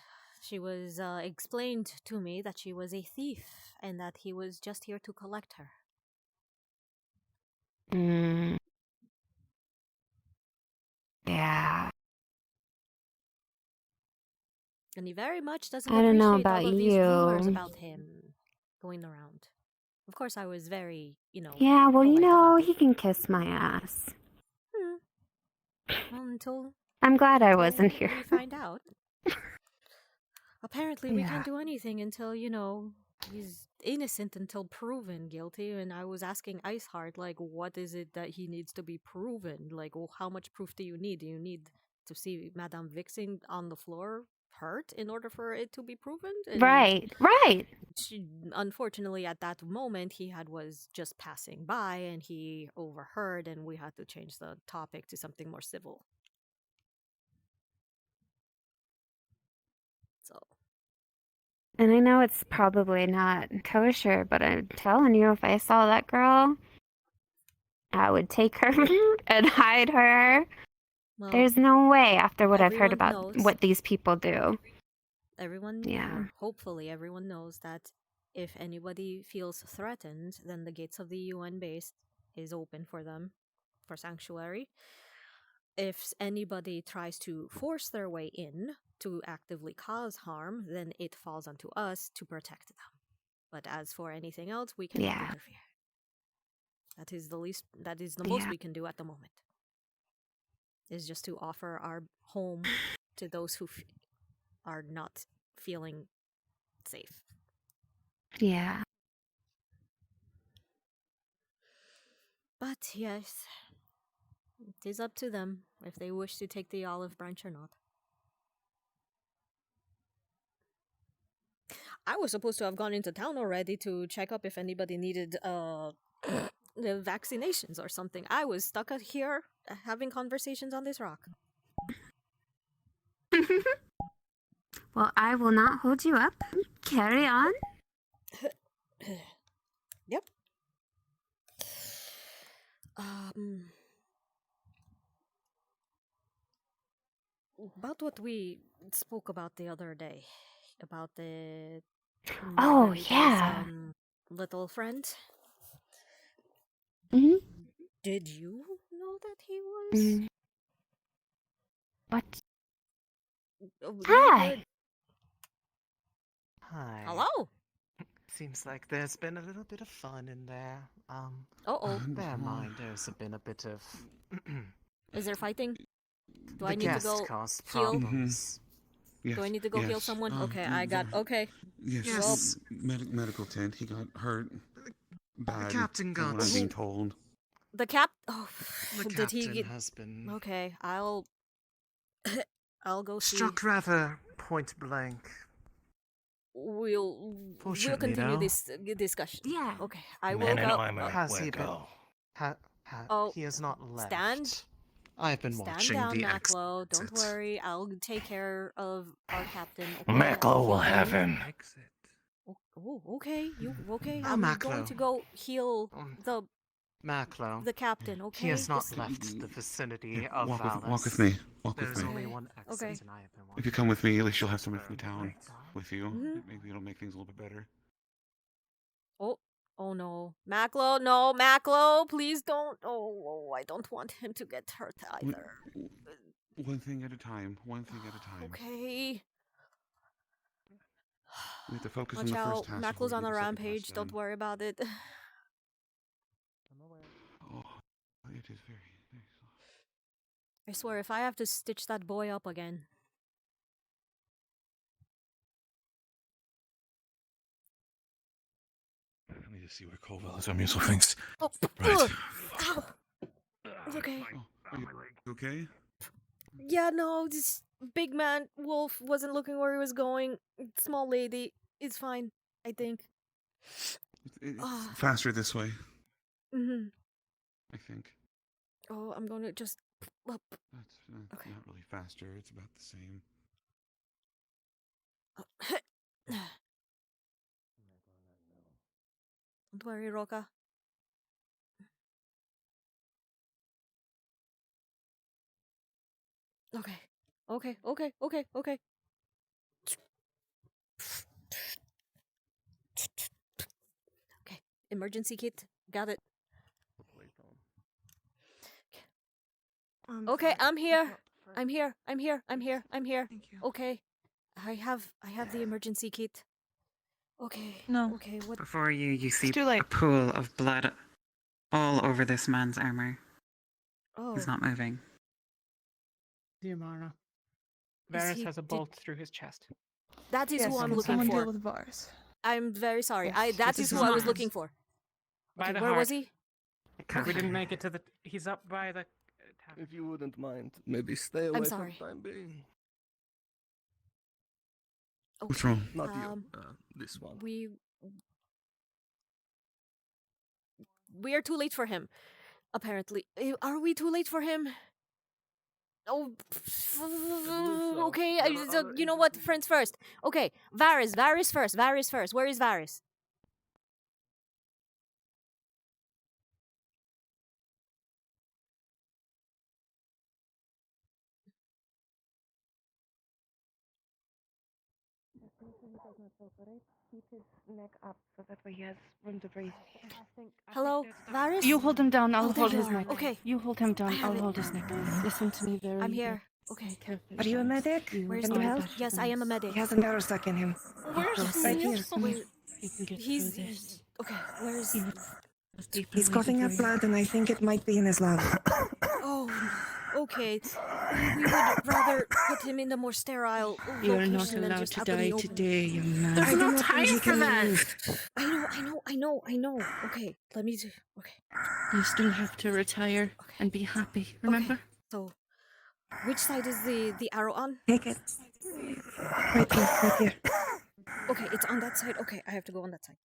explained to me that she was a thief and that he was just here to collect her. Yeah. And he very much doesn't I don't know appreciate about all of these rumors you. about him going around. Of course, I was very, Yeah, well, you polite know, about it. he can kiss my ass. Well, until I'm glad I wasn't here. we find out. Apparently, we Yeah. can't do anything until, he's innocent until proven guilty. And I was asking Iceheart, like, what is it that he needs to be proven? Like, how much proof do you need? Do you need to see Madame Vixen on the floor hurt in order for it to be proven? And Right. unfortunately, at that moment, he was just passing by and he overheard, and we had to change the topic to something more civil. So. And I know it's probably not kosher, but I'm telling you, if I saw that girl, I would take her and hide her. Well, There's no way after what I've heard everyone about knows. what these people do. Or hopefully everyone knows that if anybody feels threatened, then the gates of the UN base is open for them, for sanctuary. If anybody tries to force their way in to actively cause harm, then it falls onto us to protect them. But as for anything else, we cannot interfere. That is the most we can do at the moment. Is just to offer our home to those who are not feeling safe. Yeah. But yes, it is up to them if they wish to take the olive branch or not. I was supposed to have gone into town already to check up if anybody needed the vaccinations or something. I was stuck out here having conversations on this rock. Well, I will not hold you up. Carry on. Yep. About what we spoke about the other day, about the Margarita's, little friend. Mm-hmm. Did you know that he was? What? Hi. Hi. Hello. Seems like there's been a little bit of fun in there. Uh-oh. Bear in mind, there's been a bit of. Is there fighting? Do The I need to guest go caused heal? problems. Yes, Do I need to go heal yes. someone? Okay, I got. Okay. Yes, medical tent. He got hurt bad. The captain from got. what I'm being told. The cap. Oh, The did he captain get? has been Okay, I'll go see. struck rather point blank. We'll Fortunately, continue though. this discussion. Yeah. Okay, I Man, will I go. know I'm at Has he been? Oh, He has not left. stand. I've been Stand watching down, the Maclo. Don't exit. worry. I'll take care of our captain. Okay? Maclo I'll will heal have you. him. Oh, okay. You okay? Oh, I'm Maclo. going to go heal Maclo. the captain. Okay. He has not Just- left the vicinity Yeah, of walk with Valis. me. Walk with There's me. only one exit, Okay. and I have been If you come with me, at least you'll have someone from town with you. Mhm. Maybe it'll make things a little bit better. Oh no. Maclo, no, Maclo, please don't. Oh, I don't want him to get hurt either. One thing at a time. One thing at a time. Okay. We have to focus Watch on the first out. task. before Maclo's we on get a the second rampage. task Don't done. worry about it. Oh, it is very, very soft. I swear, if I have to stitch that boy up again. I need to see where Colville is. I'm useful things. Oh, Right. Ow. It's okay. Are you okay? Yeah, no, this big man wolf wasn't looking where he was going. Small lady, it's fine, I think. It's faster this way, Mm-hmm. I think. Oh, I'm gonna just up. That's not really faster. It's about the same. Don't worry, Roka. Okay. Okay. Okay. Emergency kit. Got it. Okay, I'm here. I'm here. Okay. I have the emergency kit. Okay. No. Okay, what? Before you see too late. a pool of blood all over this man's armor. Oh. He's not moving. Xiomara. Is Varys he- has a did- bolt through his chest. That is Yes, who I'm can looking someone for. deal with Varys? I'm very sorry. Yes, That this is is who I not- was looking for. By Okay, the where heart. was he? We didn't make it to the. He's up by the. If you wouldn't mind, maybe stay away I'm for sorry. the time being. What's wrong? Not you. This one. We are too late for him. Apparently, are we too late for him? Oh, okay. So, you know what? Friends first. Okay, Varys first. Where is Varys? Keep his neck up so that way he has room to breathe. Hello, Varys? You hold him down, I'll Oh, there hold you his are. neck. Okay. You hold him down, I have I'll it. hold his neck. Listen to me very I'm here. Okay. carefully. Are you a medic? Where's Can the you help? Yes, I am a medic. He has an arrow stuck in him. Where's Right here. You can get He's through this. okay. Where's? He's coughing up blood, and I think it might be in his lung. Oh, okay. We would rather put him in the more sterile You're location not than allowed just to out in the die open. today, you man. There's no time for that. I know. Okay, let me do. Okay. You still have to retire and be happy, remember? Okay. So, which side is the arrow on? Take it. Right here. Okay, it's on that side. Okay, I have to go on that side.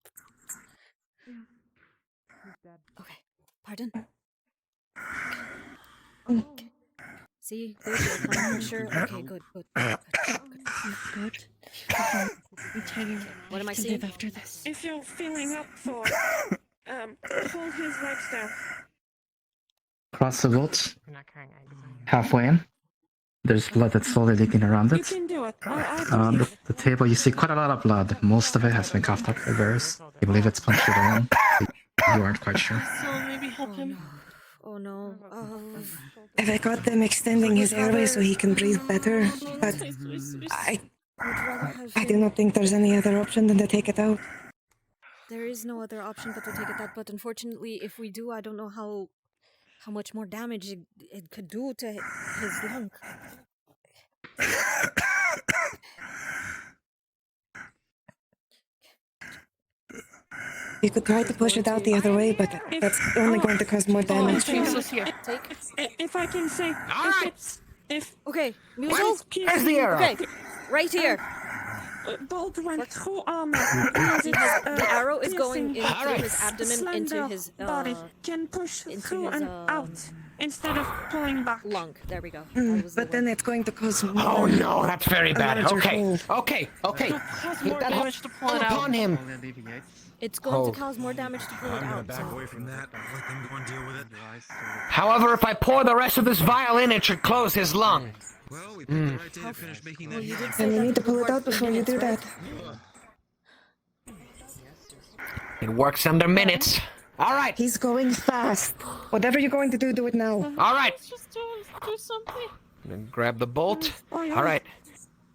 Okay, pardon. Okay. See, good. You're applying pressure. Okay, good. Good. Retire. What am I to seeing? live after this. If you're feeling up for, hold his legs down. Cross the vault, You're not carrying eggs. halfway in. There's blood that's slowly leaking around You it. can do it. I The table, you see quite a lot of blood. Most of it has been coughed up by Varys. You believe it's punctured in. You aren't quite sure. So maybe help him. Oh no. I got them extending his airway so he can breathe better, but I do not think there's any other option than to take it out. There is no other option but to take it out. But unfortunately, if we do, I don't know how much more damage it could do to his lung. You could try to push it out the other way, but that's only going to cause more damage. If I can say, Okay, Muzel. Where's the arrow? Okay, right here. Bolt went through armor. The arrow is going into piercing his abdomen, into slender his body. Can push through and out. Instead of pulling back. Lung. There we go. But then it's going to cause more. Oh no, that's very a bad. larger Okay, hole. okay. It'll cause more That damage to pull it out. upon him. It's going Oh. to cause more damage to pull it out. Back So. away from that. Let them go and deal with it. However, if I pour the rest of this vial in, it should close his lung. Well, we picked the right day to finish making that. And you need to pull it out before you do that. It works under minutes. All right. He's going fast. Whatever you're going to do, do it now. All right. Let's just do something. Then grab the bolt. All right.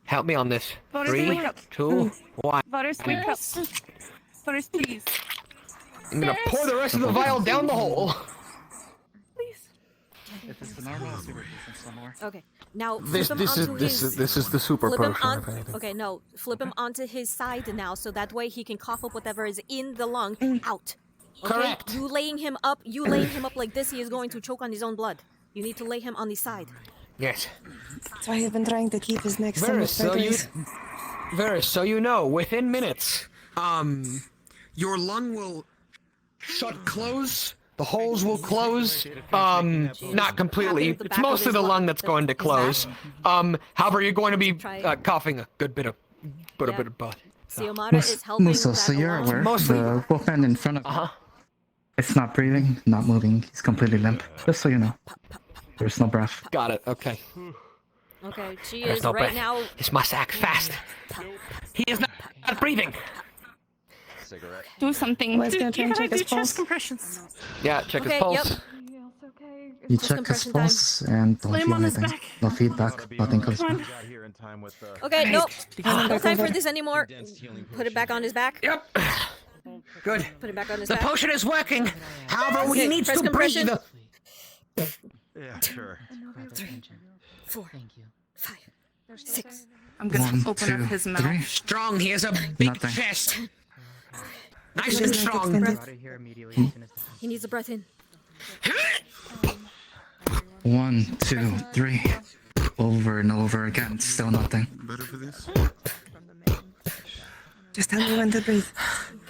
Help me on this. Boris, 3, wake up. 2, 1. Boris, wake up. Boris, please. I'm gonna pour the rest of the vial down the hole. If it's the normal, I'll see if there's some more. Okay. Now This flip him onto this is the super flip him potion. on. If anything. Okay, no. Flip him onto his side now, so that way he can cough up whatever is in the lung out. Okay? Correct. You laying him up like this, he is going to choke on his own blood. You need to lay him on the side. Yes. That's why I've been trying to keep his neck somewhat Varys, so you know, within minutes, your lung will shut close. The holes will close. Not completely. It's mostly the lung that's going to close. However, you're going to be coughing a good bit of blood. Xiomara is helping Muso, so you're along. aware Mostly- the wolfman in front of it's not breathing, not moving, he's completely limp. Just so you know. There's no breath. Got it, okay. Okay, she There's is no right breath. now. This must act fast. He is not breathing. Cigarette. Do something. Let's go try and check his chest pulse. compressions. Yeah, check his Okay, pulse. yep. You Just check his compression pulse and don't Lay him feel on his anything. back. No feedback, nothing close. Come on. Got here in time with Okay, nope. No time for over. this anymore. Put it back on his back. Yep. Good. Put it back on his The back. potion is working. However, he Okay, needs press to compression. breathe. Yeah, sure. 4, 5, 6. I'm gonna 1, open 2, up his mouth. 3. Strong. He has a big Nothing. chest. Nice His and neck strong. extended. He needs a breath in. 1, 2, 3. Over and over again, still nothing. Better for this? Just tell me when to breathe.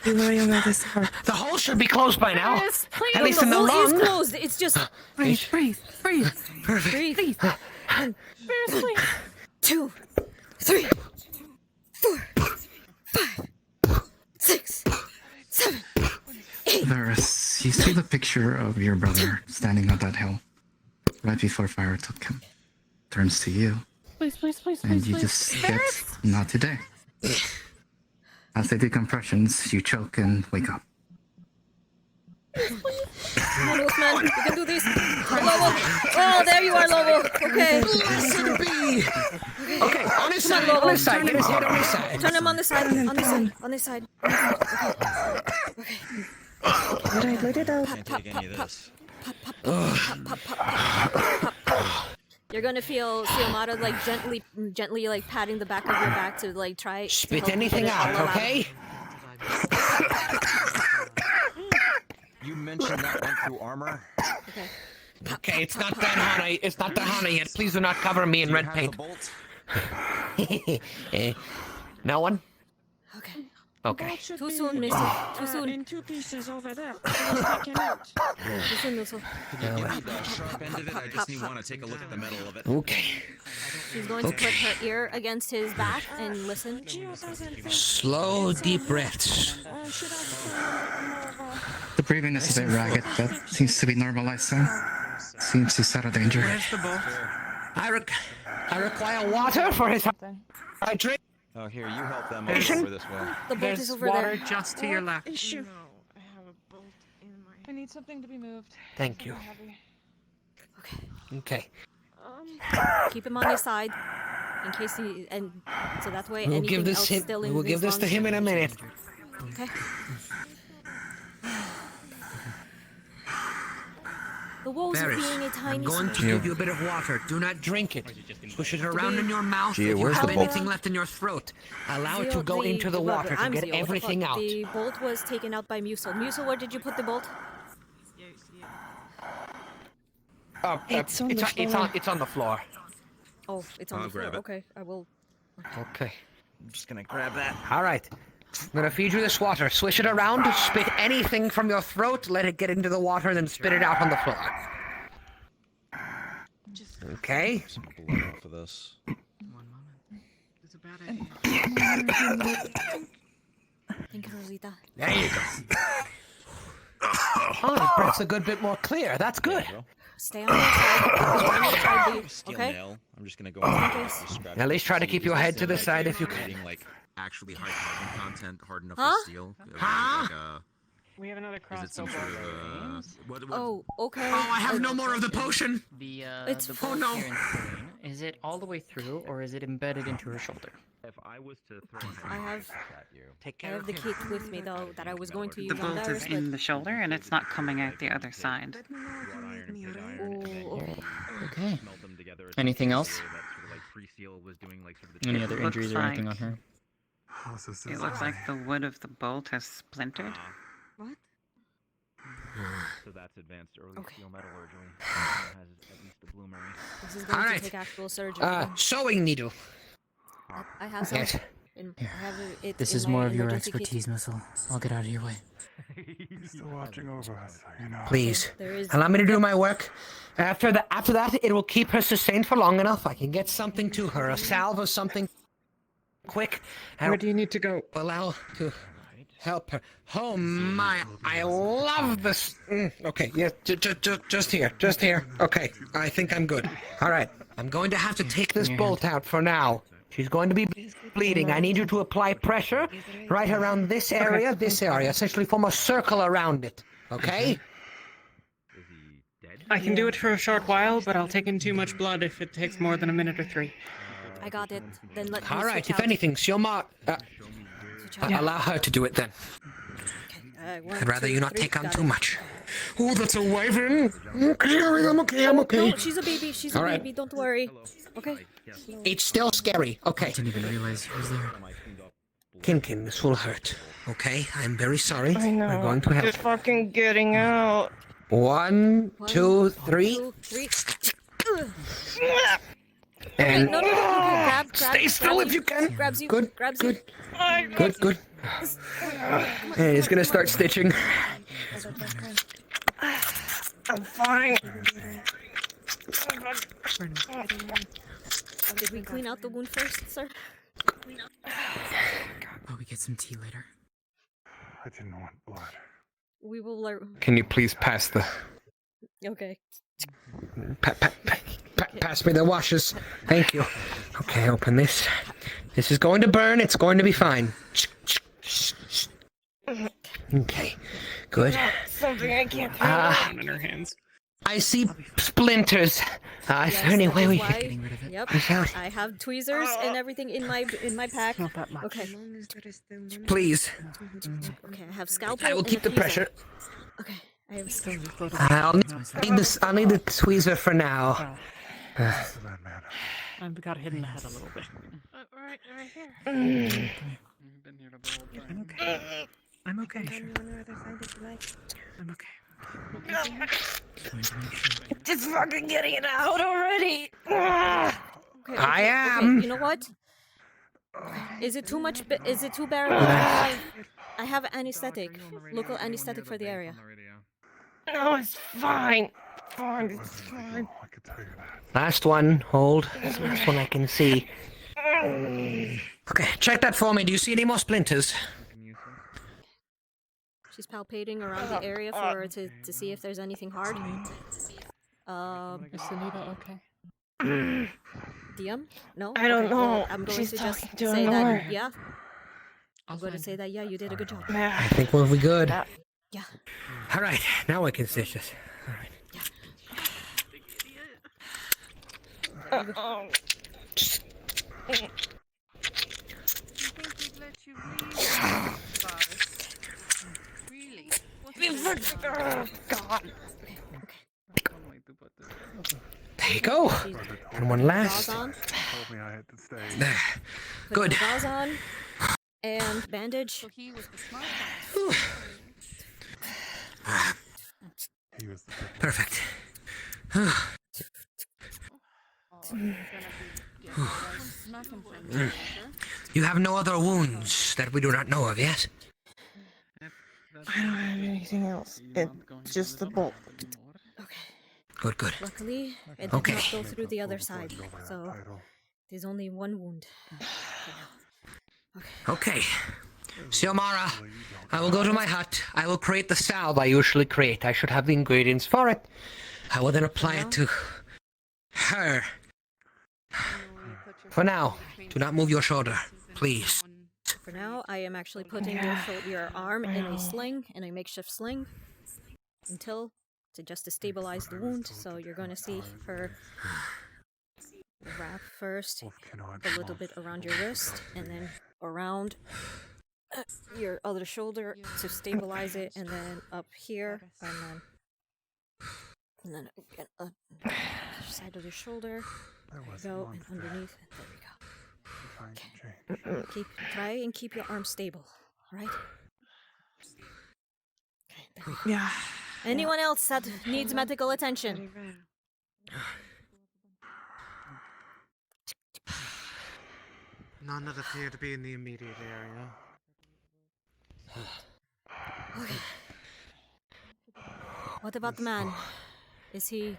You worry about this part. The hole should be closed by now. Yes, please. At least the in the hole lung. is closed. It's just Breathe. breathe. Varys, please. 2, 3, 4, 5, 6, 7, 8. Varys, you see the picture of your brother standing on that hill right before fire took him. Turns to you, Please, and you just get not today. As they do compressions, you choke and wake up. Come on, Wolfman. You can do this. Lobo. Oh, there you are, Lobo. Okay. Blessed be. Okay, on his Come on, side. Lobo. On his side. Get his head on his side. Turn him on the side. On this side. On this side. Okay. Alright, let it out. Can't take any of this. You're gonna feel Xiomara like gently like patting the back of your back to like try. to Spit help anything get it all out, okay? You mentioned that went through armor. Okay. Okay, it's not that honey. It's not that honey yet. Please do not cover me in Do you red have paint. the bolt? No one? Okay. Okay. Too soon, Missy. Too soon. In 2 pieces over there. Too soon, Missy. You need the sharp end of it. I just need want to take a look at the metal of it. Okay. She's going to put her ear against his back and listen. Slow, deep breaths. The breathing is a bit ragged, but seems to be normalized soon. Seems he's out of danger. Where's the bolt? I require water for his hydration. Oh, here, you help them Patient? over this way. The bolt is There's over water there. just to your left. Issue. I need something to be moved. Thank you. Okay. Keep him on his side, in case he and so that way We'll anything give this else him. still in We'll give his this to lungs- him in a minute. Okay. The walls are Varys, being a I'm tiny. going to give you a bit of water. Do not drink it. Push it around in your mouth. Gee, If you where's have the bolt? anything left in your throat, allow it to Zio- go into the water to I'm get Zio, what the everything fuck? out. The bolt was taken out by Musil. Musil, where did you put the bolt? It's on the floor. It's on the floor. Oh, it's on I'll the floor. grab it. Okay, I will. Okay. I'm just gonna grab that. All right. I'm gonna feed you this water. Swish it around. Spit anything from your throat. Let it get into the water, then spit it out on the floor. Okay. Some blood off of this. It's a bad idea. Thank you, Rosita. There you go. Oh, the breath's a good bit more clear. That's good. Stay on your side. Stay on your side, Steel okay? nail. I'm just gonna go and just scratch At least try to see keep if your this head is to the like side if you creating, can. like actually high carbon content, hard enough Huh? for steel. Huh? Like, We have another is it some crossover. sort of what? Oh, okay. Oh, I have no more of the potion. It's The full. bolt here in Spain, is it all the way through, or is it embedded into her shoulder? If I was to throw I have Take I have the kit with me though that I was going to The use on bolt Darius, is but in the shoulder and it's not coming out the other side. Okay. Anything else? Any other Looks injuries or anything on like- her? It looks like the wood of the bolt has splintered. What? So that's advanced early steel metallurgy. Has at least a bloomery. This is going All to right. take actual surgery. Sewing needle. I have some. Yes. I have it This in is my more of your emergency kit. expertise, Missile. I'll get out of your way. He's still watching over us, so you know. Please. There is- Allow me to do my work. After that, it will keep her sustained for long enough. I can get something to her, a salve or something quick. Where do you need to go? Allow to help her. Oh my, I love this. Okay, yeah, just here. Okay, I think I'm good. All right, I'm going to have to take this bolt out for now. She's going to be bleeding. I need you to apply pressure right around this area, essentially form a circle around it. Okay? I can do it for a short while, but I'll take in too much blood if it takes more than a minute or 3. I got it. Then let me All right, switch if out. anything, Xiomara, Yeah. allow her to do it then. One, I'd rather two, you not three, take on got too it. much. Oh, that's a wyvern. Okay, I'm okay. No, she's a baby. She's a All right. baby. Don't worry. Okay. It's still scary. Okay. I didn't even realize she was there. Kinkin, this will hurt. Okay, I'm very sorry. I know. We're going to help. Just fucking getting out. 1, 2, 3. 2, 3. And No. Grab. stay still if you can. Grabs you. Good. Grabs Good. you. Good. And he's gonna start stitching. I'm fine. Did we clean out the wound first, sir? Oh, we get some tea later. I didn't want blood. We will learn. Can you please pass the Okay. pass me the washes? Thank you. Okay, open this. This is going to burn. It's going to be fine. Okay, good. Something I can't in her hands. I see splinters. Is there any way we can... Yep. Reach out. I have tweezers and everything in my pack. Okay. Please. Okay. I have scalpel. I will and keep a the tweezer. pressure. Okay. I have scalpel. I'll need this. I'll need the tweezer for now. I've got hit in the head a little bit. Right here. I'm okay. I'm okay. Sure. I'm okay. Just fucking getting it out already. Okay, I am. Okay, you know what? Is it too much? Is it too bearable? I have anesthetic, local anesthetic for the area. No, it's fine. Fine, it's fine. Last one. Hold. That's the last one I can see. Okay, check that for me. Do you see any more splinters? She's palpating around the area for to see if there's anything hard. Is Sunita okay? DM? No? I don't Okay, well, know. I'm going She's to just talking to say her. that, yeah? I'm going to say that, yeah, you did a good job. I think we'll be good. Yeah. All right, now I can stitch this. All right. God. There you go. And one last. Gauze on. Told me I had to stay. There. Put Good. the gauze on. And bandage. He was the Perfect. You have no other wounds that we do not know of yet? I don't have anything else. It's just the bolt. Good, good. Luckily, it Okay. did not go through the other side, so there's only one wound for now. Okay. Xiomara, I will go to my hut. I will create the salve I usually create. I should have the ingredients for it. I will then apply it to her. For now, do not move your shoulder, please. For now, I am actually putting your arm in a sling, in a makeshift sling, just to stabilize the wound. So you're going to see her wrap first a little bit around your wrist, and then around your other shoulder to stabilize it, and then up here, and then again up the side of the shoulder. There we go, and underneath. There we go. Okay. Try and keep your arm stable, right? Okay, there we go. Yeah. Anyone else that needs medical attention? None that appear to be in the immediate area. Okay. What about the man? Is he...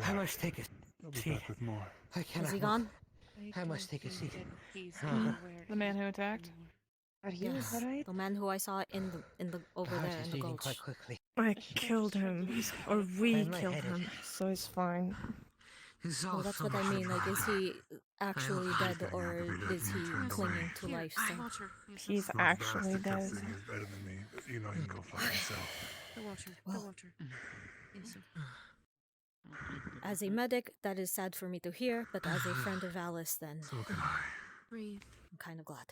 I must take a seat. I cannot. Is he gone? I must take a seat. The man who attacked? Are you Yes, alright? the man who I saw in the over there in the gulch. Quite quickly. I killed him, or we killed him, so he's fine. Well, that's what I mean. Like, is he actually dead, or is he clinging to life still? He's actually dead. Better than me, but you know you can go fuck yourself. Well, as a medic, that is sad for me to hear, but as a friend of Alice, then I'm kind of glad.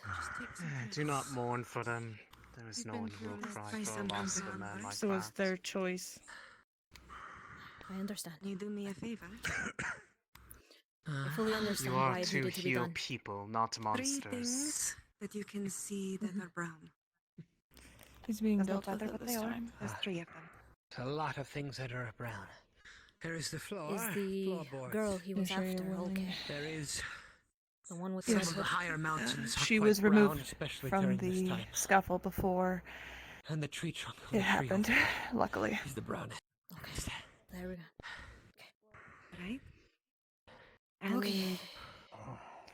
Do not mourn for them. There is no one who will cry for the loss of a man like So it's that. their choice. I understand. You do me a favor. I fully understand You why are it to needed to be heal done. people, not 3 monsters. things that you can see that are brown. He's being Does not dealt with matter it what this they are. time. There's 3 of them. There's a lot of things that are brown. There is the floor. Is the floorboards. girl he was sure you're after willing? okay? There is The one with some the of the hood? higher mountains. Are She quite was brown, removed especially from during this the time. scuffle before And the tree trunk. of it the tree happened, over luckily. is the brown. Okay, there we go. Right? And Okay.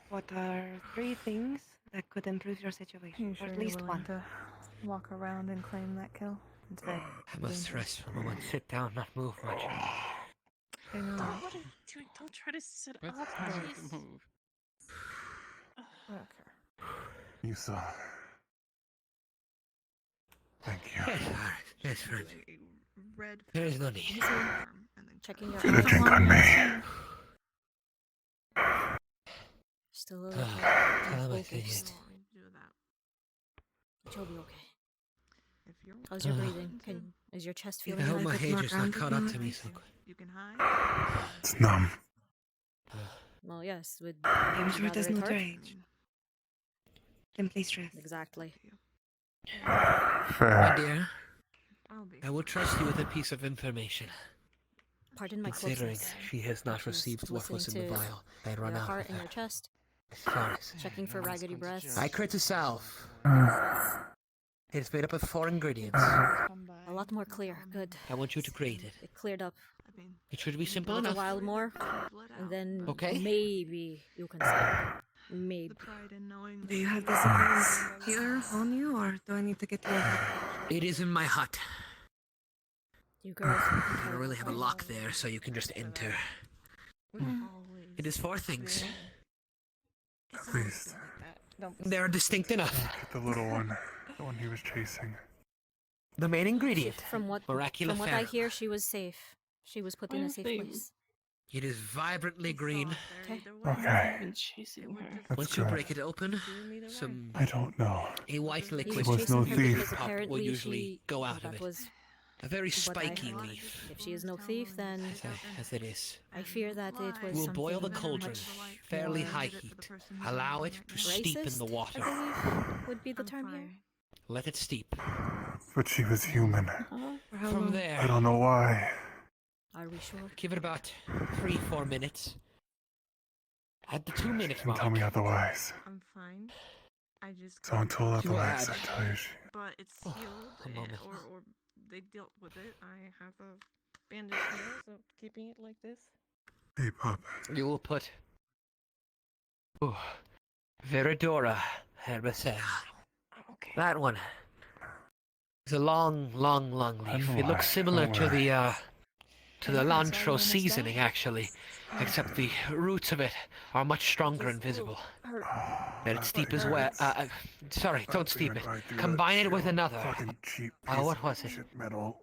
what are 3 things that could improve your situation? You Or sure at you're least willing one. to walk around and claim that kill? It's very I must dangerous. rest for a moment. Sit down, not move much. I know. What are you doing? Don't try to sit up. Jeez. Okay. You saw. Thank you. Yes, all right. Yes, friend. Red. There is no need. Checking your Get a drink on me. Still a little Tell him I said focused. Do You'll be okay. If you're How's your breathing? Is your chest I feeling hope like my it's age more is not grounded caught up now? to me so quick. you can hide. It's numb. Well, yes, with I'm sure it does moderate not heart. rage. Then please rest. Exactly. My Fair. dear, I'll be I will trust you with a piece of information. Pardon my Considering closeness. she has not She's received what was in listening the to vial, I'd run your out heart with and her. your chest. Sorry. Checking for raggedy breaths. I create a salve. It is made up of 4 ingredients. A lot more clear. Good. I want you to create it. It cleared up. It should be A simple little enough. while more, and then Okay. maybe you can stop. Maybe. Do you have the supplies here on you, or do I need to get you a It is in my hut. You girls. I don't really have a lock there, so you can just enter. It is 4 things. Please. They're distinct enough. Get the little one. The one he was chasing. The main ingredient. From what I Oracula hear, she was safe. She was put in a safe place. It is vibrantly green. Okay. Okay. That's Once you good. break it open, some I don't know. a white He liquid was was no chasing her because thief. pop will apparently usually she- go out that of it. was A very what I spiky heard. leaf. If she is no thief, then As it is. I fear that it was We'll boil the something cauldron, much fairly more high heat. Allow it to steep in the racist, water. I believe would be the term here. Let it steep. But she was human. From I there, don't know why. Are we sure? give it about 3-4 minutes. At the 2-minute Don't mark, tell me otherwise. I'm fine. I just. Someone told You otherwise. had- I tell you. But it's Oh, healed, a moment. or they dealt with it. I have a bandage here, so keeping it like this. Hey, Pop. You will put. Ooh, Veridora herbacea. Okay. That one. It's a long leaf. It looks similar to the cilantro seasoning, actually, except the roots of it are much stronger and visible. And it's steep as well. Sorry, don't steep it. Combine it with another. Fucking cheap Oh, what was it? shit metal.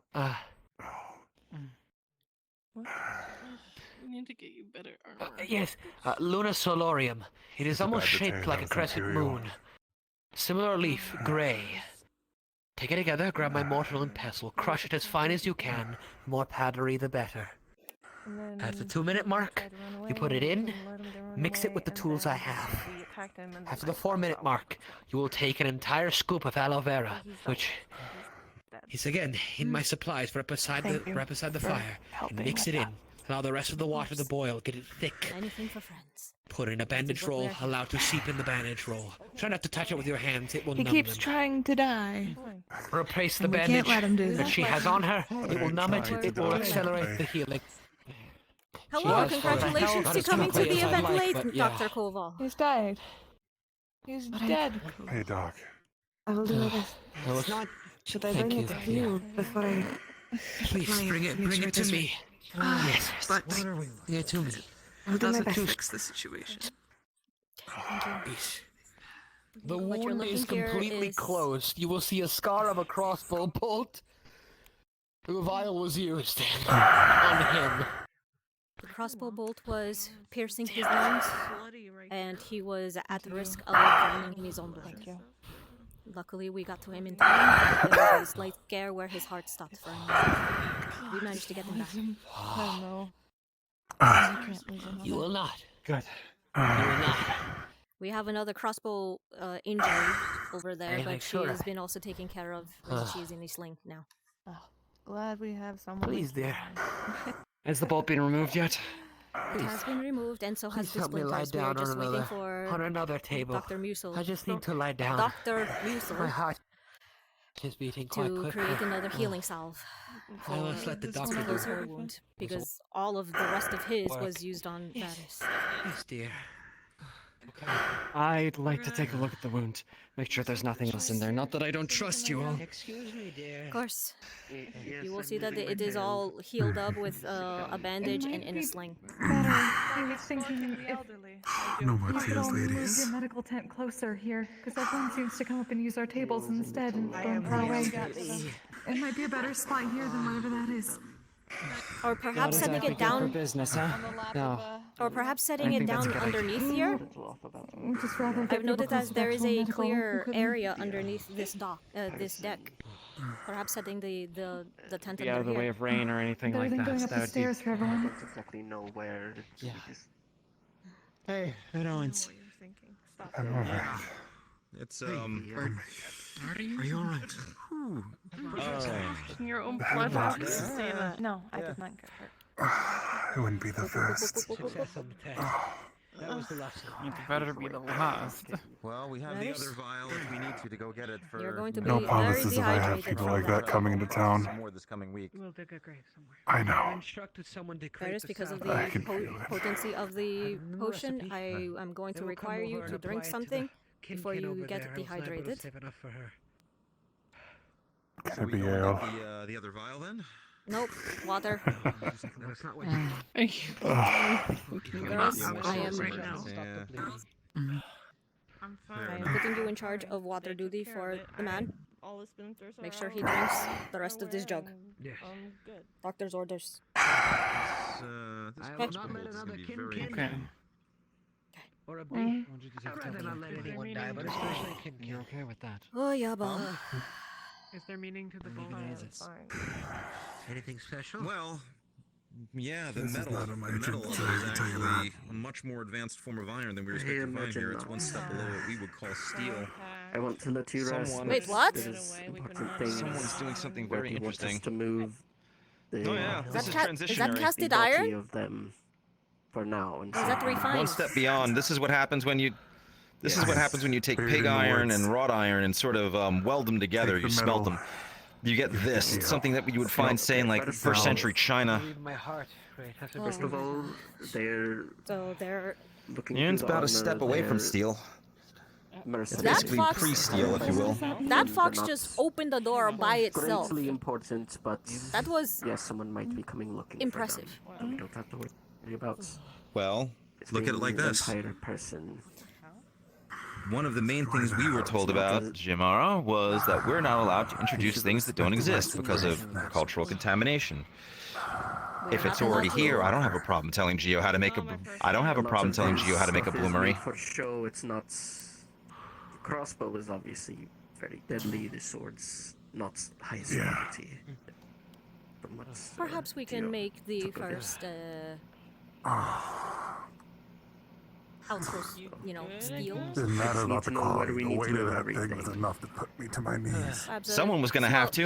We need to get you better armor. Yes, Luna solorium. It is almost about the shaped like a Tales crescent Imperial. moon. Similar leaf, gray. Take it together, grab my mortar and pestle, crush it as fine as you can. More powdery, the better. At the 2-minute mark, you put it in, mix it with the tools I have. After the 4-minute mark, you will take an entire scoop of aloe vera, which is again in my supplies right beside the fire, and mix it in. Allow the rest of the water to boil, get it thick. Anything for friends. Put in a bandage roll, allow it to seep in the bandage roll. Try not to touch it with your hands, it will He numb keeps them. trying to die. Replace the And we bandage can't let him do that that. she has on her. It will numb it, it will accelerate the healing. Hello, She has congratulations not to as coming to quickly the as I'd event like, late, but yeah. Dr. Koval. He's died. He's dead. Hey, Doc. I will do my best. Should I bring it to you before I... Please bring it to me. Yes, But bring it to me. I'll do my doesn't best. fix the situation. The What you're wound is looking here completely is- closed. You will see a scar of a crossbow bolt. The vial was used on him. The crossbow bolt was piercing his lungs, and he was at risk of drowning in his own blood. Luckily, we got to him in time. There was a slight scare where his heart stopped for a moment. We managed to get him back. Oh no. You will not. Good. You will not. We have another crossbow injury over there, Hey, but make she sure. has been also taken care of. She's in a sling now. Glad we have someone. Please, dear. Has the bolt been removed yet? It has been removed, and so has Please the help me lie splinters. We are down just on waiting another for table. Dr. Musil. I just need to lie down. Dr. My Musil heart is beating quite to quickly. create another healing salve I must let the to doctor close do her it. wound, because all of the rest of his Work. was used on Varys. Yes, dear. I'd like to take a look at the wound. Make sure there's nothing else in there. Not that I don't trust you all. Excuse me, dear. Of course. You will see that it is all healed up with a bandage and in a sling. I was thinking if No more you could tears, all move ladies. your medical tent closer here, because everyone seems to come up and use our tables instead and going far away. It might be a better spot here than whatever that is. Or perhaps setting it For down, business, huh? No. or perhaps setting I it think that's down a good idea. underneath here. Just rather get I've noted people that there is close to a actual medical clear equipment. area underneath this deck. Perhaps setting the tent Be out under of the way here. of rain or anything Better like than that. going up That the would be. stairs for everyone. don't exactly know where. Yeah. Hey, Good Owens. I'm alright. It's Are you alright? Your own blood. Say that. No, I did not get hurt. It wouldn't be the first. Success on the test. That was the lesson. It better be the last. Well, we have the other vial if we need to go get it for. You're going to be No very promises if I have dehydrated people from like that. that coming into town. Some more this coming week. We'll dig a grave somewhere. I I know. instructed someone to create Varys, the because of salve. I the can feel it. potency of the the potion, recipe. I am going They to will come require over you and to drink apply it to something the before kin you over get there. I was able to dehydrated. save enough for her. Can So it we be go and ale? get the other vial then? Nope, water. That's not what you Varys, I am Right now. I'm I am putting you in charge of water duty for the man. Make sure he drinks the rest of this jug. Yes. Good. Doctor's orders. This I will not let is another gonna be kin very Okay. Or a bee. I'd rather not let anyone die, but especially a kin. You're okay with that? Oh, yeah, bah. Is there meaning to the bowl? Anything special? Well, yeah, the This is metal. not The on my metal agenda, is I can tell you actually a much more advanced form of iron than we expect to find here. It's one step below what we would call steel. I want to let you rest. Someone- Wait, what? There's important things. Someone's doing something where very he wants us interesting. to move. The, Oh yeah, Is this that is ca- is that transitionary. casted the body iron? of them for now. And Is that refined? One step beyond. This is what happens when you. This is what Yes. happens when you take Buried in pig the iron woods. and wrought iron and sort of weld them together. Take the You smelt metal. them. You get this. It's something that you would find, say, in like first century China. My heart rate has a First of all, they're So they're looking Yeah, it's to the about a honor step away from their steel. It's mercenaries. basically pre-steel, if you will. that fox just opened the door by itself. Greatly important, but That was yes, someone might be coming looking impressive. for them. We don't have to worry about Well, look at it like this. Empire person. One of the main things we were told about Xiomara was that we're not allowed to introduce things that don't exist because of cultural contamination. If it's already here, I don't have a problem telling Geo how to make a. I don't have a problem telling Geo how to make a bloomery. For show, it's not. The crossbow is obviously very deadly. The sword's not highest quality. From what, Perhaps we can make the first outsource, steel. Didn't matter about the quality. The weight of that everything. thing was enough to put me to my knees. Someone was gonna have to.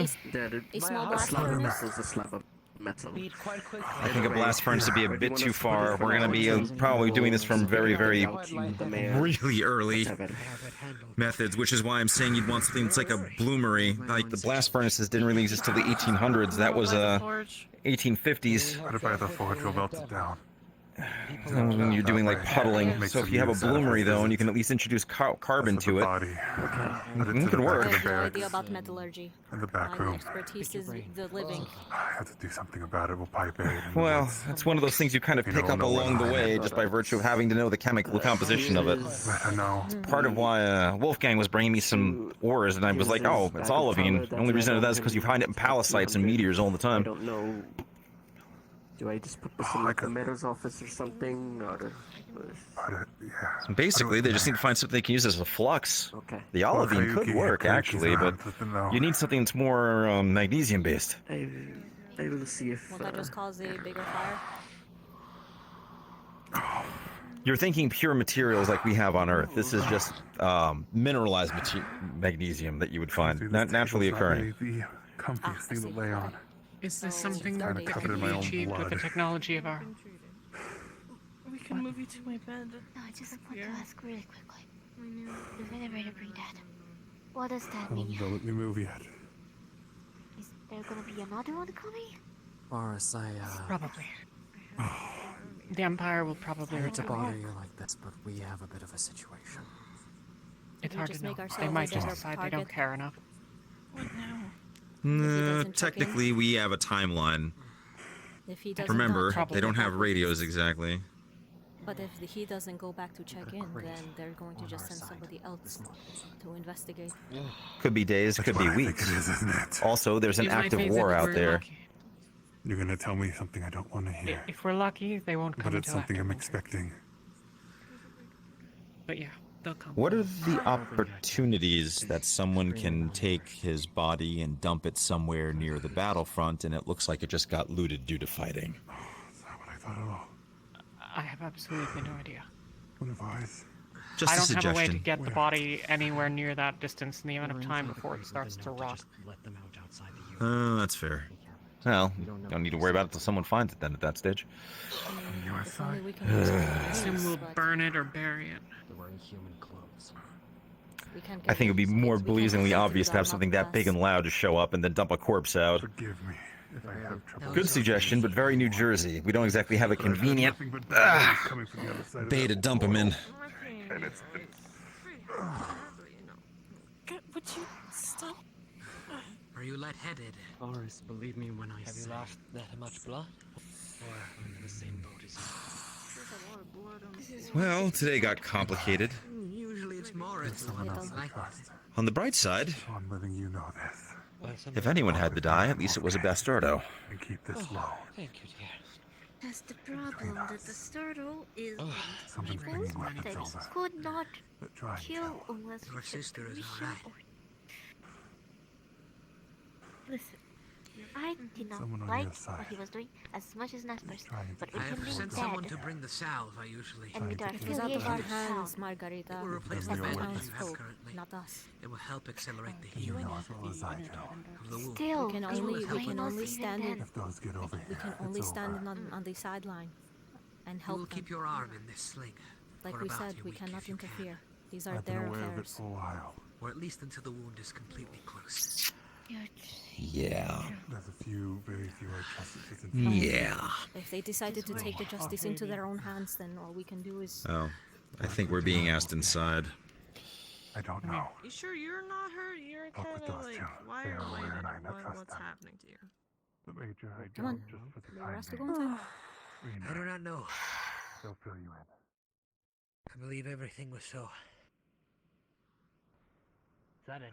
A small blast furnace. Is a slab of metal. I think a blast furnace would be a bit too far. We're gonna be probably doing this from very, very, really early methods, which is why I'm saying you'd want something that's like a bloomery. Like the blast furnaces didn't really exist till the 1800s. That was 1850s. What if I had the forge will melt it down? When you're doing like puddling. So if you have a bloomery though, and you can at least introduce carbon to it, it could work. I have no idea about metallurgy. In the back My room. expertise is the living. I have to do something about it. We'll pipe it. Well, it's one of those things you kind of pick up along the way just by virtue of having to know the chemical composition of it. I know. Part of why Wolfgang was bringing me some ores, and I was like, oh, it's olivine. The only reason I know that is because you find it in pallasites and meteors all the time. I don't know. Do I just put this in like the mayor's office or something, or? So basically, they just need to find something they can use as a flux. Okay. The olivine could work, actually, but you need something that's more magnesium-based. I will see if. Will that just cause a bigger fire? You're thinking pure materials like we have on Earth. This is just mineralized magnesium that you would find, naturally occurring. The comfiest thing to lay on. Is this something Kinda that covered can in my be own achieved with the blood. technology of our... We can move you to my bed. No, I just want to ask really quickly. You're gonna ready to bring that. What does that mean? Don't let me move yet. Is there gonna be another one coming? Boris, Probably. The Empire will probably sorry to return. bother you like this, but we have a bit of a situation. It's We hard just to know. make They ourselves might a just bigger decide they don't target. care enough. What now? Technically, we have a timeline. If he doesn't Remember, not they don't have radios exactly. But if he doesn't go back to check in, then they're going to just send somebody else to investigate. Could be days, could be weeks. Also, there's an It might active be war that out we're there. lucky. You're gonna tell me something I don't want to hear. If we're lucky, they won't come But it's until something after. I'm expecting. But yeah, they'll come. What are the opportunities that someone can take his body and dump it somewhere near the battlefront and it looks like it just got looted due to fighting? That's not what I thought at all. I have absolutely no idea. What advice? Just I a don't have a way to suggestion. get the body anywhere near that distance in the amount of time before it starts to rot. Oh, that's fair. Well, don't need to worry about it until someone finds it then at that stage. If only we can I use assume it, we'll but burn it or bury it. They're wearing human clothes. we can't I get think it would be more we can't blazingly get obvious to have them something up that big and loud to show up and then dump a corpse out. Forgive me if I have trouble. Good suggestion, but very New Jersey. We don't exactly have a convenient Coming from the other side of bay to that dump him in. And it's Would you stop? Are you lightheaded? Boris, believe me when I say. Have you lost that much blood? Or are you in the same boat as you? Well, today got complicated. Usually it's more if someone else like On the bright side, so I'm letting you know this. if anyone had to die, at least it was a bastardo. And keep this low. Thank you, dear. That's the problem. That the startle is Someone's people bringing weapons that over. could not But try and kill unless Your we get sister is permission alright. or... Listen, I did not Someone on like your side. what he was doing as much as that person, trying to but keep with I him have being sent someone dead, to bring the salve, I usually. and with our It was out of affiliation our with hands, Sal, Margarita. It will replace That's the the bandage you have townsfolk, currently. not us. It will help accelerate the You healing know as well as I do. of the wound. still, We can it only was helping us even stand then. If those get over We here, can only it's stand over. on the sideline and You will help keep them. your arm in this sling. Like for we about said, a we week cannot if you can. interfere. These are I've been their aware of it affairs. for a while. Or at least until the wound is completely closed. Yeah. There's a few, very few justices in Yeah. If they decided to take the justice into their own hands, then all we can do is. Oh, I think we're being asked inside. I don't know. You sure you're not hurt? You're kind of like violated. What's happening to you? The Major, I Come on. don't, just for the Leave time us to being. go inside. I do not know. They'll fill you in. I believe everything was so sudden.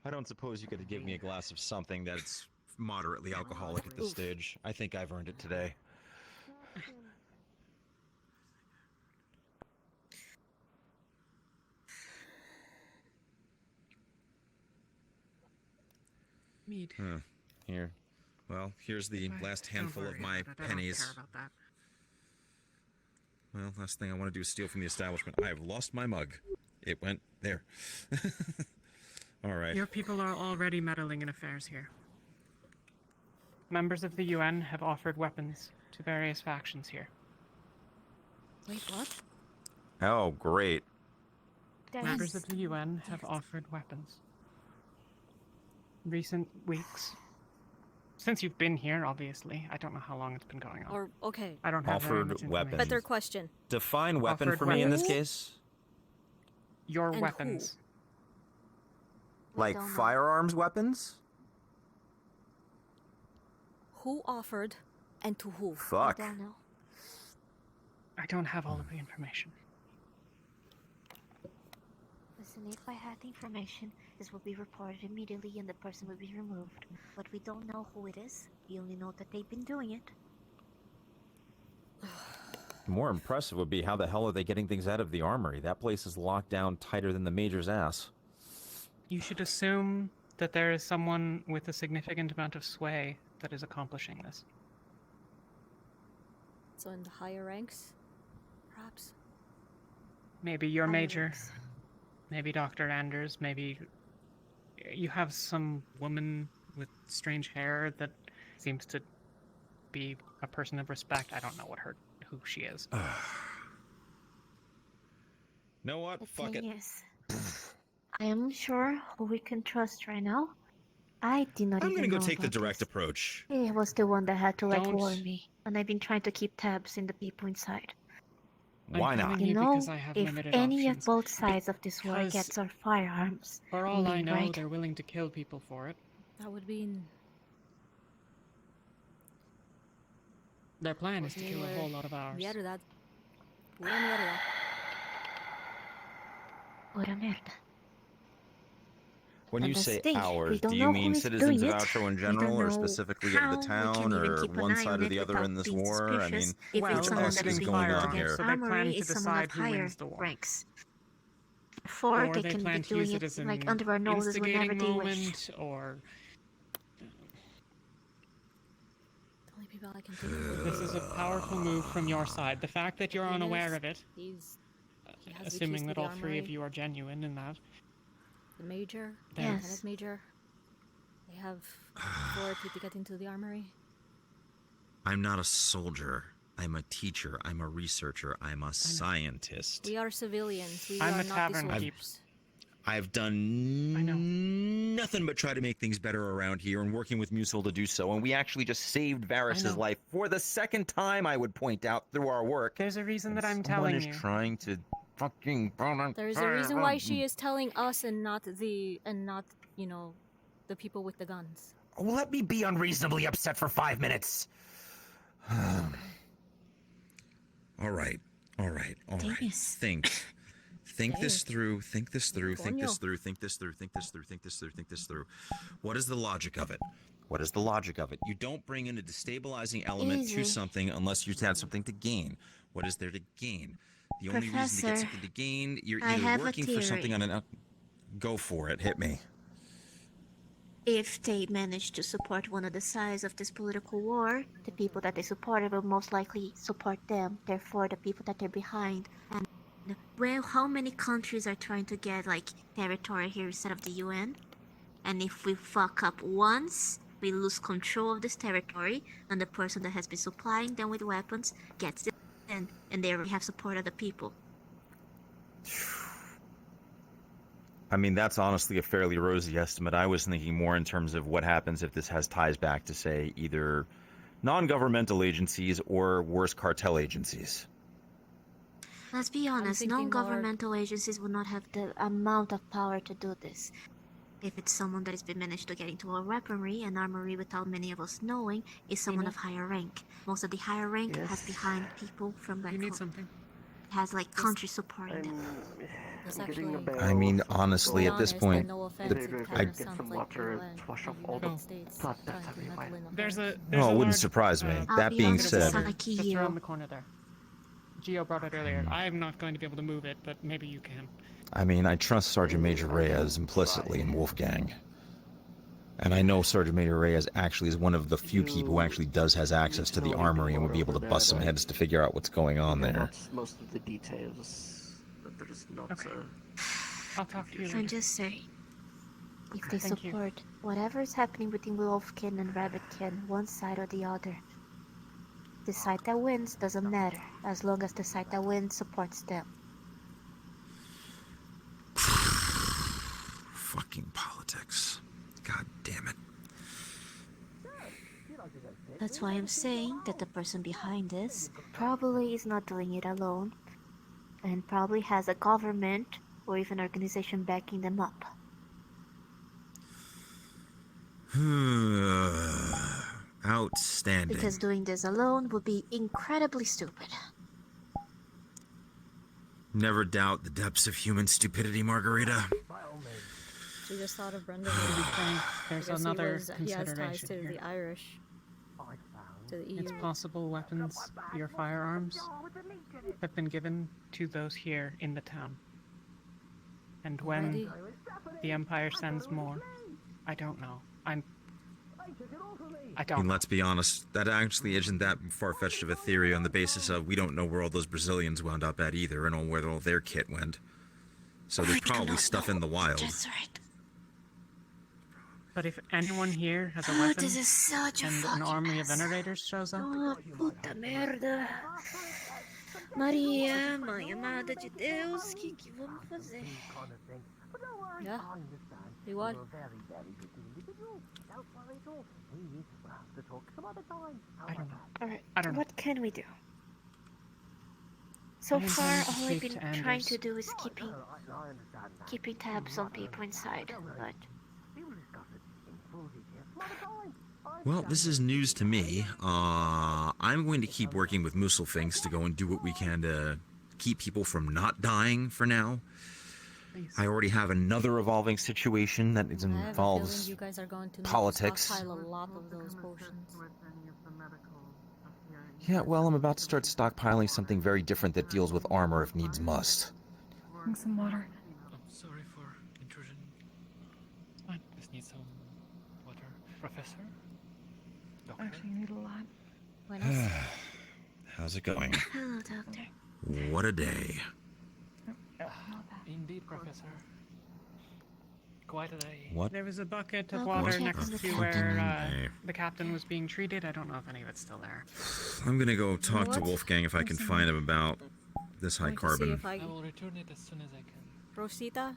I don't suppose you could give me a glass of something that's moderately alcoholic at this stage. I think I've earned it today. Mead. Here. Well, here's the last handful of my pennies. I don't care about that. Well, last thing I want to do is steal from the establishment. I have lost my mug. It went there. All right. Your people are already meddling in affairs here. Members of the UN have offered weapons to various factions here. Wait, what? Oh, great. Members of the UN have offered weapons. Recent weeks. Since you've been here, obviously. I don't know how long it's been going on. Or, okay. I don't have very Offered much weapons. information. Better question. Define weapon Offered for me in this weapons. case. Your And weapons. Like firearms weapons? Who offered and to who? Fuck. I don't know. I don't have all of the information. Listen, if I had the information, this will be reported immediately and the person will be removed. But we don't know who it is. We only know that they've been doing it. More impressive would be how the hell are they getting things out of the armory? That place is locked down tighter than the Major's ass. You should assume that there is someone with a significant amount of sway that is accomplishing this. So in the higher ranks, perhaps. Maybe your Higher major, ranks. maybe Dr. Anders, maybe you have some woman with strange hair that seems to be a person of respect. I don't know who she is. Know what? The Fuck thing it. is, I am sure who we can trust right now. I did not I'm even gonna go know take the about direct this. approach. He was the one that had to Don't- warn me, and I've been trying to keep tabs in the people inside. Why I'm not? telling You you know, because I have if limited any options. of both sides of this war Because gets our firearms, For all I know, right? they're willing to kill people for it. That would be. Their plan is to kill a whole lot of ours. Mierda. Pura mierda. Pura merda. When And you that's say the thing, we ours, don't do you know mean who is citizens doing of it. Outro in We general, don't or know specifically how of the we town, can even or keep an one eye side on or it the other without in this being war? I mean, suspicious. If Well, it's what they're someone else that is is getting going on against here? so they plan armory, to it's someone of decide who higher wins the war. ranks. Or they can be plan to doing use it as like an under our noses whenever instigating they wish. moment, or The only people I can think of. this is a powerful move from your side. The fact that you're He unaware is- of it, He has the assuming keys that to the all three of armory. you are genuine in that, The major, the Yes. lieutenant major, they have authority to get into the armory. I'm not a soldier. I'm a teacher. I'm a researcher. I'm a scientist. We are civilians. We I'm are a not the tavern soldiers. I've done nothing but try to make things better around here, and working with Musil to do so. And we actually just saved Varys's know. life for the second time, I would point out, through our work. there's a reason that I'm Someone telling is you. trying to fucking. There is a reason why she is telling us and not the the people with the guns. Oh, let me be unreasonably upset for 5 minutes. All right. Think this through. Think this through. Think this through. Think this through. Think this through. Think this through. Think this through. What is the logic of it? What is the logic of it? You don't bring in a destabilizing element to Easy. something unless you had something to gain. What is there to gain? The only reason to get Professor, something to gain, you're I have either a working for something theory. on an. Go for it. Hit me. If they manage to support one of the sides of this political war, the people that they supported will most likely support them. Therefore, the people that they're behind. And well, how many countries are trying to get like territory here instead of the UN? And if we fuck up once, we lose control of this territory, and the person that has been supplying them with weapons gets it in, and they already have support of the people. I mean, that's honestly a fairly rosy estimate. I was thinking more in terms of what happens if this has ties back to, say, either non-governmental agencies or worse, cartel agencies. Let's be honest, thinking more- non-governmental agencies will not have the amount of power to do this. If it's someone that has been managed to get into a weaponry and armory without many of us knowing, is someone of higher rank. Most of the higher rank has behind people from back You need home. something? Has like country supporting them. That's actually, I mean, honestly, at this point, no offense, the- it I- kind of sounds like the United States trying to meddle in There's affairs. a. There's Oh, it a wouldn't large, surprise me. I'll That be being honest, it's said, not like he just hero. around the corner there. Geo brought it earlier. I'm not going to be able to move it, but maybe you can. I mean, I trust Sergeant Major Reyes implicitly in Wolfgang. And I know Sergeant Major Reyes actually is one of the few people who actually has access to the armory and will be able to bust some heads to figure out what's going on there. That's most of the details, but there's not I'll talk to you later. I'm just saying, if they Thank you. support whatever is happening between Wolfkin and Rabbitkin, one side or the other, the side that wins doesn't matter, as long as the side that wins supports them. Fucking politics. God damn it. That's why I'm saying that the person behind this probably is not doing it alone, and probably has a government or even organization backing them up. Outstanding. Because doing this alone would be incredibly stupid. Never doubt the depths of human stupidity, Margarita. She just thought of Brendan. There's Because another he has ties consideration to here. the Irish. To the EU. It's possible weapons, your firearms, have been given to those here in the town. And when Already? the Empire sends more, I don't know. I I don't mean, know. let's be honest, that actually isn't that far-fetched of a theory on the basis of we don't know where all those Brazilians wound up at either and on where all their kit went. So there's probably stuff in the wild. That's right. But if anyone here has a Oh, weapon this is such a and an fucking army of mess. venerators shows up, Oh, puta merda. Maria, mãe amada de Deus, que vamos fazer? Yeah. He won. I don't know. Alright, I don't know. what can we do? So I am far, going to all we've speak been to trying to Anders. do is keeping tabs on people inside, but Well, this is news to me. I'm going to keep working with Musselfinks to go and do what we can to keep people from not dying for now. I already have another evolving situation that I have a feeling involves you guys are going to need to politics. stockpile a lot of those potions. Yeah, well, I'm about to start stockpiling something very different that deals with armor if needs must. Drink some water. I'm sorry for intrusion. Fine, just need some water. Professor? Doctor? Actually, you need a lot. Buenas. How's it going? hello, doctor. What a day. Indeed, Professor. Quite a day. What? there was a bucket of Oh, water check next on the to captain. where Okay. the captain was being treated. I don't know if any of it's still there. I'm gonna go talk to what? Wolfgang if I can find him about this high Going to see carbon. if I... I will return it as soon as I can. Rosita?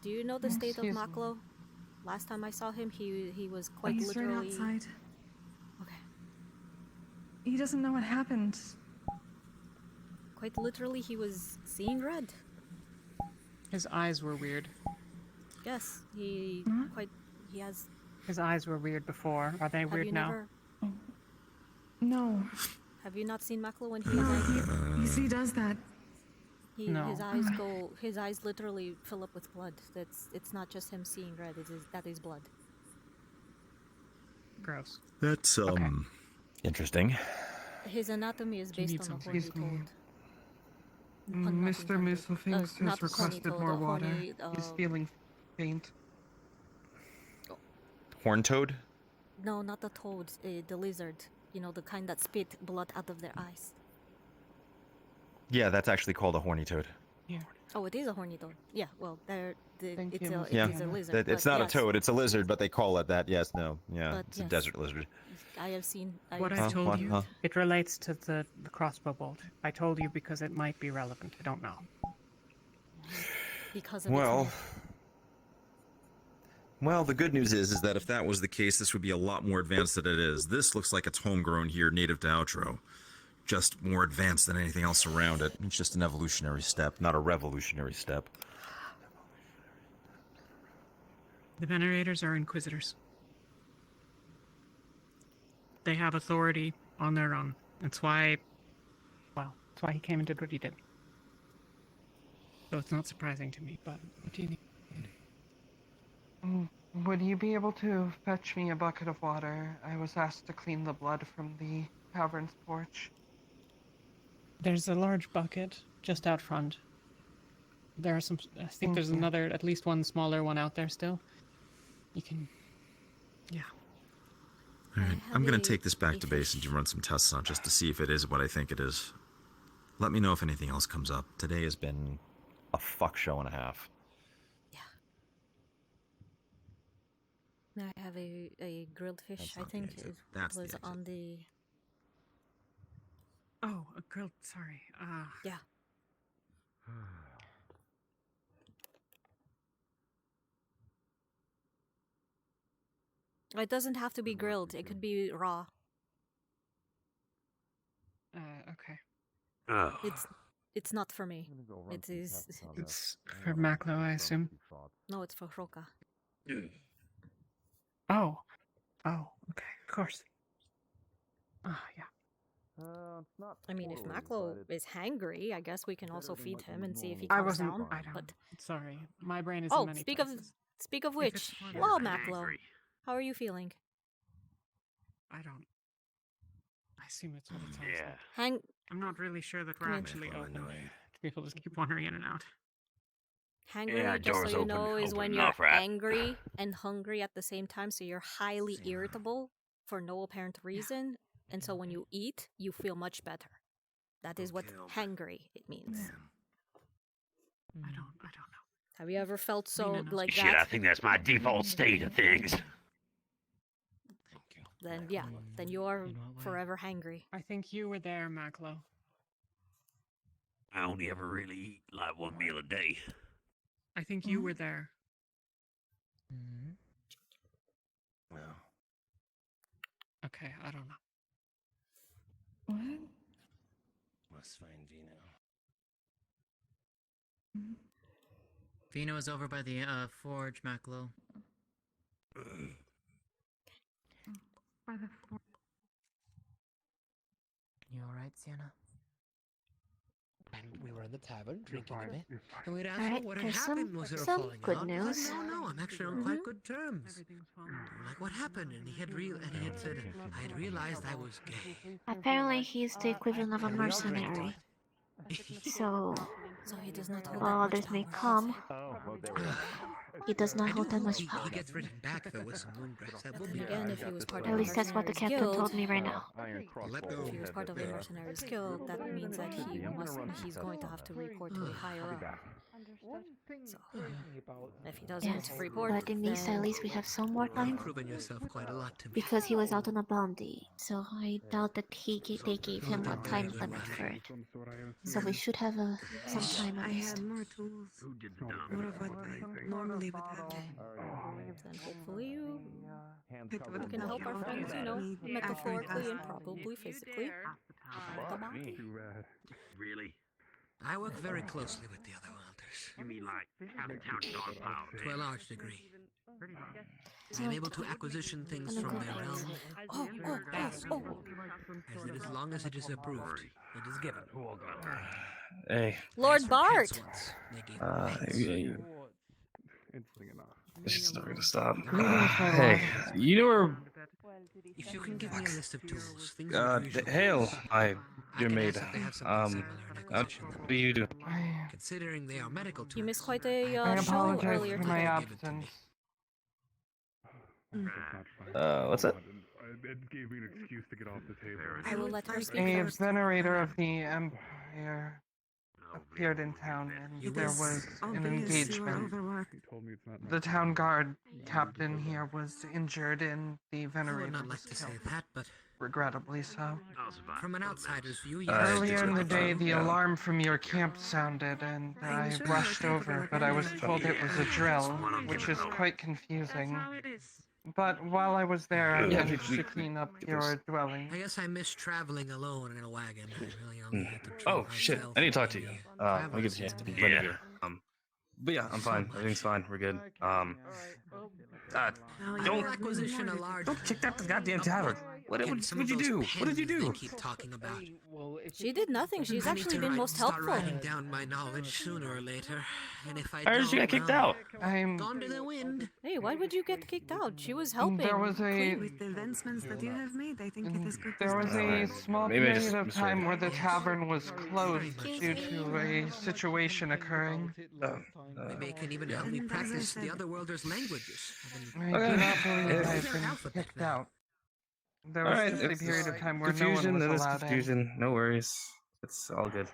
Do you know the state of Excuse me. Maklo? Last time I saw him, he was Oh, quite he's literally... right outside. Okay. He doesn't know what happened. Quite literally, he was seeing red. His eyes were weird. Yes, he Huh? quite... He has... His eyes were weird before. Are they Have weird you now? never... No. Have you not seen Maklo when he No, is angry? he does that. No. His eyes go... His eyes literally fill up with blood. It's not just him seeing red, that is blood. Gross. That's, interesting. His anatomy is Do you based need on some the horny Excuse me. toad. Mr. Musselfinks not has the horny requested toad, more the water. horny, He's feeling faint. Horn toad? No, not the toad, the lizard. You know, the kind that spit blood out of their eyes. Yeah, that's actually called a horny toad. Yeah. Oh, it is a horny toad. Yeah, well, Thank it you, Yeah, is a lizard. it's but not yes, a toad, it's a lizard, but they call it that. Yes, no, yeah, But it's a yes. desert lizard. I have seen... What have I seen told What? you, Huh? it relates to the crossbow bolt. I told you because it might be relevant. I don't know. because of Well, its well, the good news is that if that was the case, this would be a lot more advanced than it is. This looks like it's homegrown here, native to Outro. Just more advanced than anything else around it. It's just an evolutionary step, not a revolutionary step. The Venerators are Inquisitors. They have authority on their own. That's why, well, that's why he came and did what he did. So it's not surprising to me, but what do you need? Would you be able to fetch me a bucket of water? I was asked to clean the blood from the tavern's porch. There's a large bucket just out front. There are some, I think Thank there's you. another, at least one smaller one out there still. You can, yeah. Alright, I'm gonna take this back to base and do run some tests on it just to see if it is what I think it is. Let me know if anything else comes up. Today has been a fuck show and a half. I have a grilled fish. I think it was on the. Oh, a grilled, sorry. Yeah. It doesn't have to be grilled. It could be raw. Okay. It's not for me. It is. It's for Maklo, I assume. No, it's for Roka. Oh. Oh, okay, of course. Oh, yeah. I mean, if Maklo is hangry, I guess we can also feed him and see if he I comes wasn't, down. I don't, But sorry. My brain is oh, in many speak places. of which, well, Maklo, how are you feeling? I don't. I assume it's what it sounds like. Hang. I'm not really sure that we're Come actually open. People just keep wandering in and out. Hangry, Yeah, just so door's you open. know, is Open when enough, you're rat. angry and hungry at the same time, so you're highly irritable for no apparent reason, and so when you eat, you feel much better. That is what hangry it means. I don't know. Have you ever felt so like Shit, that? I think that's my default state of things. Then yeah, then you are forever hangry. I think you were there, Maklo. I only ever really eat like one meal a day. I think you were there. Well. Okay, I don't know. What? Must find Vino. Vino is over by the forge, Maklo. By the You alright, Sienna? And we were in the tavern drinking a bit. And we'd asked Alright, her what had there's happened. Was it a some falling good out? news. No, I'm actually on quite good terms. We're like, what happened? And he had said, I had realized I was gay. Apparently, he's the equivalent of a mercenary. So, he does not hold while this may come, he does not hold that much power. He gets written back though with some moongrass. That will be Again, if he was part of At the least that's what the mercenaries captain guild, told me right now. if he was part of the mercenaries guild, that means that he's going to have to report to a higher up. So, if he doesn't Yes, report, but it means that then at least we have some more time. Proven yourself quite a lot to me. Because he was out on a bounty, so I doubt that they gave him a time limit for it. So we should have some time at I least. had more tools. More of what I normally would have. then hopefully you can help our friends, you know, metaphorically and probably physically. Find the body. Really? I work very closely with the other elders. You mean like having town dogpile? To a large degree. I am able to acquisition things from their realm. As long as it is approved, it is given. Hey. Lord Bart! This is not gonna stop. Greetings, my Hey, you know where? If you can give me a list of tools, things Hail, your maid. guess that they have something similar in acquisition. What do you do? Considering they are medical tools. You missed quite a I show apologize earlier for my today. absence. What's that? It gave me an excuse to get off the table. I will let her speak A first. venerator of the Empire. appeared in town and there was an obvious you were engagement. overworked. The town guard captain here was injured and the I would venerator not like was to say killed. that, but Regrettably so. from an outsider's view, yes. Earlier in the day, the Yeah. alarm from your camp sounded, and I sure rushed you're capable over, of but I was anything. told it was a drill, which is quite confusing. But while I was there, I managed to clean up your dwelling. I guess I miss traveling alone in a wagon. I really only get to treat Oh shit! myself I need to talk and to you. the I get a chance to be plenty here. But yeah, I'm fine. Everything's fine. We're good. Don't acquisition a large. don't check out the goddamn tavern. What'd you do? What did you do? They keep talking about. She did nothing. She's I need actually to been most start helpful. writing down my knowledge sooner or later, and if I How did you get kicked out? I'm gone to the wind. Hey, why would you get kicked out? She was helping. There was a With the advancements that you have made, I think it is good to there was a start. small Maybe I period just of misread time it. where the tavern was closed due to a situation occurring. Maybe it can even help me practice the other worlders' languages. I do not believe I have been kicked out. There was Alright, just a it's period of time where no confusion. one That was is allowed in. confusion. No worries. It's all good.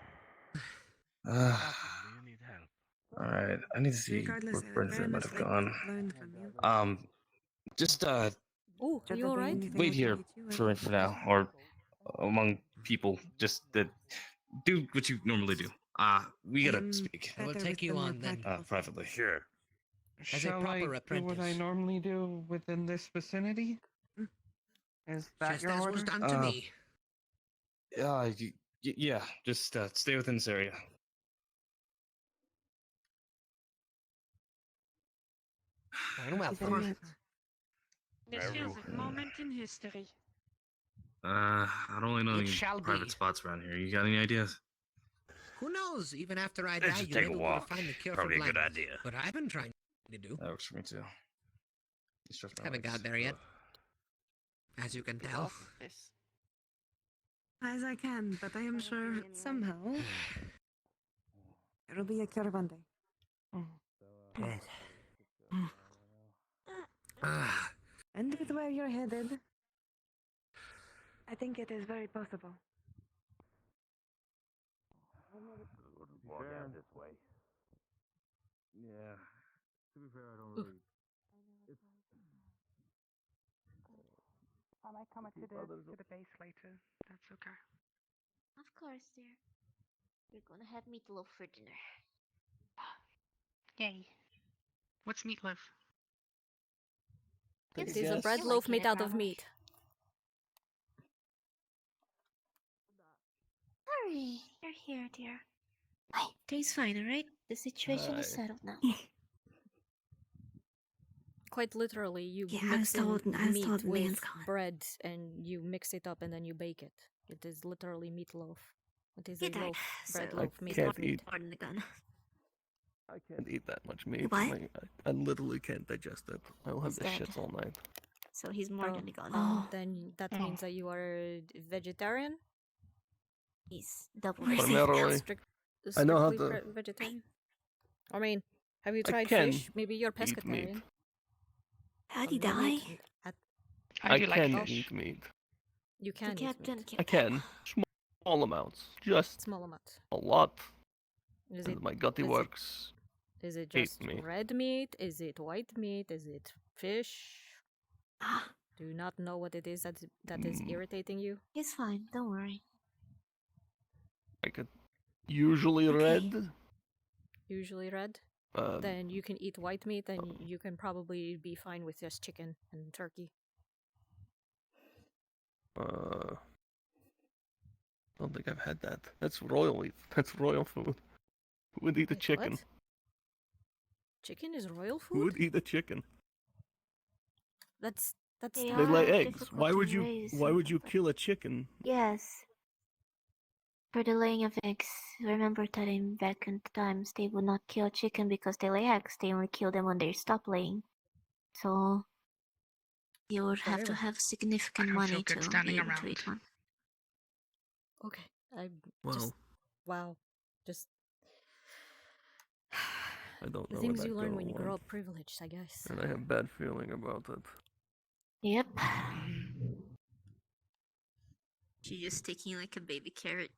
Alright, I need to see Regardless, where in Bernadette might fairness, have I gone. could learn from you. Just Oh, are you alright? wait here for now, or among people. Just do what you normally do. We gotta speak. I will take you on then. Privately. Sure. As a Shall I proper do what I apprentice. normally do within this vicinity? Is that Just your as order? was done to me. Yeah. Just stay within this area. Very well, Thank you very then. much. This is a moment in history. I don't really know It any shall private be. spots around here. You got any ideas? Who knows? Even after I Let's die, just you take may a be able to walk. find the cure Probably for a good blindness. idea. What I've been trying to do. That works for me too. You stretch my Haven't legs. got there yet. As you can tell. As I can, but I am sure somehow there will be a cure one day. And with where you're headed, I think it is very possible. Walk out this way. Yeah. To be fair, I don't really. I might come to the base later. That's okay. Of course, dear. We're gonna have meatloaf for dinner. Yay. What's meatloaf? It is a bread loaf made out of meat. Hurry, you're here, dear. Day's fine, alright? The situation is settled now. Quite literally, you Yeah, I mix was told- in I was meat told with Leon's gone. bread and you mix it up and then you bake it. It is literally meatloaf. It is a Good, loaf, bread so loaf made can't of meat. eat. Pardon the gun. I can't eat that much meat. What? Like, I literally can't digest it. I'll have He's the dead. shits all night. So he's more than a gun. Oh. Then that Oh. means that you are a vegetarian? He's double Primarily. I know how Strictly to vegetarian? I mean, have you I tried can fish? Maybe you're eat meat. pescatarian. How'd he Then you die? can add- How do I you like can fish? eat meat. You can The eat captain meat. I can. Small amounts. Just Small amount. a lot. Is And it my gutty is it- works. Is it Hate just me. red meat? Is it white meat? Is it fish? Do you not know what it is that is irritating you? He's fine, don't worry. Like a usually red. Usually red. Then you can eat white meat, and you can probably be fine with just chicken and turkey. Don't think I've had that. That's royal. That's royal food. Who would eat a Wait, chicken? what? Chicken is royal Who food? would eat a chicken? That's They They lay are eggs. difficult Why to would you? raise, Why would you kill a chicken? Yes. For the laying of eggs, remember that in back in times they would not kill chicken because they lay eggs. They only kill them when they stop laying. So you would have to Whatever. have significant I don't feel money good to standing be able around. to eat one. okay. I Well, just wow, just I don't the know things what you that learn girl when you grow wants, up privileged, I guess. and I have bad feeling about it. Yep. She's just taking like a baby carrot.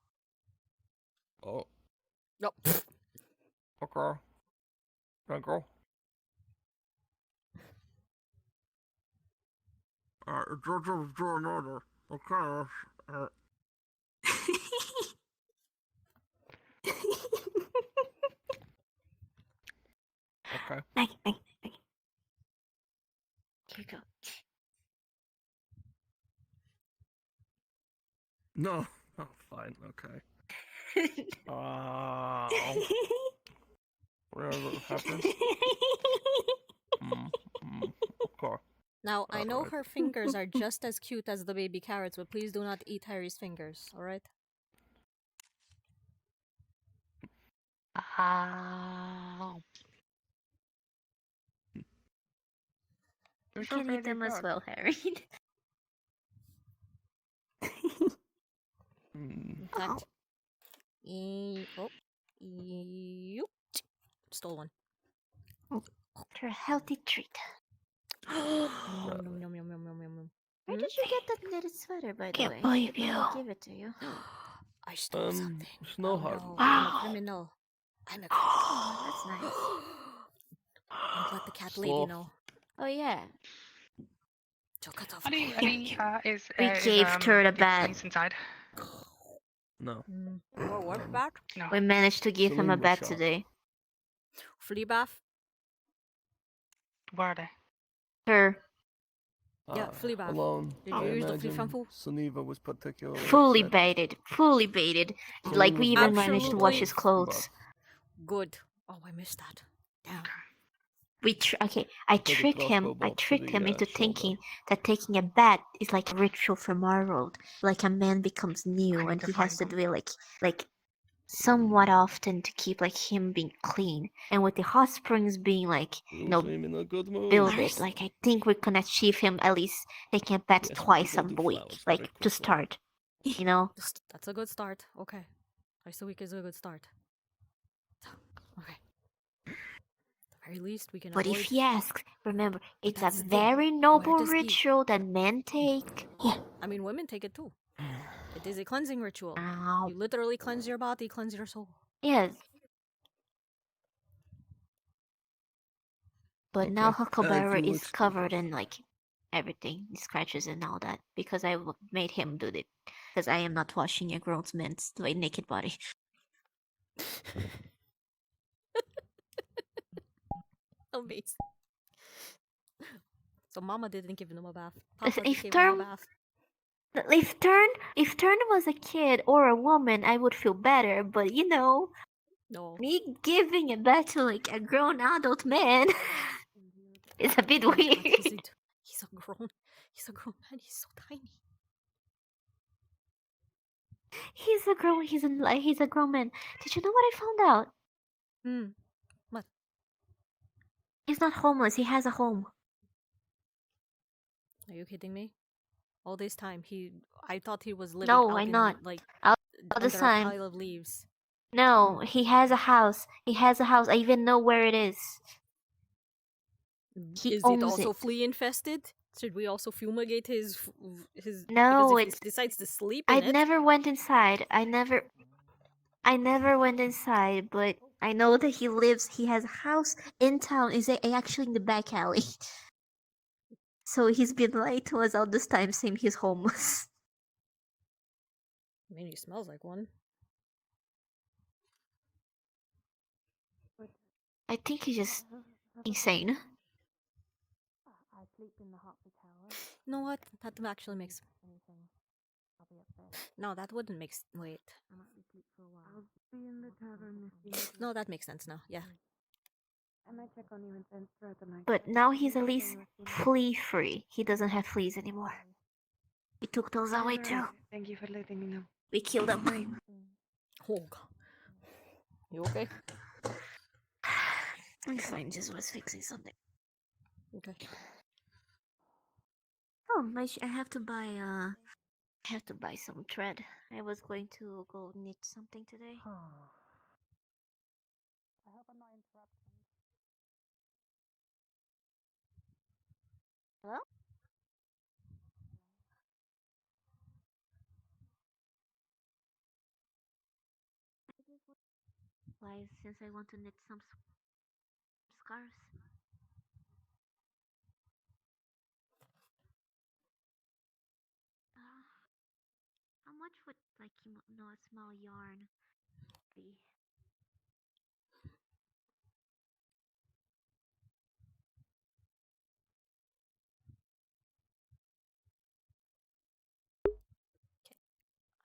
Oh, Nope. Okay. Thank you. Just do another. Okay. Okay. Maggie. Here you go. No. Oh, fine. Okay. Whatever happens. Okay. Now, I know Alright. her fingers are just as cute as the baby carrots, but please do not eat Harry's fingers, alright? You can eat them as well, Harry. In fact, you stole one. For a healthy treat. Yum, yum, yum, yum, yum, yum, yum. Where did you get that knitted sweater, by the Can't way? believe Did you. I give it to you? I stole something. Snow No, Harvest. I'm a criminal. I'm a criminal. Oh, that's nice. Don't let the cat lady know. Oh yeah. Are you ready? Is We gave her the bat. He's inside. No. What bat? No. We managed to give him a Celine was bat shocked. today. Flea bath? Where are they? Her. Yeah, flea bath. Alone. Did I you use the flea imagine shampoo? Suniva was particularly Fully upset. baited. Fully baited. Celine Like we was even about managed to to wash Absolutely. his clothes. Good. Oh, I missed that. Damn. I Take a tricked him. crossbow I bolt to tricked the, him into shoulder. thinking that taking a bat is like a ritual for Marrold. Like a man becomes new and he has to do it like somewhat often to keep like him being clean. And with the hot springs being like You seem in a good mood. builded, like I think we can achieve him at least taking a bat Yes, twice we a can do week, flowers like very to quickly. start. You know? That's a good start. Okay. Twice a week is a good start. Okay. At the very least, we can But avoid... if he asks, remember, it's a that's the thing. very Where noble does he- ritual that men take. I mean, women take it too. It is a cleansing ritual. Ow. You literally cleanse your body, cleanse your soul. Yes. But now Okay. Huckleberry If you is covered in like everything, scratches and all that, because I made him do it. Because I am not washing a grown man's naked body. Amazing. So Mama didn't give him a bath. Papa If gave him a Turn, bath. if Turn was a kid or a woman, I would feel better. But you know, No. me giving a bath to like a grown adult man is a bit Oh my weird. God, he's a grown man. He's so tiny. He's a grown man. Did you know what I found out? What? He's not homeless. He has a home. Are you kidding me? All this time, I thought he was living No, out I'm in, not. like, All under the a time. pile of leaves. No, he has a house. He has a house. I even know where it is. He Is it owns also it. flea infested? Should we also fumigate his No, because if it's. he decides to sleep I in it? never went inside. I never went inside, but I know that he lives. He has a house in town. Is actually in the back alley. So he's been lying to us all this time, saying he's homeless. I mean, he smells like one. I think he's just insane. You know what? That actually makes. No, that wouldn't make. Wait. No, that makes sense now. Yeah. I might check on you and throughout the night. But now he's at least flea free. He doesn't have fleas anymore. We took those away too. Thank you for letting me know. We killed them. Oh God. You okay? I'm fine. Just was fixing something. Okay. Oh, I have to buy I have to buy some thread. I was going to go knit something today. Hello? supplies since I want to knit some scarves. How much would like a small yarn be?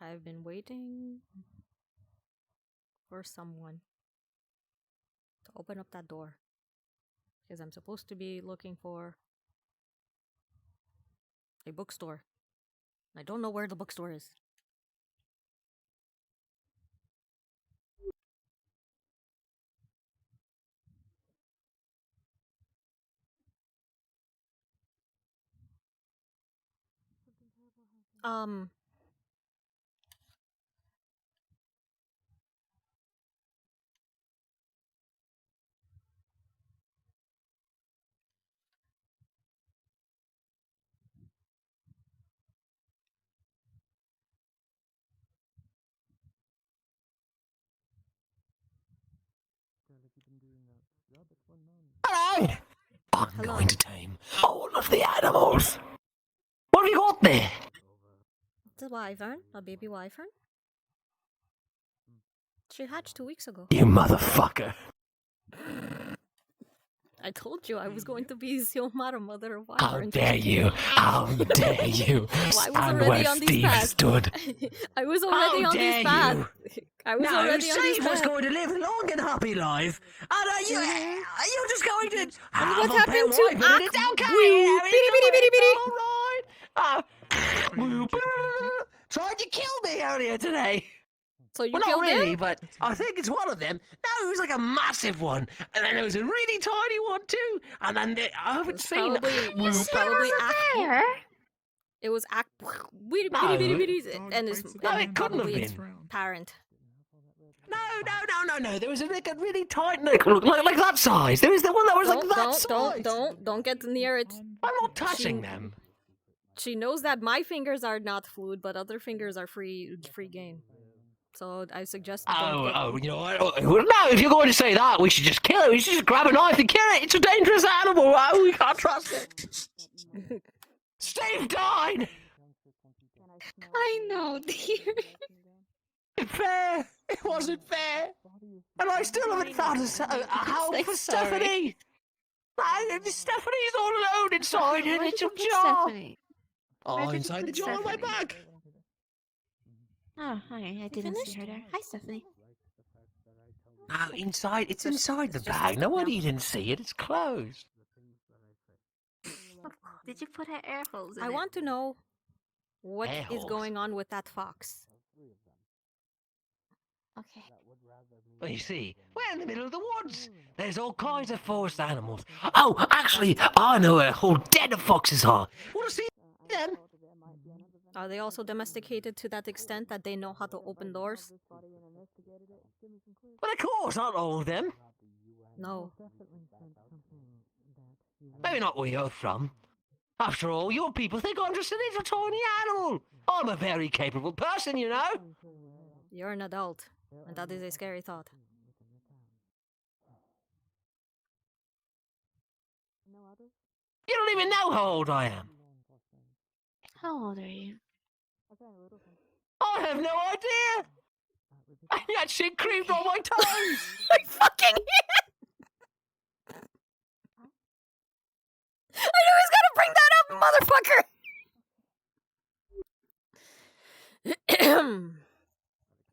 I've been waiting for someone to open up that door. Because I'm supposed to be looking for a bookstore. I don't know where the bookstore is. Um, Hello! I'm going to tame all of the animals. What have you got there? it's a wyvern, a baby wyvern. She hatched 2 weeks ago. You motherfucker. I told you I was going to be Xiomara, mother of How wyverns. dare you? How dare you? I was Stand already where on these Steve paths. stood. I was already How on dare these paths. you? I was No, already on these Steve was paths. going to live a long and happy life. And you're just going to And have what a pet happened to wife, and it's okay. Woo, bitty, bitty, bitty, bitty. It's all right. Tried to kill me earlier today. So you Well, killed not really, him? but I think it's one of them. No, it was like a massive one, and then there was a really tiny one too, and then I haven't seen Probably There. It was act bitty, No. bitty, bitty, bitty, and it's No, it couldn't have probably its been. parent. No. There was like a really tiny, like that size. There was the one that was like that size. Don't get near it. I'm not touching them. She knows that my fingers are not food, but other fingers are free game. So I suggest don't You know what? Well, no, if you're going to say that, we should just kill it. We should just grab a knife and kill it. It's a dangerous animal. Oh, we can't trust it. Steve died. I know, dear. Fair. It wasn't fair. And I still haven't found a help for Stephanie. Stephanie's all alone inside in a little jar. Stephanie? Oh, inside the jar on my back. Oh, hi. I didn't see her there. Hi, Stephanie. No, inside. It's inside the bag. No wonder you didn't see it. It's closed. Did you put her air holes in I it? want to know what Air is holes? going on with that fox. Okay. Well, you see, we're in the middle of the woods. There's all kinds of forest animals. Oh, actually, I know where a whole den of foxes are. Want to see them? Are they also domesticated to that extent that they know how to open doors? Well, of course, not all of them. No. Maybe not where you're from. After all, your people think I'm just a little tiny animal. I'm a very capable person, you know. You're an adult, and that is a scary thought. You don't even know how old I am. How old are you? I have no idea. I got shit creamed on my toes. I fucking I knew he was gonna bring that up, motherfucker!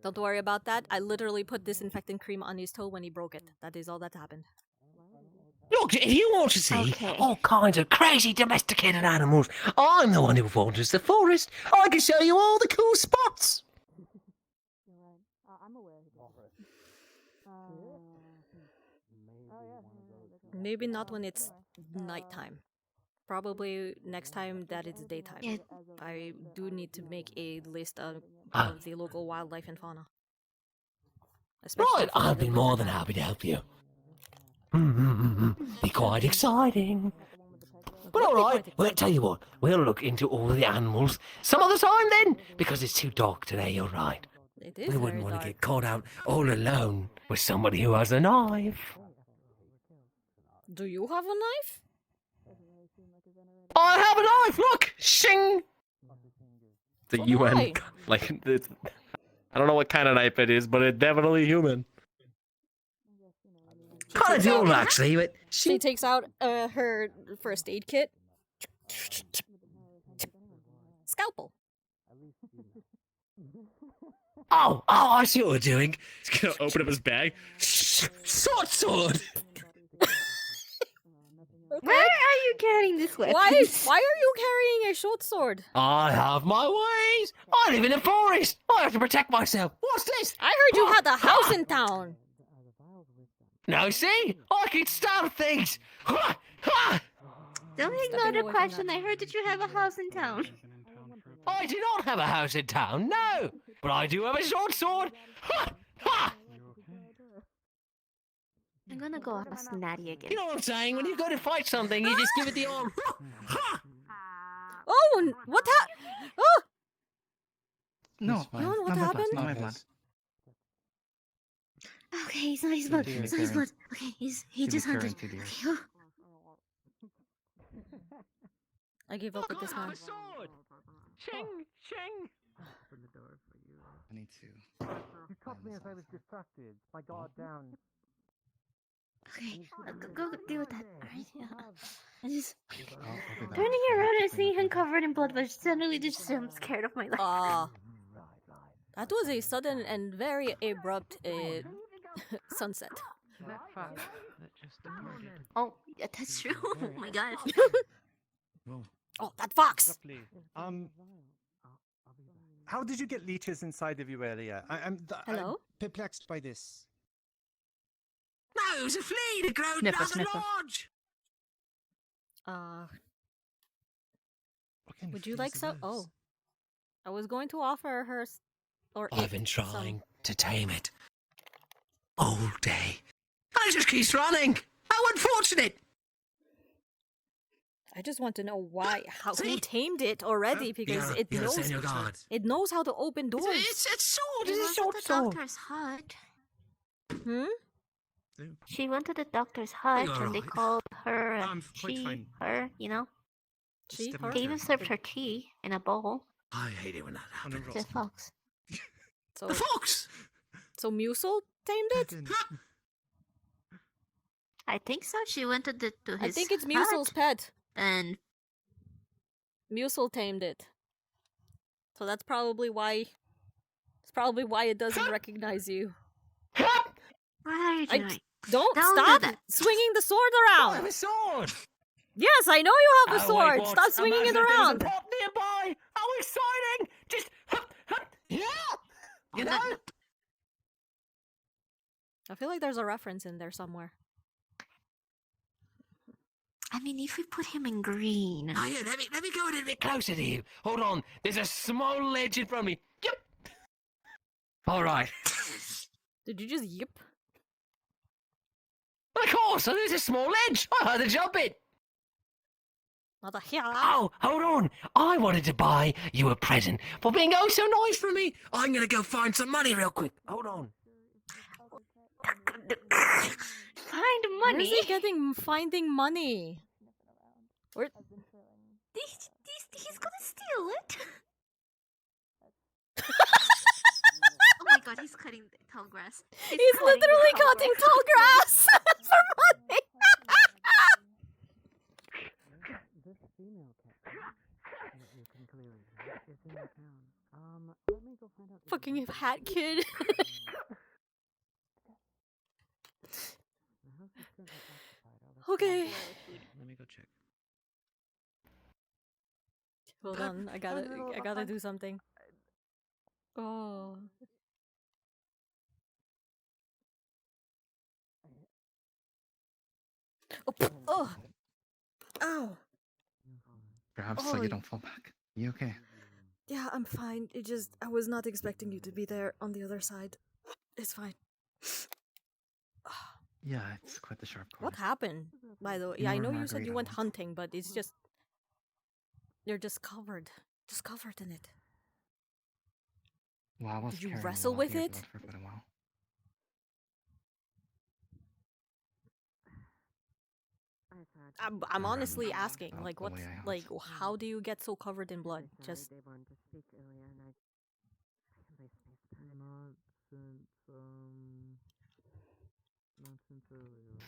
Don't worry about that. I literally put disinfectant cream on his toe when he broke it. That is all that happened. Look, if you want to see all kinds of crazy domesticated animals, I'm the one who wanders the forest. I can show you all the cool spots. Maybe not when it's nighttime. Probably next time that it's daytime. Yeah. I do need to make a list of the local wildlife and fauna. Right, I'd be more than happy to help you. Be quite exciting. But alright, well, tell you what, we'll look into all the animals some other time then, because it's too dark today, you're right. It is We very wouldn't want dark. to get caught out all alone with somebody who has a knife. Do you have a knife? I have a knife. Look, shing. The So do UN, I. like, it's, I don't know what kind of knife it is, but it's definitely human. Kind of dual, actually. But She takes out her first aid kit. Scalpel. oh, I see what we're doing. He's gonna open up his bag. Sword. Where are you carrying this weapon? Why are you carrying a short sword? I have my ways. I live in the forest. I have to protect myself. What's this? I heard you had a house in town. No, see? I can stab things. Ha! Ha! Don't ignore the question. I heard that you have a house in town. I do not have a house in town, no. But I do have a short sword. Ha! Ha! I'm gonna go ask Natty again. You know what I'm saying? When you go to fight something, you just give it the old. Oh, what happened? Oh! No, No, what happened? Not my blood. Okay, he's not his blood. It's not his blood. Okay, he just hunted. too dear. Okay, oh. I gave up with this man. Ching, ching. I need to. You caught me as I was distracted. My guard down. Okay, go deal with that. Alright, yeah. I just I'll be turning around and seeing him covered in blood, but suddenly just I'm scared of my life. That was a sudden and very abrupt sunset. That fox that just departed. Oh, yeah, that's true. Oh my god. Oh, that fox! How did you get leeches inside of you earlier? I'm perplexed by this. No, it was a flea that growed Sniffer, down the sniffer. lodge. Would you like some? Oh, I was going to offer her, or I've been trying to tame it all day. And it just keeps running. How unfortunate! I just want to know why, who tamed it already, because it you gotta knows stay on your guard. it knows how to open doors. It's sword. She It's a went to short the sword. doctor's hut. Hmm? She went to the doctor's hut You're and they right. called her I'm quite fine. her, you know. She, Just her? They even served her tea in a bowl. I hate it when that happens. The fox. So, The fox! so Musil tamed it? I think so. She went to his I think it's hut Musil's pet. and Musil tamed it. So that's probably why. It's probably why it doesn't recognize you. what are you doing? Don't do stop that. swinging the sword I around. have a sword! Yes, I know you have a Oh, sword. wait, what? Stop swinging it Imagine if there was around. a pot nearby! How exciting! Just yeah! You know? I feel like there's a reference in there somewhere. I mean, if we put him in green. Oh yeah, let me go a little bit closer to you. Hold on, there's a small ledge in front of me. Yep. All right. Did you just yip? Of course, there's a small ledge. I had to jump it. Not a here. Oh, hold on. I wanted to buy you a present for being oh so nice for me. I'm gonna go find some money real quick. Hold on. Find money. Where's he finding money? Where? He's gonna steal it. Oh my god, he's cutting tall grass. He's literally cutting tall grass for money. This female cat you can clearly see is in the town. Let me go find out. Fucking hat kid. Okay. Let me go check. Hold on, I gotta do something. Oh. Oh. Ow. Perhaps so you don't fall back. You okay? Yeah, I'm fine. I was not expecting you to be there on the other side. It's fine. Yeah, it's quite the sharp corner. What happened, by the way? You Yeah, I know know where you said you Margarita went was. hunting, but it's just... You're just covered in it. Well, I was Did you carrying wrestle a lot with of your it? blood for quite a while. I'm honestly asking, About like, the what's way I like, how do you get so covered in blood? Just They wanted to speak earlier, and not since not since earlier.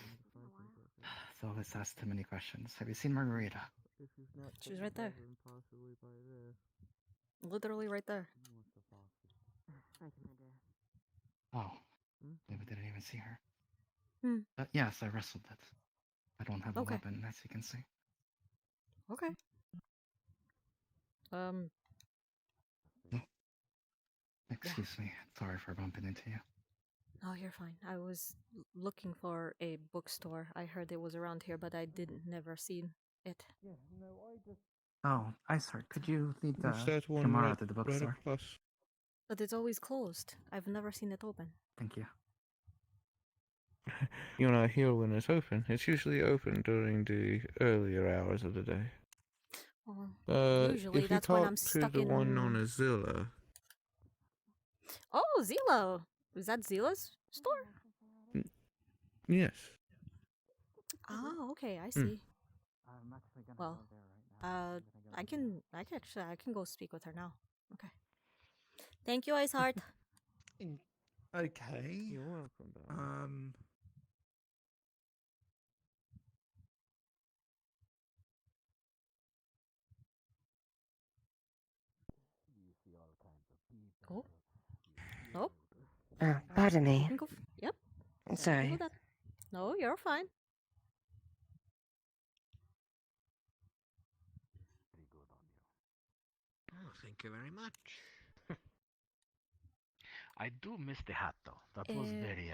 So let's ask too many questions. Have you seen Margarita? If she's not She's right there. then possibly by this. Literally right there. What's the fox? I can idea. Oh, maybe didn't even see her. Hmm. But yes, I wrestled it. I don't have a Okay. weapon, as you can see. Okay. Excuse me. Sorry for bumping into you. Oh, you're fine. I was looking for a bookstore. I heard it was around here, but I didn't never seen it. Yeah, no, I just. Oh, Iceheart, could you lead What's that one Xiomara right, to the right bookstore? across? But it's always closed. I've never seen it open. Thank you. You're not here when it's open. It's usually open during the earlier hours of the day. Well, usually if you that's when talk I'm to stuck the in. one known as Zilla, Oh, Zila! Is that Zila's store? yes. Oh, okay, I Hmm. see. I'm actually gonna Well, go there right now. I can go speak with her now. Okay. Thank you, Iceheart. Okay. You're welcome. Oh. Oh. Pardon You me. can go. Yep. You can Sorry. go that. No, you're fine. Oh, thank you very much. I do miss the hat, though. That was very,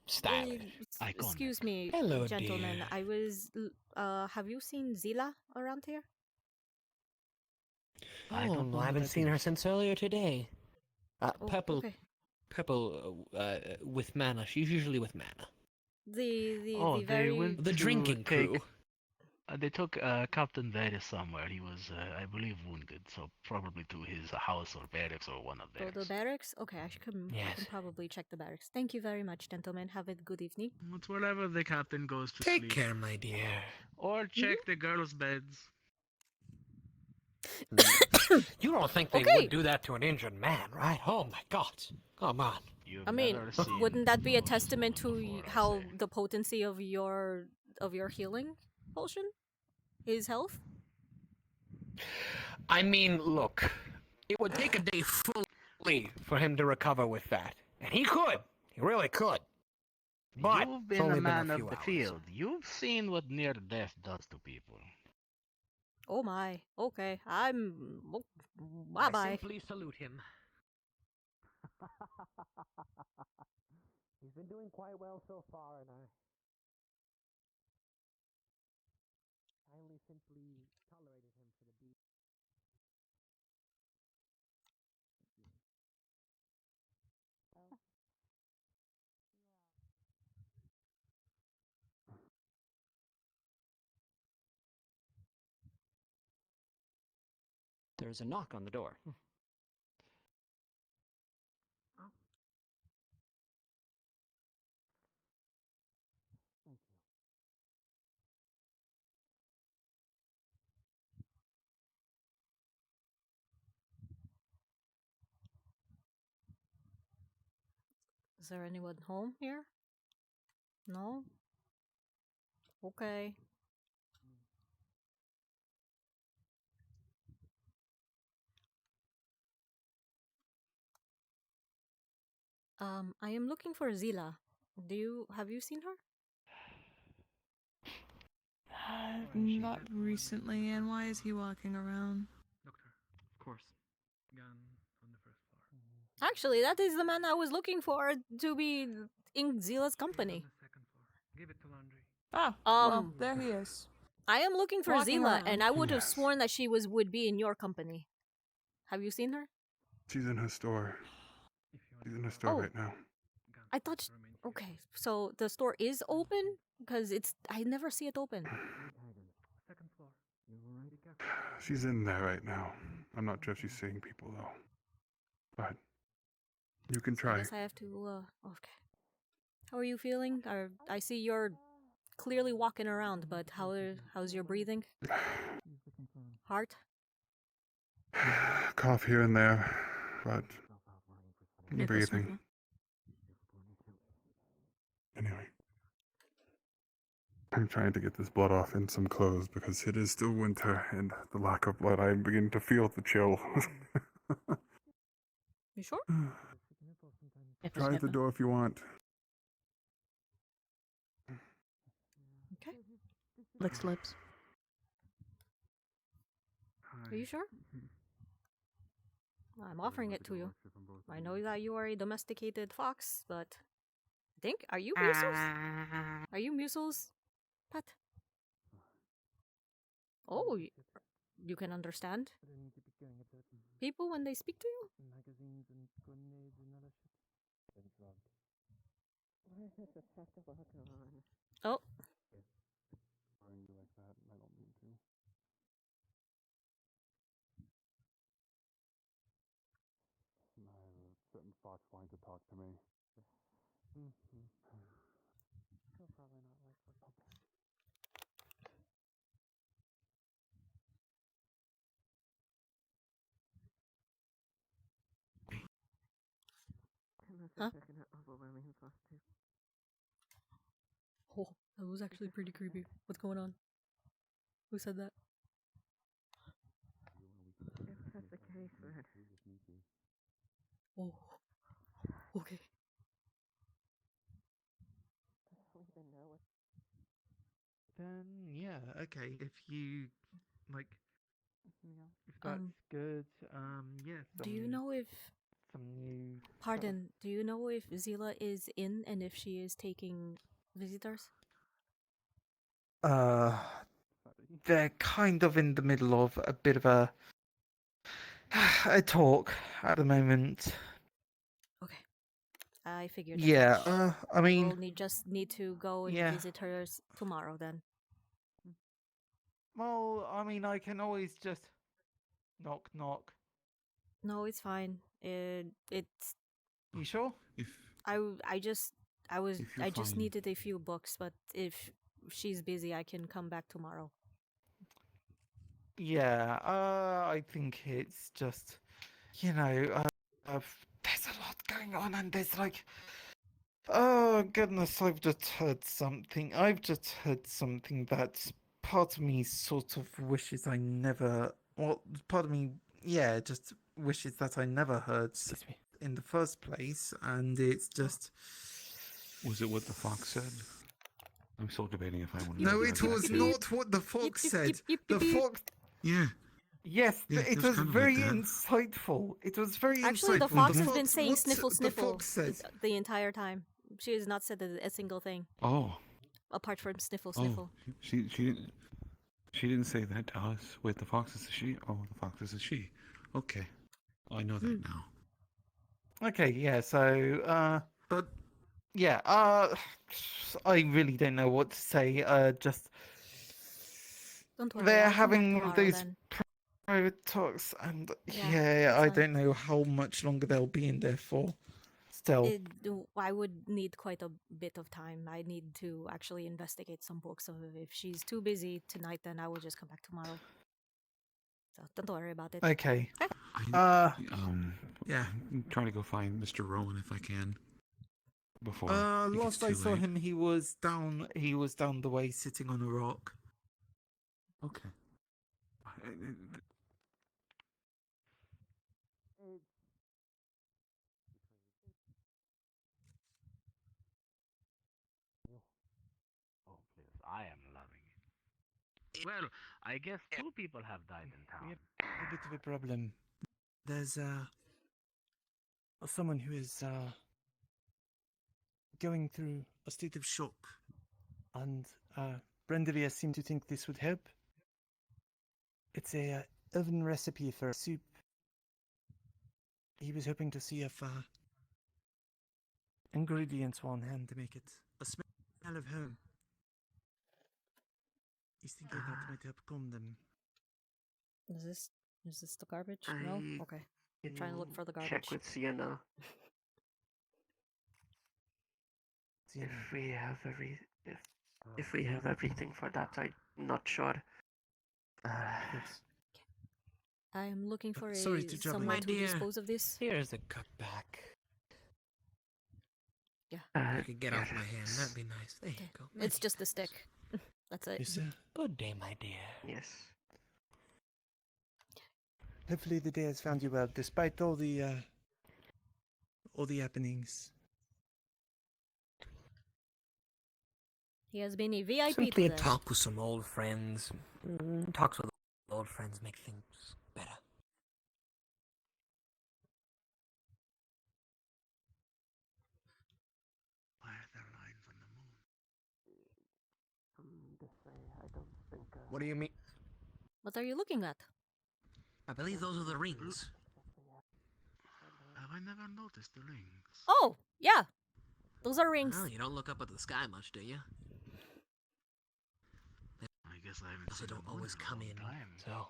stylish. iconic. Excuse me, Hello, gentlemen. dear. I was. Have you seen Zila around here? I Oh, don't know I who haven't that seen her is. since earlier today. Oh, Purple, okay. with mana. She's usually with mana. The very. The drinking crew. They took Captain Veris somewhere. He was, I believe, wounded, so probably to his house or barracks or one of Oh, theirs. the barracks? Okay, I can Yes. probably check the barracks. Thank you very much, gentlemen. Have a good evening. It's wherever the captain goes to Take sleep. care, my dear. Or check the girls' beds. You don't think they Okay. would do that to an injured man, right? Oh my God! Come on. I mean, wouldn't that be a testament to how the potency of your healing potion? His health? I mean, look, it would take a day fully for him to recover with that. And he could. He really could. But You've it's been only a man been a of few the hours. field. You've seen what near death does to people. Oh my. Okay. I'm. Bye I bye. simply salute him. He's been doing quite well so far, and I only simply tolerated him for the beat. There's a knock on the door. Is there anyone home here? No? Okay. I am looking for Zila. Have you seen her? Not recently, and why is he walking around? Doctor, of course. Gun on the first floor. Actually, that is the man I was looking for to be in Zila's company. Give it to laundry. Ah, well, there he is. I am looking for Walking Zila, around. and I would have sworn that she would be in your company. Have you seen her? She's in her store. She's in her store Oh. right now. I thought. Okay, so the store is open because I never see it open. Second floor. She's in there right now. I'm not sure if she's seeing people though. but you can I try. guess I have to, okay. How are you feeling? I see you're clearly walking around, but how's your breathing? Heart? Cough here and there, but Yeah, that's breathing. normal. Anyway, I'm trying to get this blood off in some clothes because it is still winter, and the lack of blood, I begin to feel the chill. You sure? Try the door if you want. Okay. Licks lips. Are you sure? I'm offering it to you. I know that you are a domesticated fox, but I think, are you Musel's? Are you Musel's pet? Oh, you can understand people when they speak to you? Oh. Certain fox wanting to talk to me. Huh? Oh, that was actually pretty creepy. What's going on? Who said that? If that's the case, then. Oh. Okay. Then yeah, okay. If you like, if that's good, yeah. Do you know if some new? Pardon, do you know if Zila is in and if she is taking visitors? Uh, they're kind of in the middle of a bit of a talk at the moment. Okay. I figured as Yeah, much. I mean, We'll just need to go and yeah. visit her tomorrow then. Well, I mean, I can always just knock knock. No, it's fine. It's. You sure? I just you're fine. needed a few books, but if she's busy, I can come back tomorrow. Yeah, I think it's just, you know, there's a lot going on, and there's like, oh goodness, I've just heard something. That part of me sort of wishes I never. Well, part of me, yeah, just wishes that I never heard in the first place, and it's just. Was it what the fox said? I'm still debating if I want to. No, it was not what the fox said. The fox. Yeah. Yes, Yeah, it it was kind of very like that. insightful. It was very Actually, insightful. the fox has fox- been saying what sniffle, the sniffle fox said. the entire time. She has not said a single thing. Oh. Apart from sniffle, Oh, sniffle. she didn't say that to us. Wait, the fox is a she? Oh, the fox is a she. Okay. I know that now. Okay, yeah, so, but, yeah, I really don't know what to say, just, Don't worry, they're I'll come back having tomorrow those then. private talks, and, Yeah, yeah, that's I fine. don't know how much longer they'll be in there for, still. I would need quite a bit of time. I need to actually investigate some books, so if she's too busy tonight, then I will just come back tomorrow. So don't worry about it. Okay. Yeah. I'm trying to go find Mr. Rowan if I can. Before. it gets Last I too saw late. him, he was down the way, sitting on a rock. Okay. I am loving it. Well, I guess 2 people have died in town. We have a bit of a problem. There's someone who is going through a state of shock, and Brendavia seemed to think this would help. It's a elven recipe for soup. He was hoping to see if ingredients were on hand to make it a smell of home. He's thinking that might help calm them. Is this the garbage? No? Okay. I'm trying to look for the garbage. Check with Sienna. If we have if we have everything for that, I'm not sure. I'm looking for Sorry to trouble somewhere you. to dispose of this. Here's a cutback. Yeah. You could get off my hand. That'd be nice. There you go. It's just a stick. That's it. Yes, sir. Good day, my dear. Yes. Hopefully the day has found you well, despite all the happenings. He has been a VIP Simply a today. talk with some old friends. Talks with old friends make things better. What do you mean? What are you looking at? I believe those are the rings. Have I never noticed the rings? Oh, yeah. Those are rings. Well, you don't look up at the sky much, do you? I guess I haven't Also, seen don't the moon always in a come long in. time. So.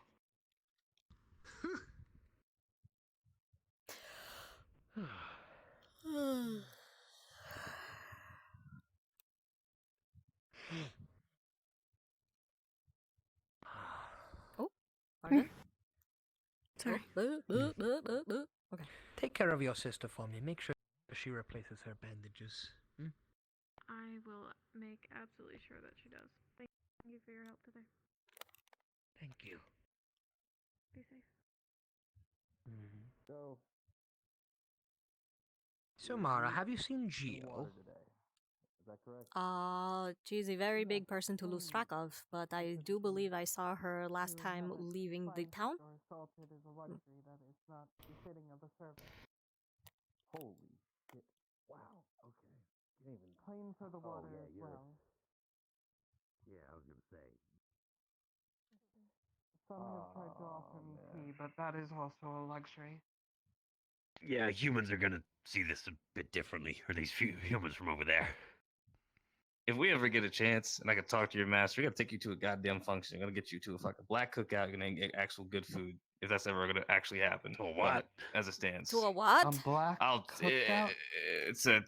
Oh, pardon? Sorry. Oh, okay. Take care of your sister for me. Make sure she replaces her bandages. I will make absolutely sure that she does. Thank you for your help today. Thank you. Be safe. So, Xiomara, have you seen Gio? She's a very big person to lose track of, but I do believe I saw her last time leaving the town. Holy shit. Wow. Okay. Can't even... Clean for the water as well. Yeah, I was gonna say. Some have tried to offer me tea, but that is also a luxury. Yeah, humans are gonna see this a bit differently, or these few humans from over there. If we ever get a chance and I could talk to your master, we gotta take you to a goddamn function. I'm gonna get you to a fucking black cookout. You're gonna get actual good food. If that's ever gonna actually happen. To a what? But as it stands. To a what? A black cookout? It's a.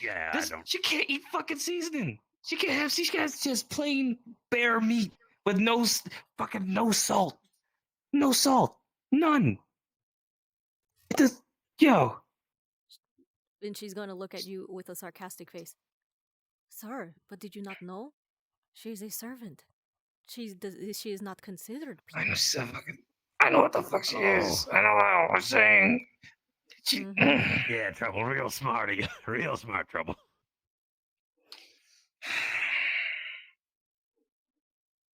Yeah, This, I don't. she can't eat fucking seasoning. She has just plain bare meat with fucking no salt. No salt. None. Just, yo. And she's gonna look at you with a sarcastic face. Sir, but did you not know? She's a servant. She is not considered I people. know I know what the fuck she is. I know what I'm saying. She, Yeah, trouble. Real smart. Real smart trouble.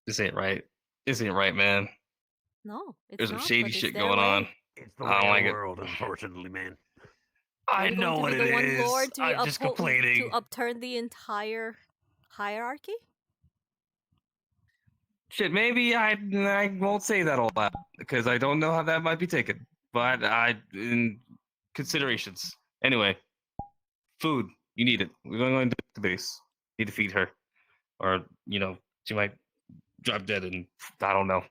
This ain't right. This ain't right, man. No, it's There's some not, shady but it's shit their going way. on. It's the I way don't of like the it. world, unfortunately, man. Are I you know going what to be it the one is. lord to I'm just complaining. to upturn the entire hierarchy? Shit, maybe I won't say that all out because I don't know how that might be taken. But in considerations. Anyway, food. You need it. We're going to the base. Need to feed her, or she might drop dead, and I don't know.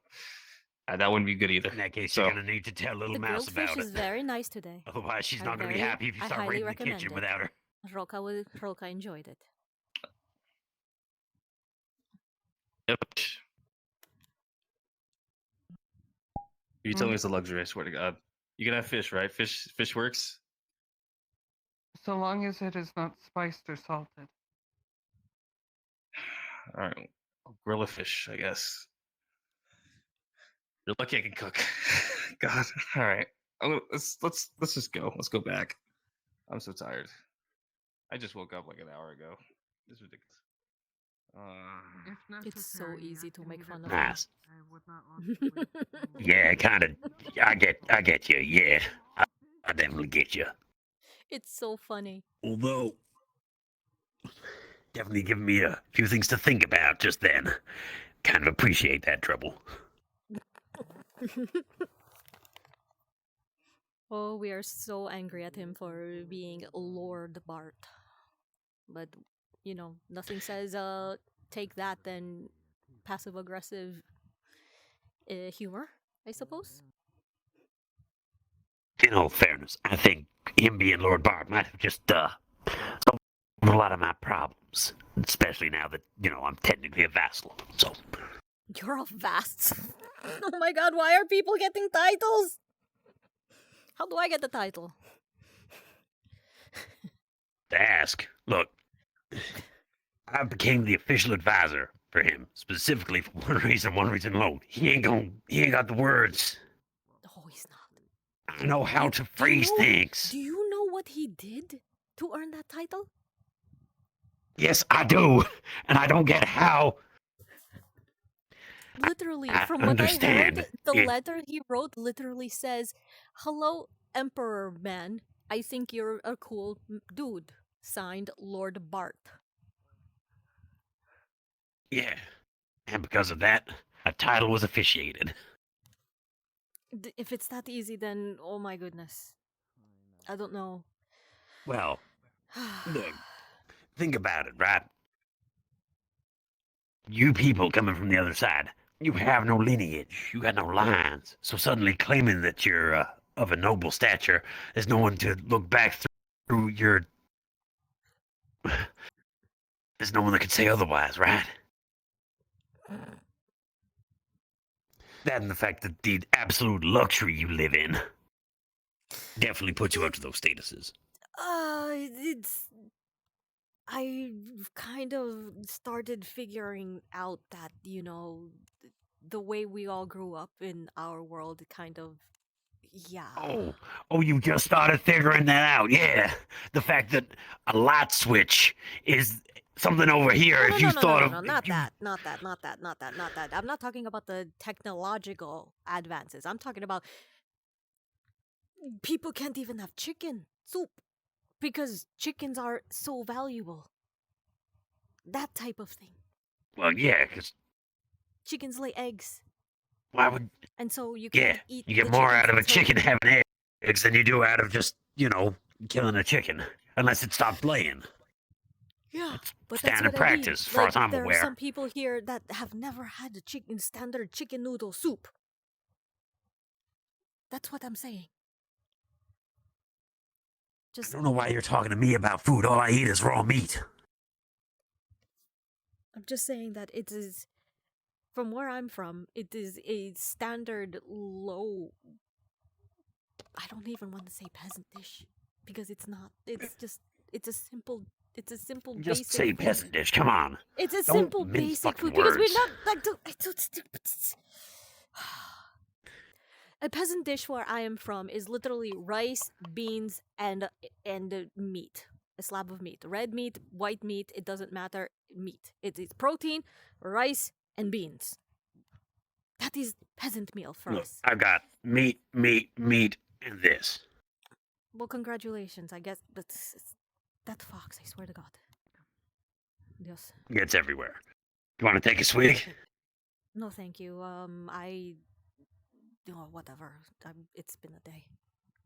That wouldn't be good either. In that case, so, you're gonna need to tell little The mouse grilled fish about is it. very nice today. Otherwise, she's not gonna be happy if you I start highly raiding the recommend kitchen it. without her. Roka enjoyed it. You tell me it's a luxury. I swear to God. You can have fish, right? Fish works. So long as it is not spiced or salted. All right, I'll grill a fish, I guess. You're lucky I can cook. God. All right. Let's just go. Let's go back. I'm so tired. I just woke up like an hour ago. This is ridiculous. It's so easy to make fun of Nah. him. I would not want to sleep. Yeah, kind of. I get you. Yeah, I definitely get you. It's so funny. Although, definitely giving me a few things to think about just then. Kind of appreciate that, trouble. Oh, we are so angry at him for being Lord Bart. But, nothing says, take that than passive-aggressive humor, I suppose. In all fairness, I think him being Lord Bart might have just solved a lot of my problems, especially now that I'm technically a vassal. So You're a vast. Oh my god, why are people getting titles? How do I get the title? to ask, look, I became the official advisor for him specifically for one reason alone. He ain't got the words. Oh, he's not. I know how to phrase things. Do you know what he did to earn that title? Yes, I do, and I don't get how. Literally, I from what I heard, understand the it- letter he wrote literally says, "Hello, Emperor Man. I think you're a cool dude." Signed, Lord Bart. Yeah, and because of that, a title was officiated. If it's that easy, then oh my goodness, I don't know. Well, look, think about it, right? You people coming from the other side, you have no lineage, you got no lines, so suddenly claiming that you're of a noble stature, there's no one to look back through your. There's no one that could say otherwise, right? That and the fact that the absolute luxury you live in definitely puts you up to those statuses. It's. I kind of started figuring out that, the way we all grew up in our world kind of. Yeah. Oh, you just started figuring that out, yeah. The fact that a light switch is something over here. No, If you thought no, of, not that. I'm not talking about the technological advances. I'm talking about people can't even have chicken soup because chickens are so valuable. That type of thing. well, yeah, because Chickens lay eggs, why would? and so you Yeah, can't eat. you get the more chickens out of a until- chicken having eggs than you do out of just killing a chicken, unless it stopped laying. Yeah, but Standard that's what I mean. practice, as far as I'm there are aware. some people here that have never had a standard chicken noodle soup. That's what I'm saying. I don't know why you're talking to me about food. All I eat is raw meat. I'm just saying that it is, from where I'm from, it is a standard low. I don't even want to say peasant dish because it's not. It's just. It's a simple. It's a simple. Just basic say food. peasant dish. Come on. It's a Don't simple mince basic fucking food because we're words. not like a peasant dish where I am from is literally rice, beans, and meat. A slab of meat. Red meat, white meat, it doesn't matter. Meat. It is protein, rice, and beans. That is peasant meal for Look, us. I've got meat, and this. Well, congratulations, I guess, but that fox, I swear to God. Yes. Gets everywhere. You want to take a swig? No, thank you. Whatever. It's been a day.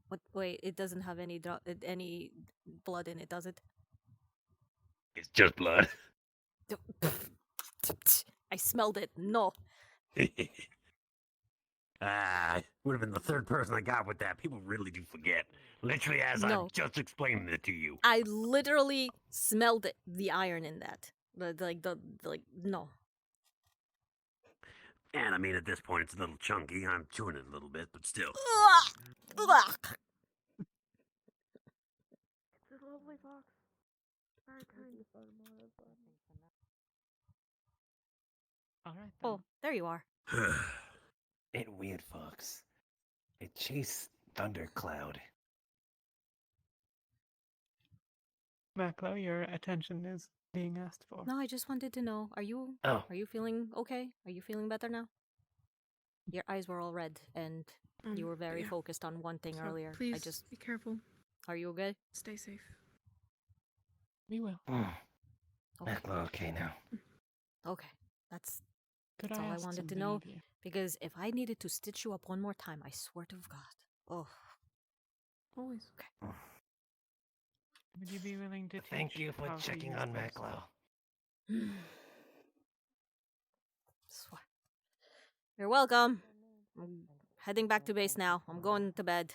What? Wait, it doesn't have any blood in it, does it? It's just blood. I smelled it. No. Would have been the third person I got with that. People really do forget. Literally, as No. I'm just explaining it to you. I literally smelled the iron in that. No. And I mean, at this point, it's a little chunky. I'm chewing it a little bit, but still. It's a lovely fox. Very kind. All right. Oh, there you are. It weird fox. It chased Thundercloud. Maclo, your attention is being asked for. No, I just wanted to know. Are you feeling okay? Are you feeling better now? Your eyes were all red and you were very yeah. focused on one thing So earlier. please be careful. Are you okay? Stay safe. We will. Okay now. Okay. That's Could all I ask wanted to something know. of you? Because if I needed to stitch you up one more time, I swear to God. Oh. Always. Okay. Would you be willing to Thank teach you for how to checking use on those? Maclo. You're welcome. I'm heading back to base now. I'm going to bed.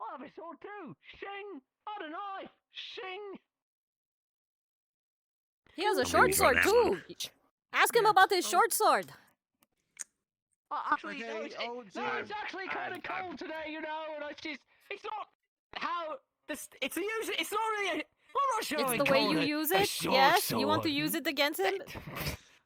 I have a sword too. Shing! On a knife. Shing! He has a I'm short gonna sword go that too. one. Ask him about his short sword. Actually, no, it's actually kind of cold today, you know, and it's not how this. It's usually. It's not really. I'm not sure. It's I the way call you it use a it. short Yes, you want to sword. use it against him.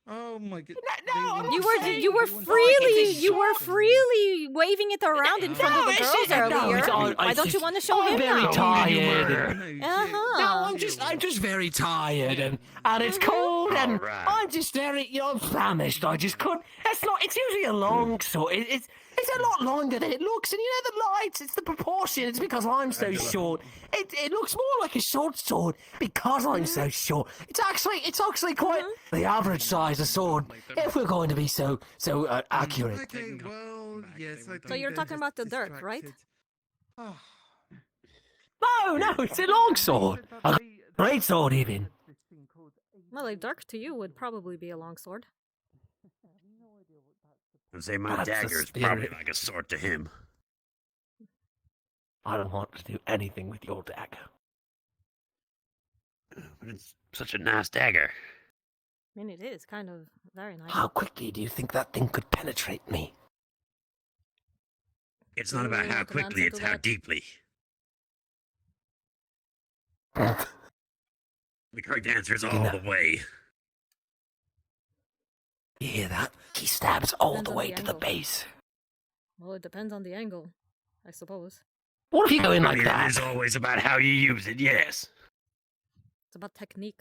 Oh my god. No, I'm You not were saying you were like freely freely waving it around in front of the it's girls just- no, earlier. it's all- Why it's don't you just- want to show I'm him very now? tired. Uh-huh. No, I'm just very tired, and it's cold, and Alright. I'm just very, I'm famished. I just couldn't. It's usually a long sword. It's a lot longer than it looks, and you know the lights. It's the proportion. It's because I'm so short. It looks more like a short sword because I'm so short. It's actually quite the average size of sword. If we're going to be so accurate. Okay, well, yes, I think So you're they're talking just about the dirk, right? Oh. No, it's a long sword. A great sword, even. Well, a dirk to you would probably be a long sword. I'd say my dagger is probably like a sword to him. I don't want to do anything with your dagger. But it's such a nice dagger. I mean, it is kind of very nice. How quickly do you think that thing could penetrate me? It's not about how quickly, it's how deeply. The correct answer is all the way. You hear that? He stabs all Depends the on way the to the angle. base. Well, it depends on the angle, I suppose. What if you go in like It that? is always about how you use it, yes. It's about technique.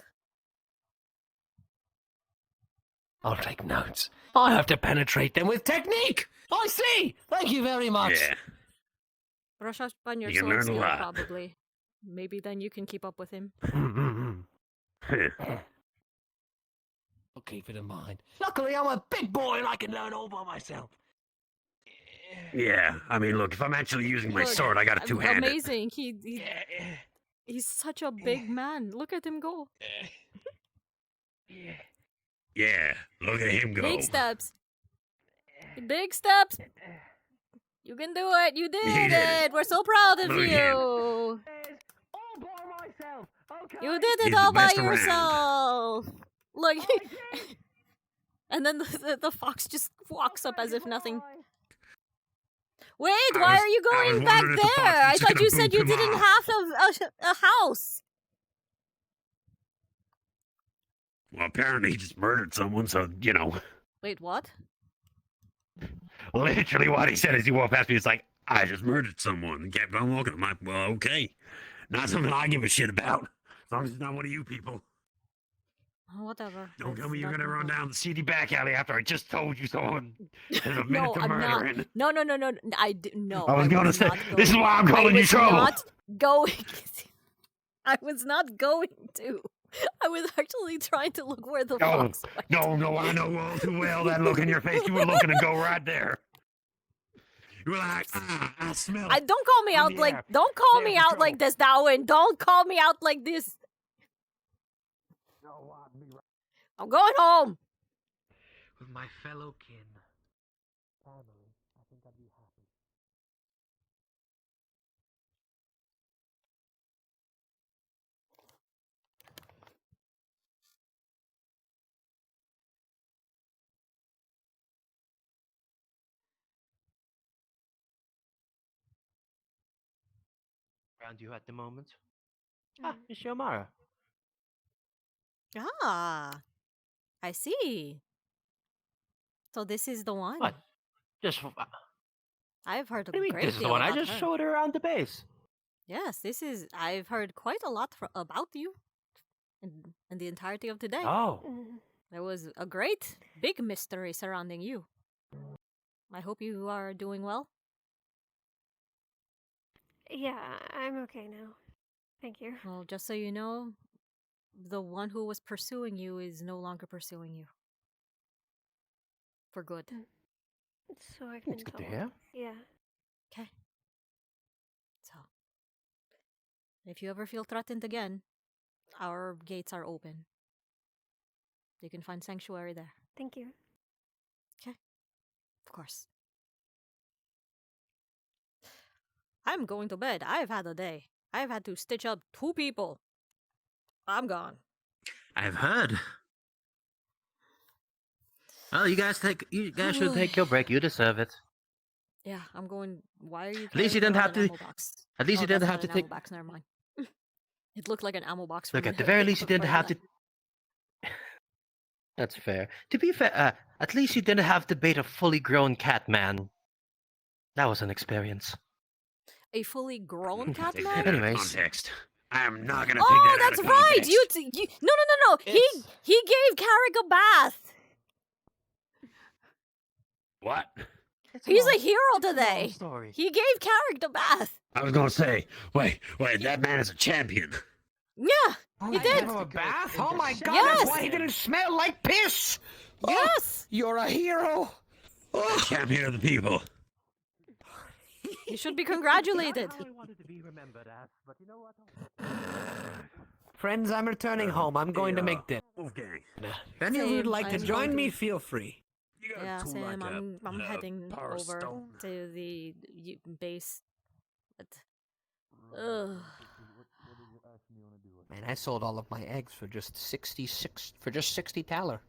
I'll take notes. I have to penetrate them with technique. I see. Thank you very much. Yeah. Brush up on your You can sword learn a skill, lot. probably. Maybe then you can keep up with him. I'll keep it in mind. Luckily, I'm a big boy and I can learn all by myself. Yeah, I mean, look, if I'm actually using my Look, sword, I got a two-handed. Amazing. He's such a big man. Look at him go. Yeah, look at him go. Big steps. Big steps. You can do it. You did did it. We're so proud of Look at you. You did He's it the all by best around. yourself. Look. And then the fox just walks up as if nothing. Wait, why are you going back wondering if the fox there? was I just thought gonna you said boop you him didn't off. have a house. Well, apparently he just murdered someone, so, you know. Wait, what? Literally what he said as he walked past me, it's like, I just murdered someone. And kept on walking. I'm like, well, okay. Not something I give a shit about. As long as it's not one of you people. Whatever. Don't tell It's me you're not gonna run important. down the seedy back alley after I just told you so. There's a minute No, to I'm not. murdering. No. No. I was gonna say, not this is going- why I'm calling I you was trouble. Not going. I was not going to. I was actually trying to look where the No, fox went. no, I know all too well that look in your face. You were looking to go right there. You were like, I smell it. Don't call me in out the like. air. Don't call There's me the out trouble. like this, Darwin. Don't call me out like this. I'm going home. With my fellow kin. Family, I think I'd be happy. Around you at the moment. Ah, Miss Xiomara. Ah, I see. So this is the one. What? Just. I've heard a What do you mean great this is the deal one? I about just her. showed her around the base. Yes, this is. I've heard quite a lot about you, in the entirety of today. Oh. There was a great big mystery surrounding you. I hope you are doing well. Yeah, I'm okay now. Thank you. Well, just so you know, the one who was pursuing you is no longer pursuing you. For good. So I've been It's good to told. hear. Yeah. Okay. So, if you ever feel threatened again, our gates are open. You can find sanctuary there. Thank you. Okay. Of course. I'm going to bed. I've had a day. I've had to stitch up 2 people. I'm gone. I've heard. Well, you guys should take your break. You deserve it. Yeah, I'm going. Why are you At least you carrying didn't around have an to. ammo box? At least Oh, you didn't that's have not to an ammo take. box. Never mind. It looked like an ammo box. Look, from at the very least, you didn't have Fire to. That's fair. To be fair, at least you didn't have to bait a fully grown cat man. That was an experience. A fully grown cat Take man? that out of Anyways. context. I'm not gonna Oh, take that that's out of right. context. No. He gave Carrick a bath. What? He's a hero today. story. He gave Carrick a bath. I was gonna say, wait, that man is a champion. Yeah, he did. Give him a bath? Oh my god, Yes. that's why he didn't smell like piss! Yes! You're a hero! The champion of the people. You should be congratulated. Friends, I'm returning home. I'm going to make dinner. Wolfgang. If any of you would Same, like to I'm join going me, to- feel free. Yeah, Sam, I'm heading over to the base. But, ugh. Man, I sold all of my eggs for just 60 taler.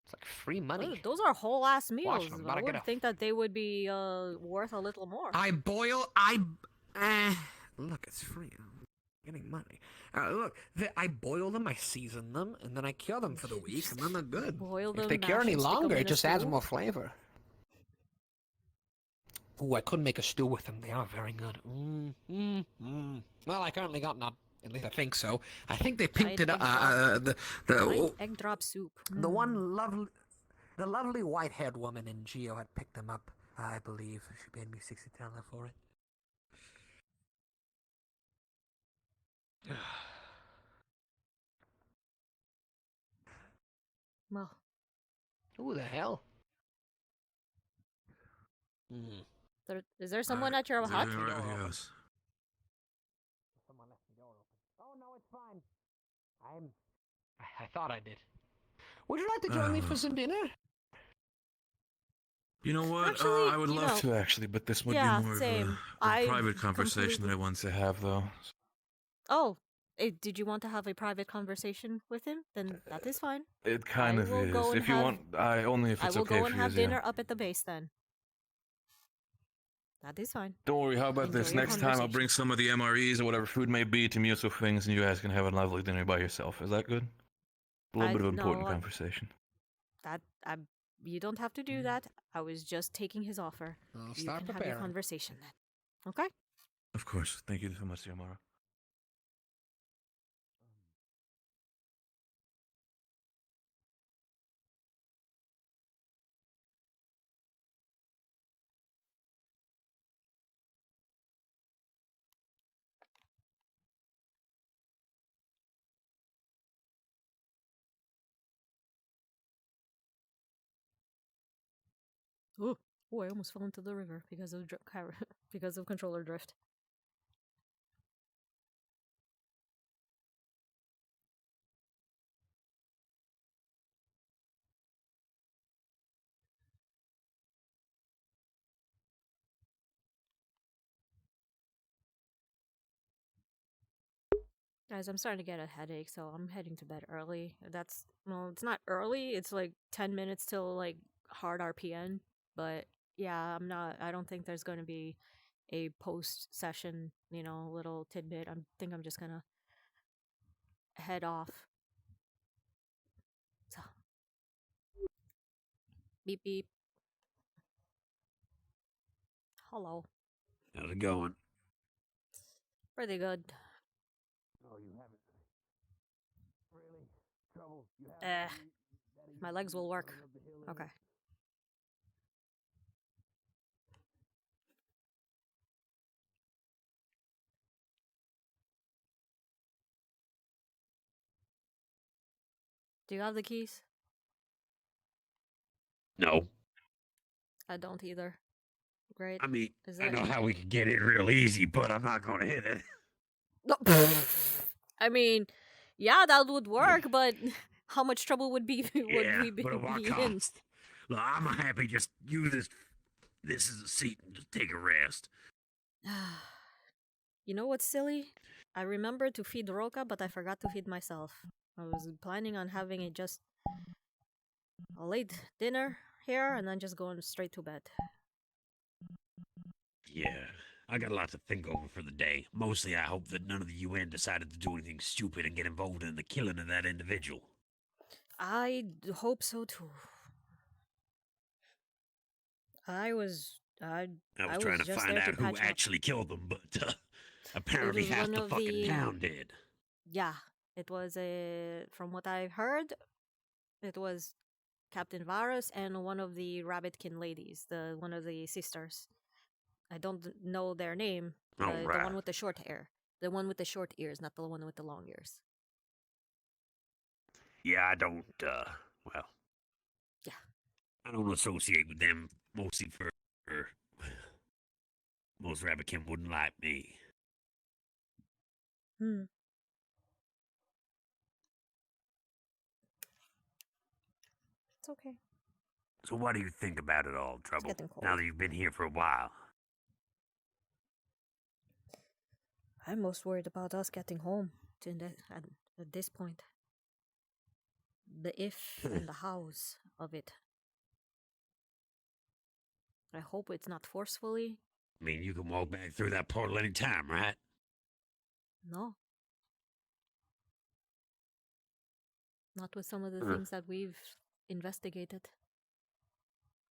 It's like free money. Those are whole ass meals. them, I gotta would get a- think that they would be worth a little more. Look, it's free. I'm getting money. Look, I boil them, I season them, and then I cure them for the week, and then they're good. Boil them, If they cure mash any them, stick 'em longer, in it a just adds stew. more flavor. Ooh, I could make a stew with them. They are very good. Well, I currently got none. At least I think so. I think they picked it up. Fried egg drop soup. The one the lovely white-haired woman in Geo had picked them up. I believe she paid me 60 taler for it. Well, Who the hell? is there someone at your hut? Yes. Someone left the door open. Oh no, it's fine. I thought I did. Would you like to join me for some dinner? You know what? Actually, I would you love know- to actually, but this would Yeah, be more same. of I a private conversation that I want to have, though. Oh, did you want to have a private conversation with him? Then that is fine. It kind of will is. go and If you have- want, only if I it's will okay go for and you. have yeah. dinner up at the base then. That is fine. Don't worry. How about Enjoy this? your Next time I'll conversation. bring some of the MREs or whatever food may be to mute with things, and you guys can have a lovely dinner by yourself. Is that good? A little bit of important conversation. You don't have to do that. I was just taking his offer. I'll You start can have preparing. your conversation then. Okay? Of course. Thank you so much, Xiomara. Ooh, I almost fell into the river because of because of controller drift. Guys, I'm starting to get a headache, so I'm heading to bed early. It's not early. It's like 10 minutes till like hard RPN, but yeah, I don't think there's going to be a post session, little tidbit. I think I'm just going to head off. So, beep beep. Hello. How's it going? Pretty good. Oh, you haven't. Really? Trouble? My legs will work. Okay. Do you have the keys? No. I don't either. Great. I mean, Is I that- know how we can get in real easy, but I'm not going to hit it. No. I mean, yeah, that would work, but how much trouble would we be But at what in? cost? Look, I'm happy just use this This is a seat and just take a rest. You know what's silly? I remembered to feed Roka, but I forgot to feed myself. I was planning on having just a late dinner here and then just going straight to bed. Yeah, I got a lot to think over for the day. Mostly, I hope that none of the UN decided to do anything stupid and get involved in the killing of that individual. I hope so too. I was trying to just find there out to who patch up. actually killed them, but It apparently was half one the of fucking the town did. Yeah, it was from what I've heard, it was Captain Varus and one of the Rabbitkin ladies, one of the sisters. I don't know their name. Oh, The right. one with the short hair. The one with the short ears, not the one with the long ears. Yeah, I don't, well. Yeah. I don't associate with them, mostly for most Rabbitkin wouldn't like me. Hmm. It's okay. So what do you think about it all, Trouble? getting cold. Now that you've been here for a while. I'm most worried about us getting home at this point. The if and the hows of it. I hope it's not forcefully. I mean, you can walk back through that portal any time, right? No. Not with some of the things that we've investigated.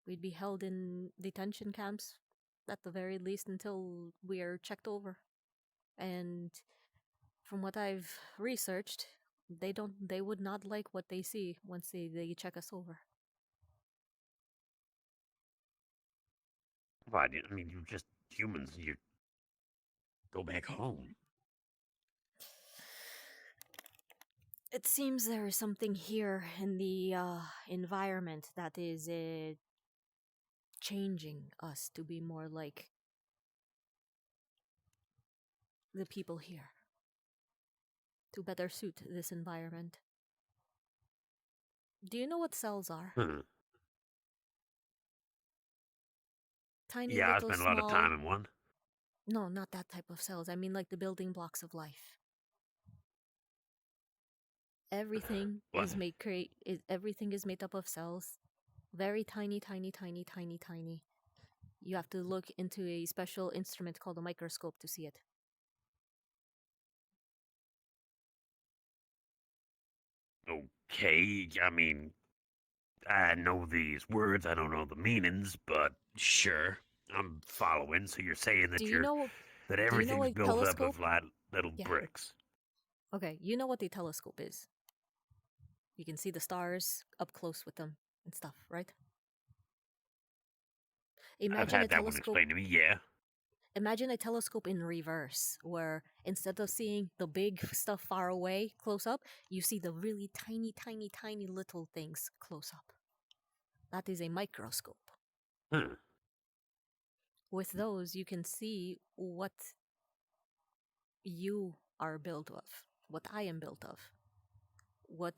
We'd be held in detention camps, at the very least, until we are checked over. And from what I've researched, they would not like what they see once they check us over. Why? I mean, you're just humans. You go back home. It seems there is something here in the environment that is changing us to be more like the people here. To better suit this environment. Do you know what cells are? Tiny Yeah, I little spent a small... lot of time in one. No, not that type of cells. I mean like the building blocks of life. Everything everything is made up of cells. Very tiny, tiny, tiny, tiny, tiny. You have to look into a special instrument called a microscope to see it. Okay, I mean, I know these words, I don't know the meanings, but sure, I'm following. So you're saying that Do you know everything's a built up telescope? of little Yeah. bricks. Okay, you know what a telescope is. You can see the stars up close with them and stuff, right? I've had that one explained to me, yeah. Imagine a telescope in reverse, where instead of seeing the big stuff far away, close up, you see the really tiny, tiny, tiny little things close up. That is a microscope. With those, you can see what you are built of, what I am built of, what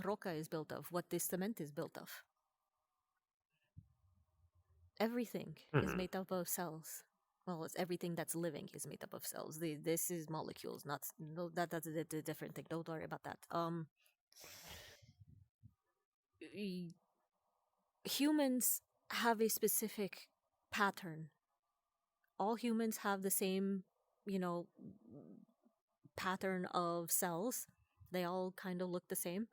Roca is built of, what this cement is built of. Everything is made up of cells. Well, it's everything that's living is made up of cells. This is molecules, not no. That's a different thing. Don't worry about that. Humans have a specific pattern. All humans have the same, pattern of cells. They all kind of look the same.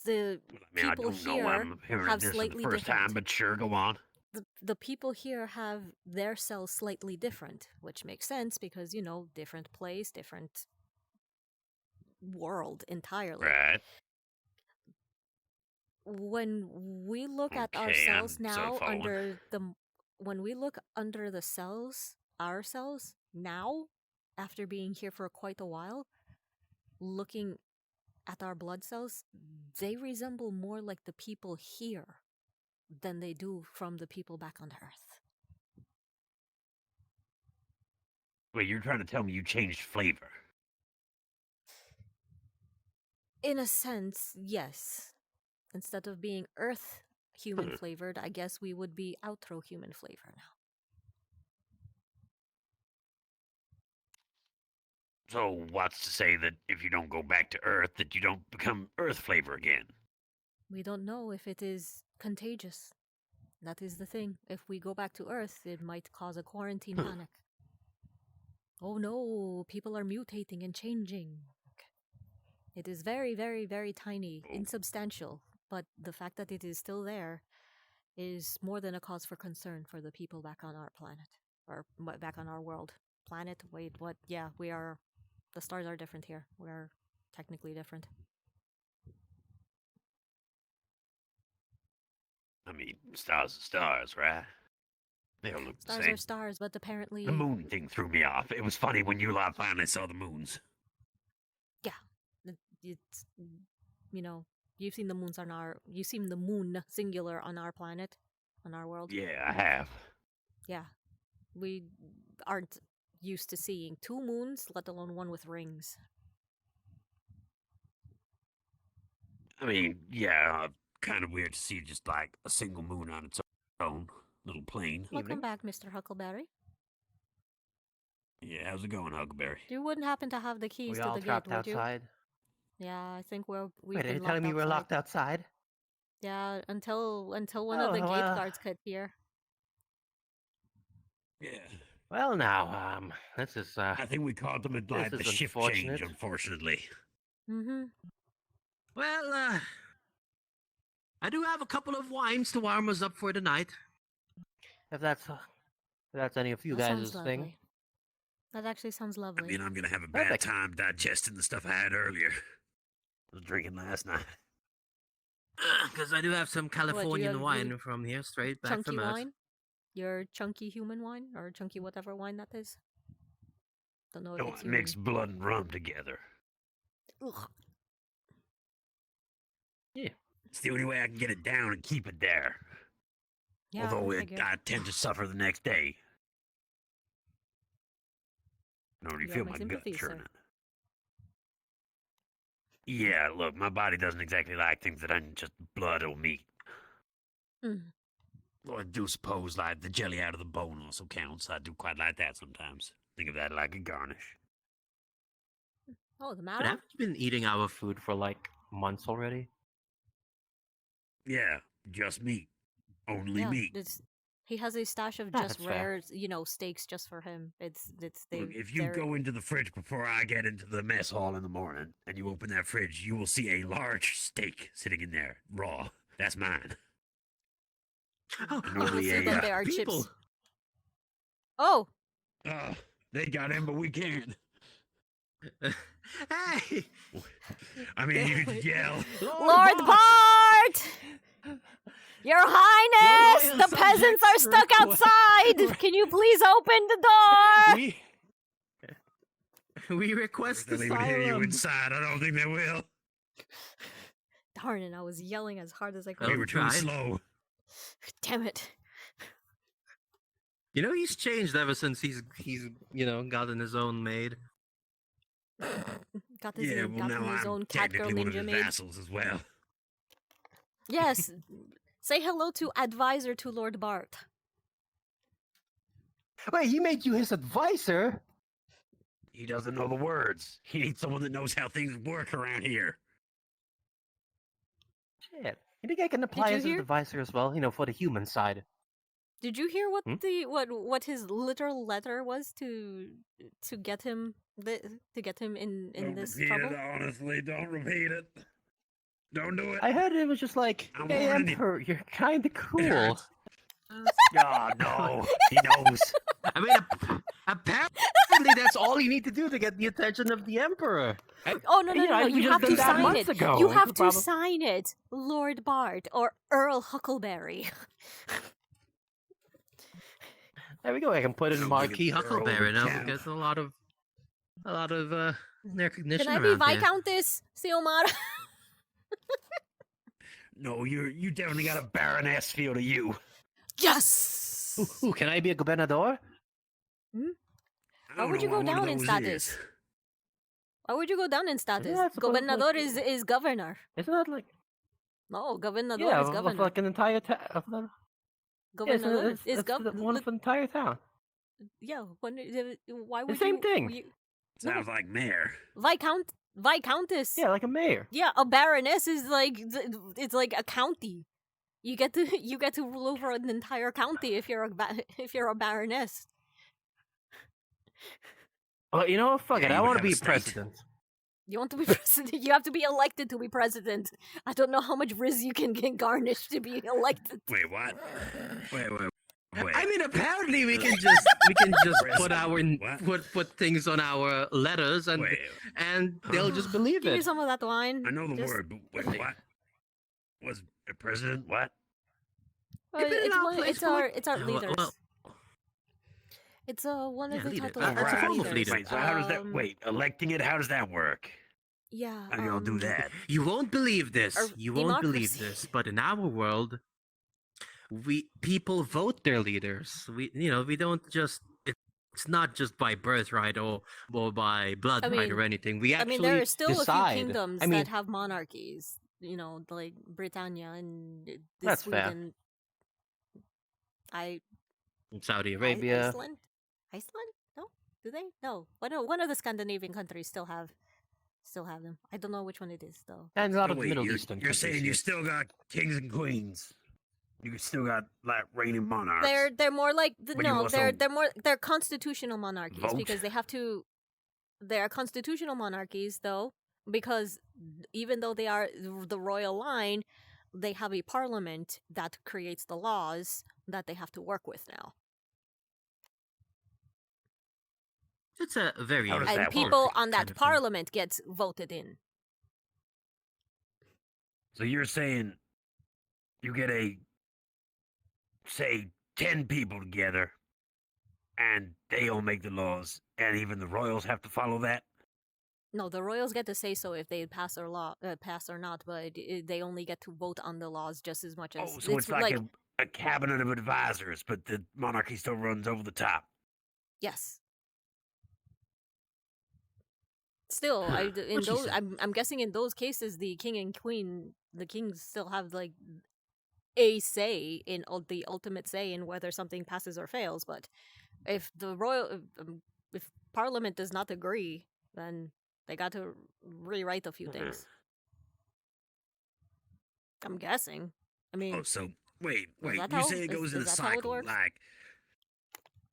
The I people don't know. here I'm hearing have this for slightly the first different. time, but sure, go on. The people here have their cells slightly different, which makes sense because, different place, different world entirely. Right. When we look at our Okay, cells I'm sort of now following. when we look under the cells, our cells now, after being here for quite a while, looking at our blood cells, they resemble more like the people here than they do from the people back on Earth. Wait, you're trying to tell me you changed flavor? In a sense, yes. Instead of being Earth human flavored, I guess we would be outro human flavor now. So what's to say that if you don't go back to Earth, that you don't become Earth flavor again? We don't know if it is contagious. That is the thing. If we go back to Earth, it might cause a quarantine panic. Oh no, people are mutating and changing. It is very, very, very tiny, insubstantial, but the fact that it is still there is more than a cause for concern for the people back on our planet. Or back on our world. Planet? Wait, what? Yeah, we are... The stars are different here. We are technically different. I mean, stars are stars, right? They all look the Stars same. are stars, but apparently... The moon thing threw me off. It was funny when you lot finally saw the moons. Yeah. It's... You know, you've seen the moons on our... You've seen the moon, singular, on our planet. On our world. Yeah, I have. Yeah. We aren't used to seeing 2 moons, let alone one with rings. I mean, yeah, kind of weird to see just like a single moon on its own. Little plain. Welcome back, Mr. Huckleberry. Yeah, how's it going, Huckleberry? You wouldn't happen to have the keys We to all the gate, trapped would you? outside. Yeah, I think we've Wait, are been you locked telling me outside. we're locked outside? Yeah, until one of Oh, the gate well. guards get here. Yeah. Well, now, this is, I think we caught them at like this the is shift unfortunate. change, unfortunately. Mm-hmm. Well, I do have a couple of wines to warm us up for the night. If that's any of you That guys' sounds thing. lovely. That actually sounds lovely. I mean, I'm gonna have a bad Perfect. time digesting the stuff I had earlier. I was drinking last night. Because I do have some Californian have wine your from here, straight back chunky from Earth. wine? Your chunky human wine? Or chunky whatever wine that is? Don't know if it's Don't human. mix blood and rum together. Ugh. Yeah. It's the only way I can get it down and keep it there. Yeah, Although I figured. I tend to suffer the next day. I don't You even have feel my my gut sympathies, sir. churning. Yeah, look, my body doesn't exactly like things that aren't just blood or meat. Mm. Well, I do suppose, like, the jelly out of the bone also counts. I do quite like that sometimes. Think of that like a garnish. Oh, the But marrow? haven't you been eating our food for like months already? Yeah, just meat. Only Yeah, meat. he has a stash of Ah, just that's fair. rare, steaks just for him. Look, if you go into the fridge before I get into the mess hall in the morning, and you open that fridge, you will see a large steak sitting in there, raw. That's mine. Oh, Normally so then there are chips. Oh, They got him, but we can't. Hey! I mean, you could yell. Lord Bart! Your Highness, the peasants are stuck outside. Can you please open the door? We request They'll even hear you asylum. inside. I don't think they will. Darn it! I was yelling as hard as I could. We were too slow. Damn it! You know, he's changed ever since he's gotten his own maid. Got his, Yeah, well, got now him his I'm own cat girl technically one of ninja his maid. vassals as well. Yes. Say hello to advisor to Lord Bart. Wait, he made you his advisor? He doesn't know the words. He needs someone that knows how things work around here. Shit. You think I can apply you as an hear? advisor as well? You know, for the human side. Did you hear what what his literal letter was to get him in Don't this repeat trouble? it, honestly. Don't repeat it. Don't do it. I heard it was just like, I'm hey, warning you. Emperor, you're kind of cool. hurts. Oh, no. He knows. I mean, apparently that's all you need to do to get the attention of the Emperor. Oh no! You have to sign it. You have to problem. sign it, Lord Bart or Earl Huckleberry. There we go. I can put in Marquis Marquis Huckleberry now Huckleberry. because a lot of recognition Can I be around here. Viscountess Xiomara? No, you definitely got a Baroness feel to you. Yes. Ooh, can I be a gobernador? Why would you go down in status? Why would you go down in status? that supposed to Gobernador is governor. Isn't that like? No, gobernador Yeah, is of governor. like an entire town. Yeah, Gobernador is it's one of the entire town. Yeah, why The would same you? thing. Sounds like mayor. Viscountess. Yeah, like a mayor. Yeah, a baroness is like it's like a county. You get to rule over an entire county if you're if you're a baroness. Well, you know what? Fuck it. you I would want to have a be state. president. You want to be president? You have to be elected to be president. I don't know how much riz you can get garnished to be elected. Wait, what? Wait. I mean, apparently we can just put our put things on our letters and they'll just believe Give me it. some of that wine. I know the word, but wait, what? Was a president? What? It's our leaders. It's one of the leader. titles. That's a form of leaders. leader. Wait, so how does that? Wait, electing it? How does that work? Yeah. How do y'all do that? You won't believe this. Or You won't believe democracy. this. But in our world, people vote their leaders. We don't just. It's not just by birthright or by blood right or anything. We actually there are still decide. a few kingdoms I mean, that have monarchies. Like Britannia and That's fair. Sweden. Saudi Arabia. Iceland? No, do they? No. One of the Scandinavian countries still have them. I don't know which one it is though. And a lot of Wait, Middle you're, Eastern You're saying countries, you yes. still got kings and queens. You still got like reigning monarchs. They're more like But you also they're constitutional monarchies vote? because they have to. They are constitutional monarchies though because even though they are the royal line, they have a parliament that creates the laws that they have to work with now. It's a very And people on that parliament gets voted in. So you're saying you get say 10 people together and they all make the laws and even the royals have to follow that? No, the royals get to say so if they pass or not, but they only get to vote on the laws just as much as. Oh, so it's like a cabinet of advisors, but the monarchy still runs over the top. Yes. Still, I'm guessing in those cases, the king and queen, the kings still have like a say in the ultimate say in whether something passes or fails. But if if Parliament does not agree, then they got to rewrite a few things. I'm guessing. I mean, Oh, so wait, you that how- say it goes in a is that how it cycle, works? like.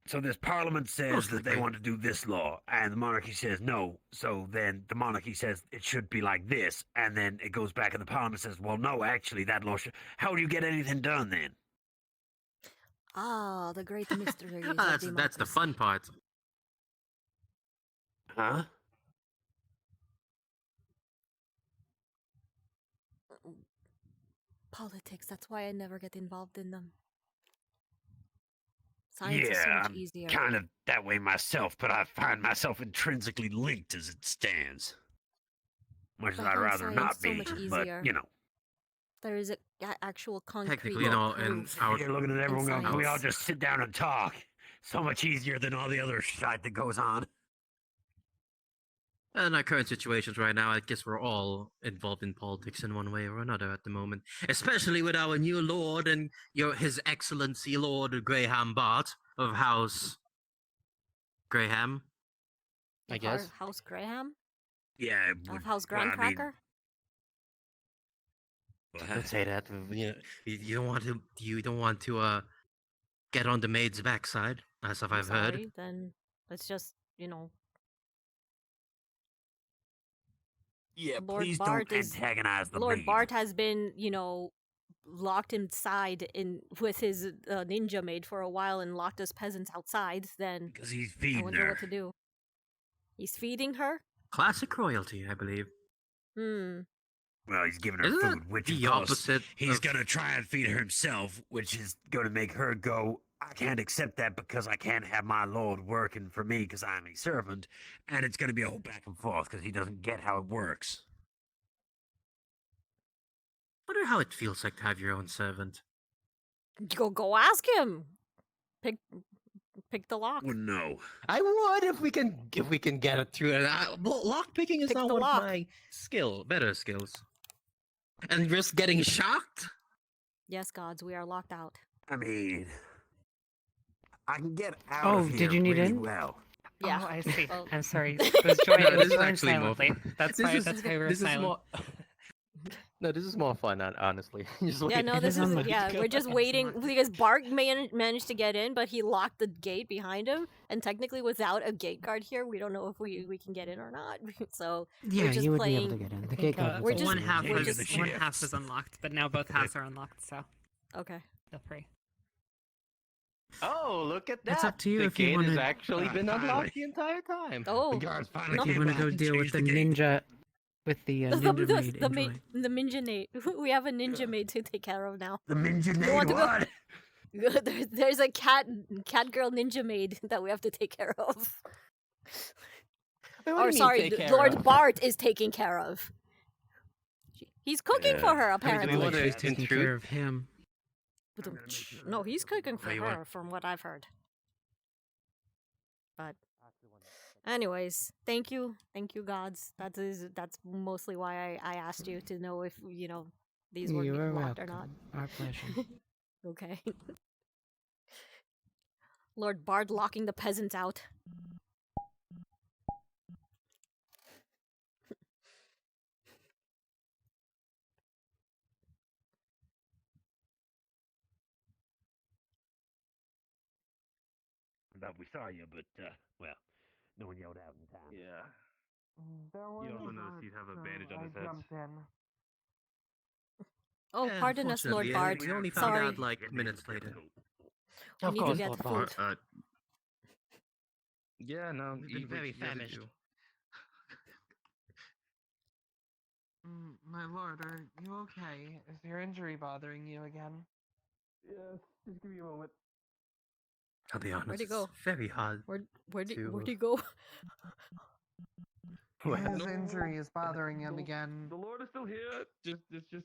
So this parliament says that they want to do this law, and the monarchy says no. So then the monarchy says it should be like this, and then it goes back, and the parliament says, well, no, actually, that law should. How do you get anything done then? the great mystery. That's the fun part. Huh? Politics. That's why I never get involved in them. Science is so Yeah, much I'm easier. kind of that way myself, but I find myself intrinsically linked as it stands. Much as I I'd find rather science not so be, much but easier. you know. There is actual concrete. Technically, in proof You're looking at everyone in going, can we all science. just sit down and talk? So much easier than all the other shit that goes on. In our current situations right now, I guess we're all involved in politics in one way or another at the moment. Especially with our new lord and His Excellency Lord Graham Bart of House Graham, I guess. House Graham? Yeah. Of House well, I mean, Grandcracker? Don't say that. You don't want to get on the maid's backside, as I've heard. Sorry, then let's just, Yeah, Lord please Bart don't is antagonize the Lord maid. Bart has been, locked inside with his ninja maid for a while and locked us peasants outside. Then Because he's I feeding wonder her. what to do. He's feeding her. Classic royalty, I believe. Well, he's giving her Isn't that food, which the of course, opposite he's of- gonna try and feed her himself, which is gonna make her go, I can't accept that because I can't have my lord working for me because I'm a servant, and it's gonna be a whole back and forth because he doesn't get how it works. Wonder how it feels like to have your own servant. Go ask him. Pick the lock. Well, no. I would if we can get it through it. Lock picking is Pick not the one lock. of my better skills. and risk getting shocked? Yes, gods, we are locked out. I mean, I can get out Oh, of here did you need pretty in? well. Yeah. Oh, I see. Well- I'm sorry. It was joined, No, it was this is joined actually more. silently. That's why. That's why we were this silent. is more. No, this is more fun, honestly. Just Yeah, waiting no, for this is somebody to yeah. go We're just out. waiting because Bart managed to get in, but he locked the gate behind him. And technically, without a gate guard here, we don't know if we can get in or not. So Yeah, we're just you would playing. be able to get in. I The think, gate guard We're would just- one half we're was just- one half was unlocked, but now both halves are unlocked. So Okay. feel free. Oh, look at that! It's up to you the if you gate wanna- has actually been finally. unlocked the entire time. Oh, The guards finally If you came want to back go and deal with changed the gate. ninja, with the ninja maid, enjoy. the ninja maid. We have a ninja maid to take care of now. The ninja You maid want to go- what? There's a cat girl ninja maid that we have to take care of. Wait, what do Or you mean sorry, take care Lord of? Bart is taking care of. He's cooking for her I mean, apparently. do we want to She's taking intrude? care of him. No, he's cooking for you her, want- from what I've heard. But, anyways, thank you, gods. That's mostly why I asked you to know if these were You are locked or welcome. not. Our pleasure. Okay. Lord Bard locking the peasants out. But we saw you, but well, no one yelled out in time. Yeah. There He were also noticed he'd have a bandage on his head. jumped in. Oh, Yeah, pardon us, Lord unfortunately, Bard. We only found Sorry. out like minutes later. We Of need to course, get Lord food. Bart. Yeah, no. We've been eat very what you gotta famished. do. My lord, are you okay? Is your injury bothering you again? Yes, just give me a moment. I'll be honest. Where'd he it's go? very hard. Where'd to- he go? His injury is bothering him again. The Lord is still here. Just.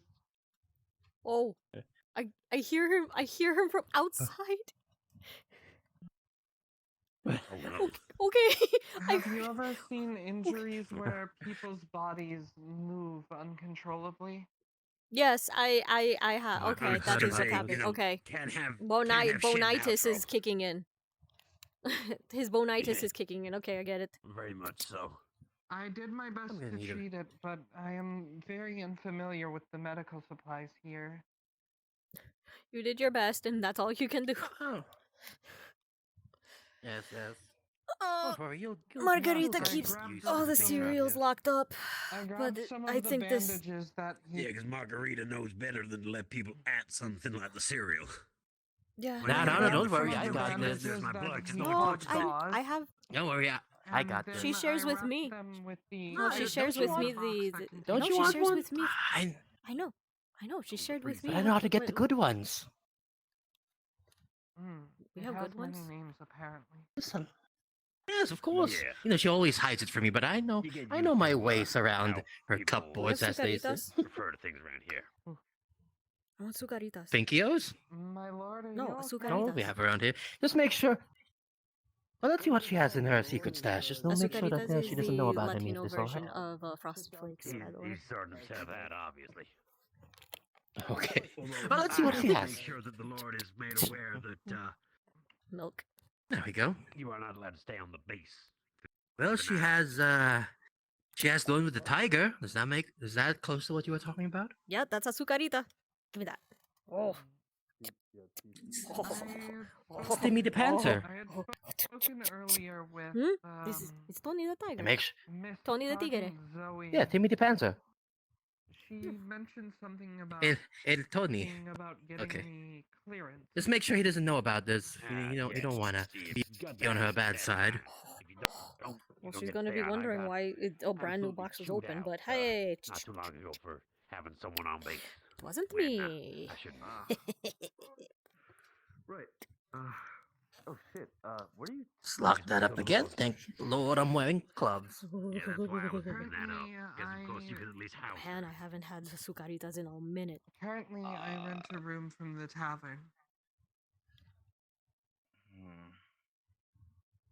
Oh, I hear him. I hear him from outside. Okay. Have you ever seen injuries where people's bodies move uncontrollably? Yes, I have. Well, Okay, I've that heard is of what's it. happening. You know, Okay. can't have shit in Bonitis the is kicking in. His bonitis is kicking in. Okay, I get it. Very much so. I did my best gonna to need a- treat it, but I am very unfamiliar with the medical supplies here. You did your best, and that's all you can do. Oh. Yes. Oh, Don't worry, you'll Margarita I keeps grabbed all the some- cereals locked up. I grabbed But some of I the think this. bandages that he Yeah, because Margarita knows better than to let people at something like the cereal. Yeah. No, don't worry, I some of the got this. There's my bandages blood. 'cause that no he one Oh, touched had it. gauze, I have. Don't worry, I got and this. She then shares I with wrapped me. them with the No, she shares with me the. Don't no, you she want shares one? with me. I I know. She shared with me. But I know how to get what- the good ones. We It have has good ones. many names apparently. Listen. Yes, of course. Yeah. You know, she always hides it from me, but I know You get I used know to, my ways around how her people cupboards, as they say. Sucaritas? refer to things around here. I want sucaritas. Pinkios? My lord, are No, you sucaritas. okay? No, we have around here. Just make sure. Well, let's see what she has in her secret stash. Just don't make sure that Azucaritas she is doesn't know the about any of Latino this, version alright? of Frosted Flakes, by the way. He's sorting himself out, obviously. Okay. Although Well, let's see what she I has. Make sure that the Lord is made aware that Milk. There we go. you are not allowed to stay on the base. Well, she has the one with the tiger. Is that close to what you were talking about? Yeah, that's a sucarita. Give me that. Oh. It's Timmy the Panther. I had spoken earlier with This is it's Tony the Tiger. It makes Miss Tony the Tigre. Sergeant Zoe. Yeah, Timmy the Panther. She mentioned something about Tony. asking about getting Okay. me clearance. Just make sure he doesn't know about this. You don't want to be on her bad side. Well, she's gonna be wondering why a brand new box was open, but hey, Not too long ago for having someone on base. it wasn't When, me. I shouldn't. Right. Oh shit. What are you? Just lock that up again. Thank Lord I'm wearing gloves. Yeah, that's why I was bringing that up. Because of course you could at least house. Man, I haven't had the sucaritas in a minute. Currently, I rent a room from the tavern.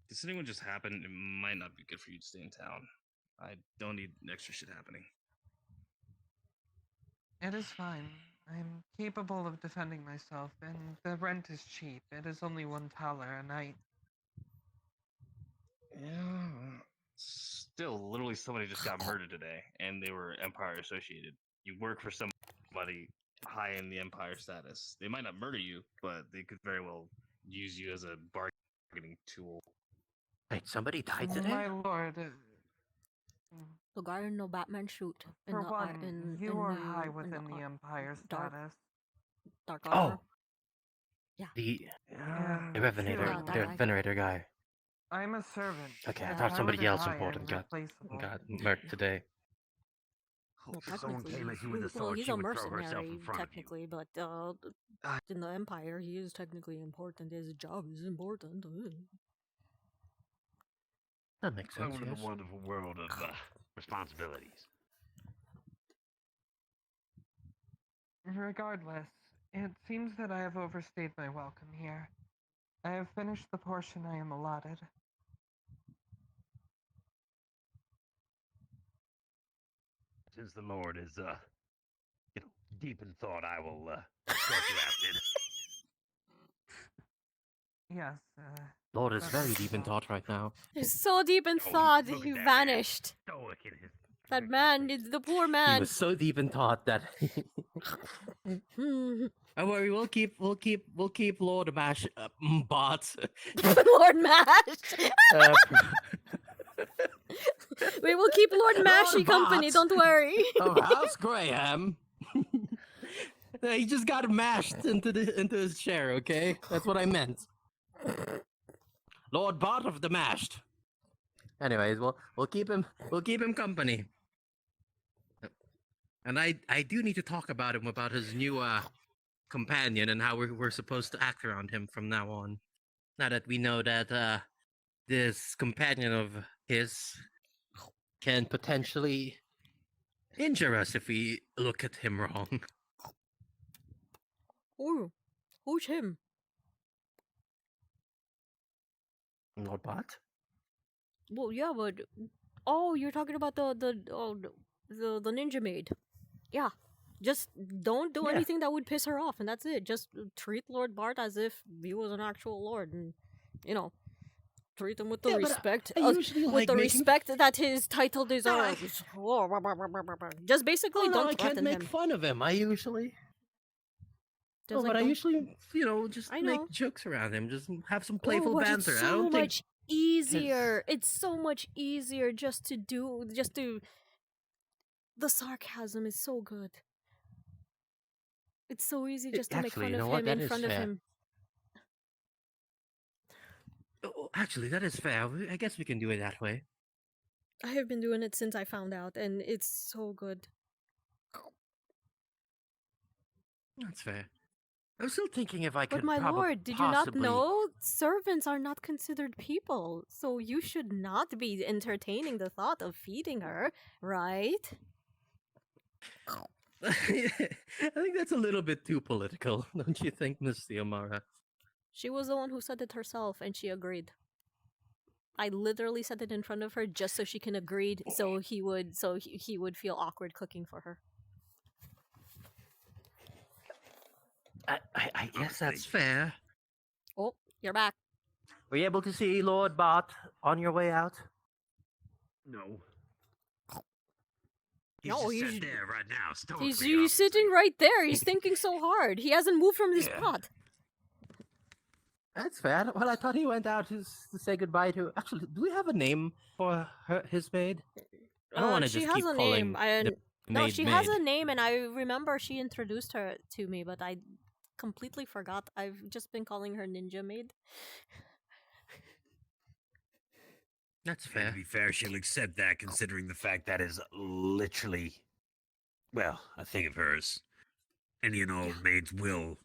Considering what just happened, it might not be good for you to stay in town. I don't need extra shit happening. It is fine. I'm capable of defending myself, and the rent is cheap. It is only $1 a night. Yeah. Still, literally, somebody just got murdered today, and they were Empire associated. You work for somebody high in the Empire status. They might not murder you, but they could very well use you as a bargaining tool. Wait, somebody died today? My lord, The guy in the Batman suit. for one, you are high in within the Empire dark, status. dark Oh, armor. Yeah. the Yeah, Revenator, true. the Venerator guy. I'm a servant. Okay, I If thought I somebody were to else die, important I'm got replaceable. murked today. Well, If someone technically, came at you with a well, sword, he's she a would throw herself in mercenary, front of you. technically, but in the Empire, he is technically important. His job is important. That makes I sense. live in Yes. a wonderful world of responsibilities. Regardless, it seems that I have overstayed my welcome here. I have finished the portion I am allotted. Since the Lord is, deep in thought, I will, escort you out then. Yes, Lord is very deep in thought right now. He's so deep in thought, he vanished. Stoic in his... That man, the poor He man. was so deep in thought that. Don't worry, we'll keep Lord Mash bots. Lord Mash. We will keep Lord Mashy company. Bots Don't worry. of House Graham. He just got mashed into his chair. Okay, that's what I meant. Lord Bot of the Mashed. Anyways, we'll keep him company. And I do need to talk about him, about his new companion, and how we're supposed to act around him from now on. Now that we know that this companion of his can potentially injure us if we look at him wrong. Oh, who's him? Lord Bot? Well, yeah, but you're talking about the ninja maid. Yeah, just don't do anything that would piss her off, and that's it. Just treat Lord Bart as if he was an actual lord, and treat him with the respect, I usually with like the making... respect that his title deserves. Just basically don't I can't threaten make him. fun of him. I usually. Just, but I usually, just I make know. jokes around him. Just have some playful but banter. It's I so don't much think easier. It's so much easier just to. The sarcasm is so good. It's so easy just to make Actually, fun you know of what? him That in is front of fair. him. Oh, actually, that is fair. I guess we can do it that way. I have been doing it since I found out, and it's so good. That's fair. I was still thinking if I But could. my lord, did you not possibly... know? Servants are not considered people, so you should not be entertaining the thought of feeding her, right? I think that's a little bit too political, don't you think, Miss Xiomara? She was the one who said it herself, and she agreed. I literally said it in front of her just so she can agree, so he would feel awkward cooking for her. I guess that's fair. Oh, you're back. Were you able to see Lord Bot on your way out? No. He's just sat there right now, stoically. He's sitting right there. He's thinking so hard. He hasn't moved from this spot. That's fair. Well, I thought he went out to say goodbye to... Actually, do we have a name for his maid? I don't want to just keep calling the No, maid she has a name, and I remember she introduced her to me, but I completely forgot. I've just been calling her Ninja Maid. That's fair. To be fair, she'll accept that, considering the fact that is literally, well, a thing of hers. Any and all maids will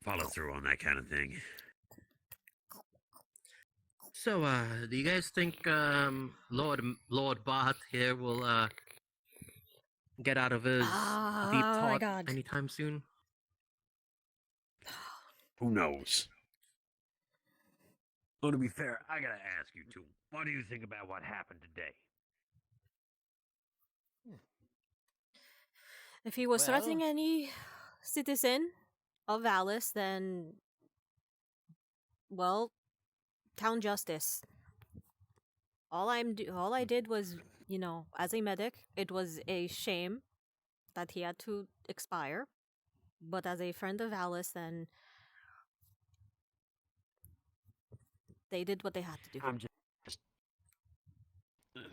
follow through on that kind of thing. So, do you guys think Lord Bot here will get out of his deep thought anytime soon? Who knows? Well, to be fair, I gotta ask you two. What do you think about what happened today? If he was threatening any citizen of Alice, then, well, town justice. All I did was, as a medic, it was a shame that he had to expire. But as a friend of Alice, then they did what they had to do. I'm just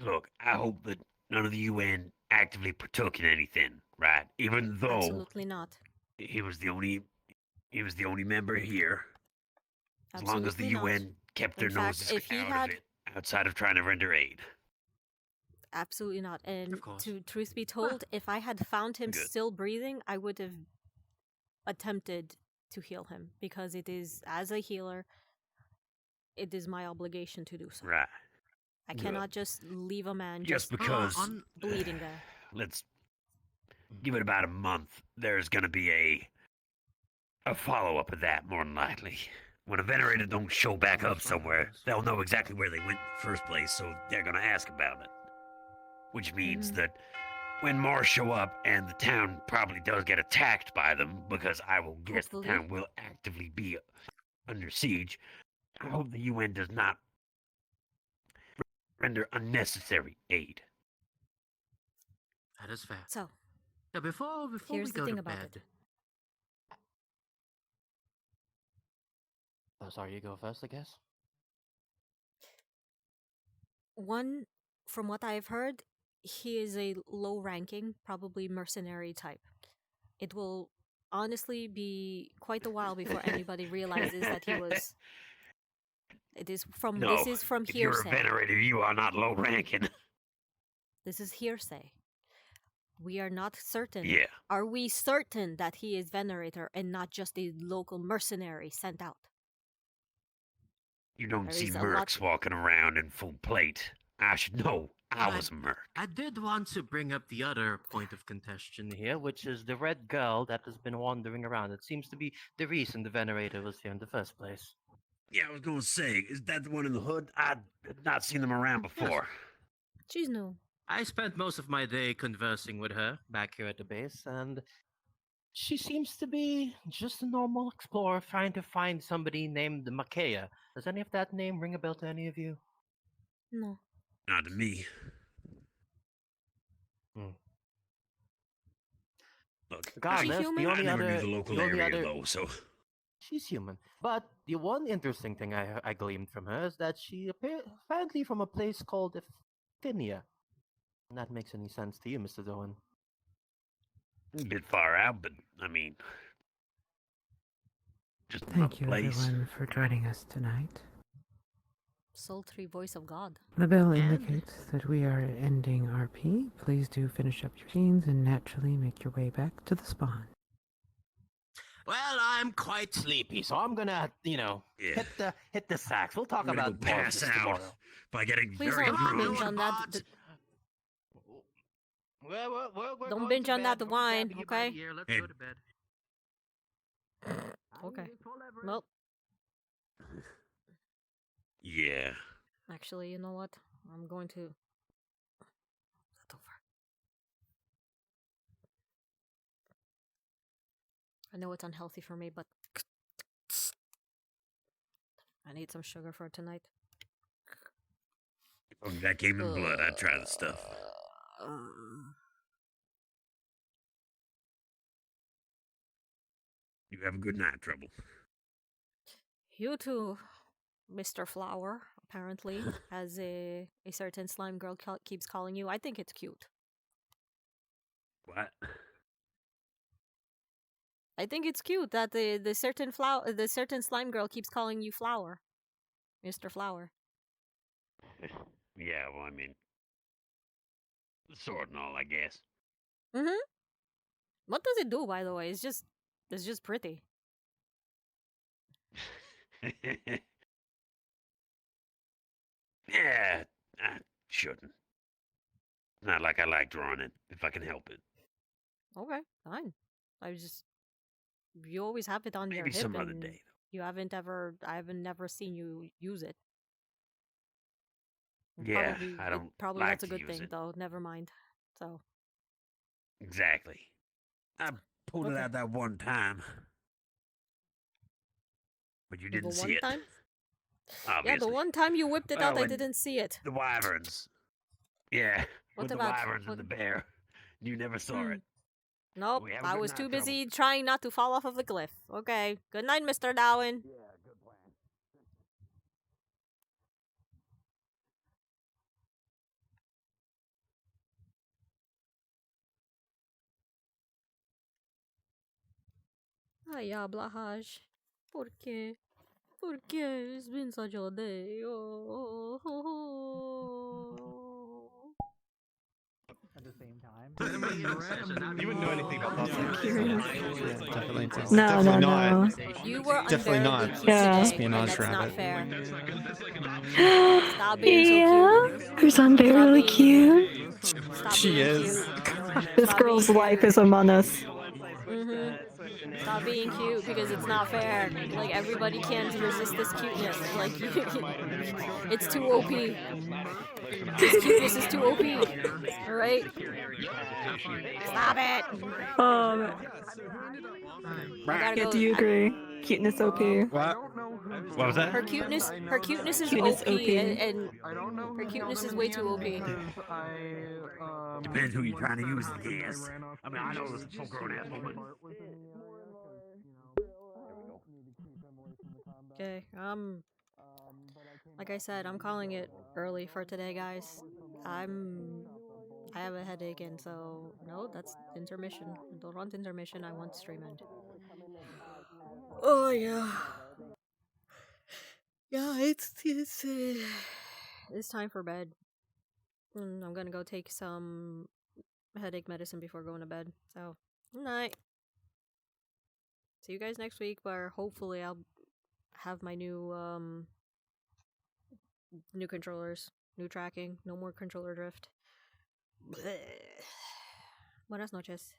look. I hope that none of the UN actively partook in anything, right? Even though Absolutely not. he was the only member here. As long as the Absolutely not. UN kept their In fact, noses if he out had of it, outside of trying to render aid. absolutely not. And course. to truth be told, if I had found him Good. still breathing, I would have attempted to heal him because it is, as a healer, it is my obligation to do so. Right. I Good. cannot just leave a man Just just because bleeding there. let's give it about a month. There's gonna be a follow up of that more than likely. When a venerator don't show back up somewhere, they'll know exactly where they went in the first place, so they're gonna ask about it. Which means that when more show up and the town probably does get attacked by them, because I will guess the town will actively be under siege, I hope the UN does not render unnecessary aid. That is fair. So, now before here's we the go thing to about bed. it. Oh, sorry, you go first, I guess. One, from what I've heard, he is a low-ranking, probably mercenary type. It will honestly be quite a while before anybody realizes that he was. It is from. No, This is from if you're a hearsay. venerator, you are not low ranking. This is hearsay. We are not certain. Yeah. Are we certain that he is venerator and not just a local mercenary sent out? You don't There see is a mercs walking around in full plate. I should know. I was a merc. I did want to bring up the other point of contention here. Here, which is the red girl that has been wandering around. It seems to be the reason the venerator was here in the first place. Yeah, I was going to say, is that the one in the hood? I'd not seen them around before. She's new. I spent most of my day conversing with her Back here at the base, and she seems to be just a normal explorer trying to find somebody named Makaya. Does any of that name ring a bell to any of you? No. Not to me. Look, Regardless, the only I never other, knew the local the only area, other, though, so... She's human. But the one interesting thing I gleaned from her is that she apparently from a place called Efinia. And that makes any sense to you, Mr. Doan? A bit far out, but, I mean... Just Thank you, place. everyone, for joining us tonight. Sultry voice of God. The bell indicates that we are ending RP. Please do finish up your scenes and naturally make your way back to the spawn. Well, I'm quite sleepy, so I'm gonna, hit the sacks. We'll talk I'm gonna about go more of pass this out tomorrow. by getting Please very don't drunk. binge on that. We're Don't going binge to on bed. that We're wine, grabbing you by the okay? ear. Let's Hey. go to bed. Okay. Well, Yeah. actually, you know what? I'm going to. That's over. I know it's unhealthy for me, but I need some sugar for tonight. If that came in blood, I'd try the stuff. You have a good night, Trouble. You too, Mr. Flower, apparently, as a certain slime girl keeps calling you. I think it's cute. What? I think it's cute that the certain slime girl keeps calling you Flower, Mr. Flower. Yeah, well, I mean... Sword and all, I guess. Mm-hmm. What does it do, by the way? It's just pretty. Yeah, I shouldn't. Not like I like drawing it, if I can help it. Okay, fine. You always have it on your Maybe hip, some other and day, I haven't never seen you use it. Yeah, I don't Probably like that's a to good use thing, it. though. Never mind. So, Exactly. I pulled it out that one time. But you didn't The see one it. time? Obviously. Yeah, the one time you whipped it Well, out, I when didn't see it. The wyverns. Yeah. What with the about- wyverns what- and the bear. You never saw it. Nope, We have a I good was night, too Trouble. busy trying not to fall off of the cliff. Okay, good night, Mr. Darwin. Ay, habla, Haj. ¿Por qué? ¿Por qué? It's been such a day. Oh. At the same time. You wouldn't know anything about that. Definitely. No, definitely no, not. no. You were Definitely unbearably not. cute Yeah. today, Espionage and that's not rabbit. fair. Stop being so cute. Who's unbearably cute? Stop She being is. cute. This Stop girl's being life cute. is among us. Stop being cute because it's not fair. Like, everybody can't resist this cuteness. Like, it's too OP. This cuteness is too OP. Alright? Stop it! I gotta Yeah, go. do you agree? Cuteness OP. What was that? Her cuteness is Cuteness OP, OP. and her cuteness is way too OP. Depends who you're trying to use it against. I mean, I know this is a full-grown asshole, but... Okay, like I said, I'm calling it early for today, guys. I have a headache, and so no, that's intermission. I don't want intermission. I want stream end. Oh yeah, yeah. It's time for bed. I'm gonna go take some headache medicine before going to bed. So good night. See you guys next week, where hopefully I'll have my new controllers, new tracking, no more controller drift. Buenas noches.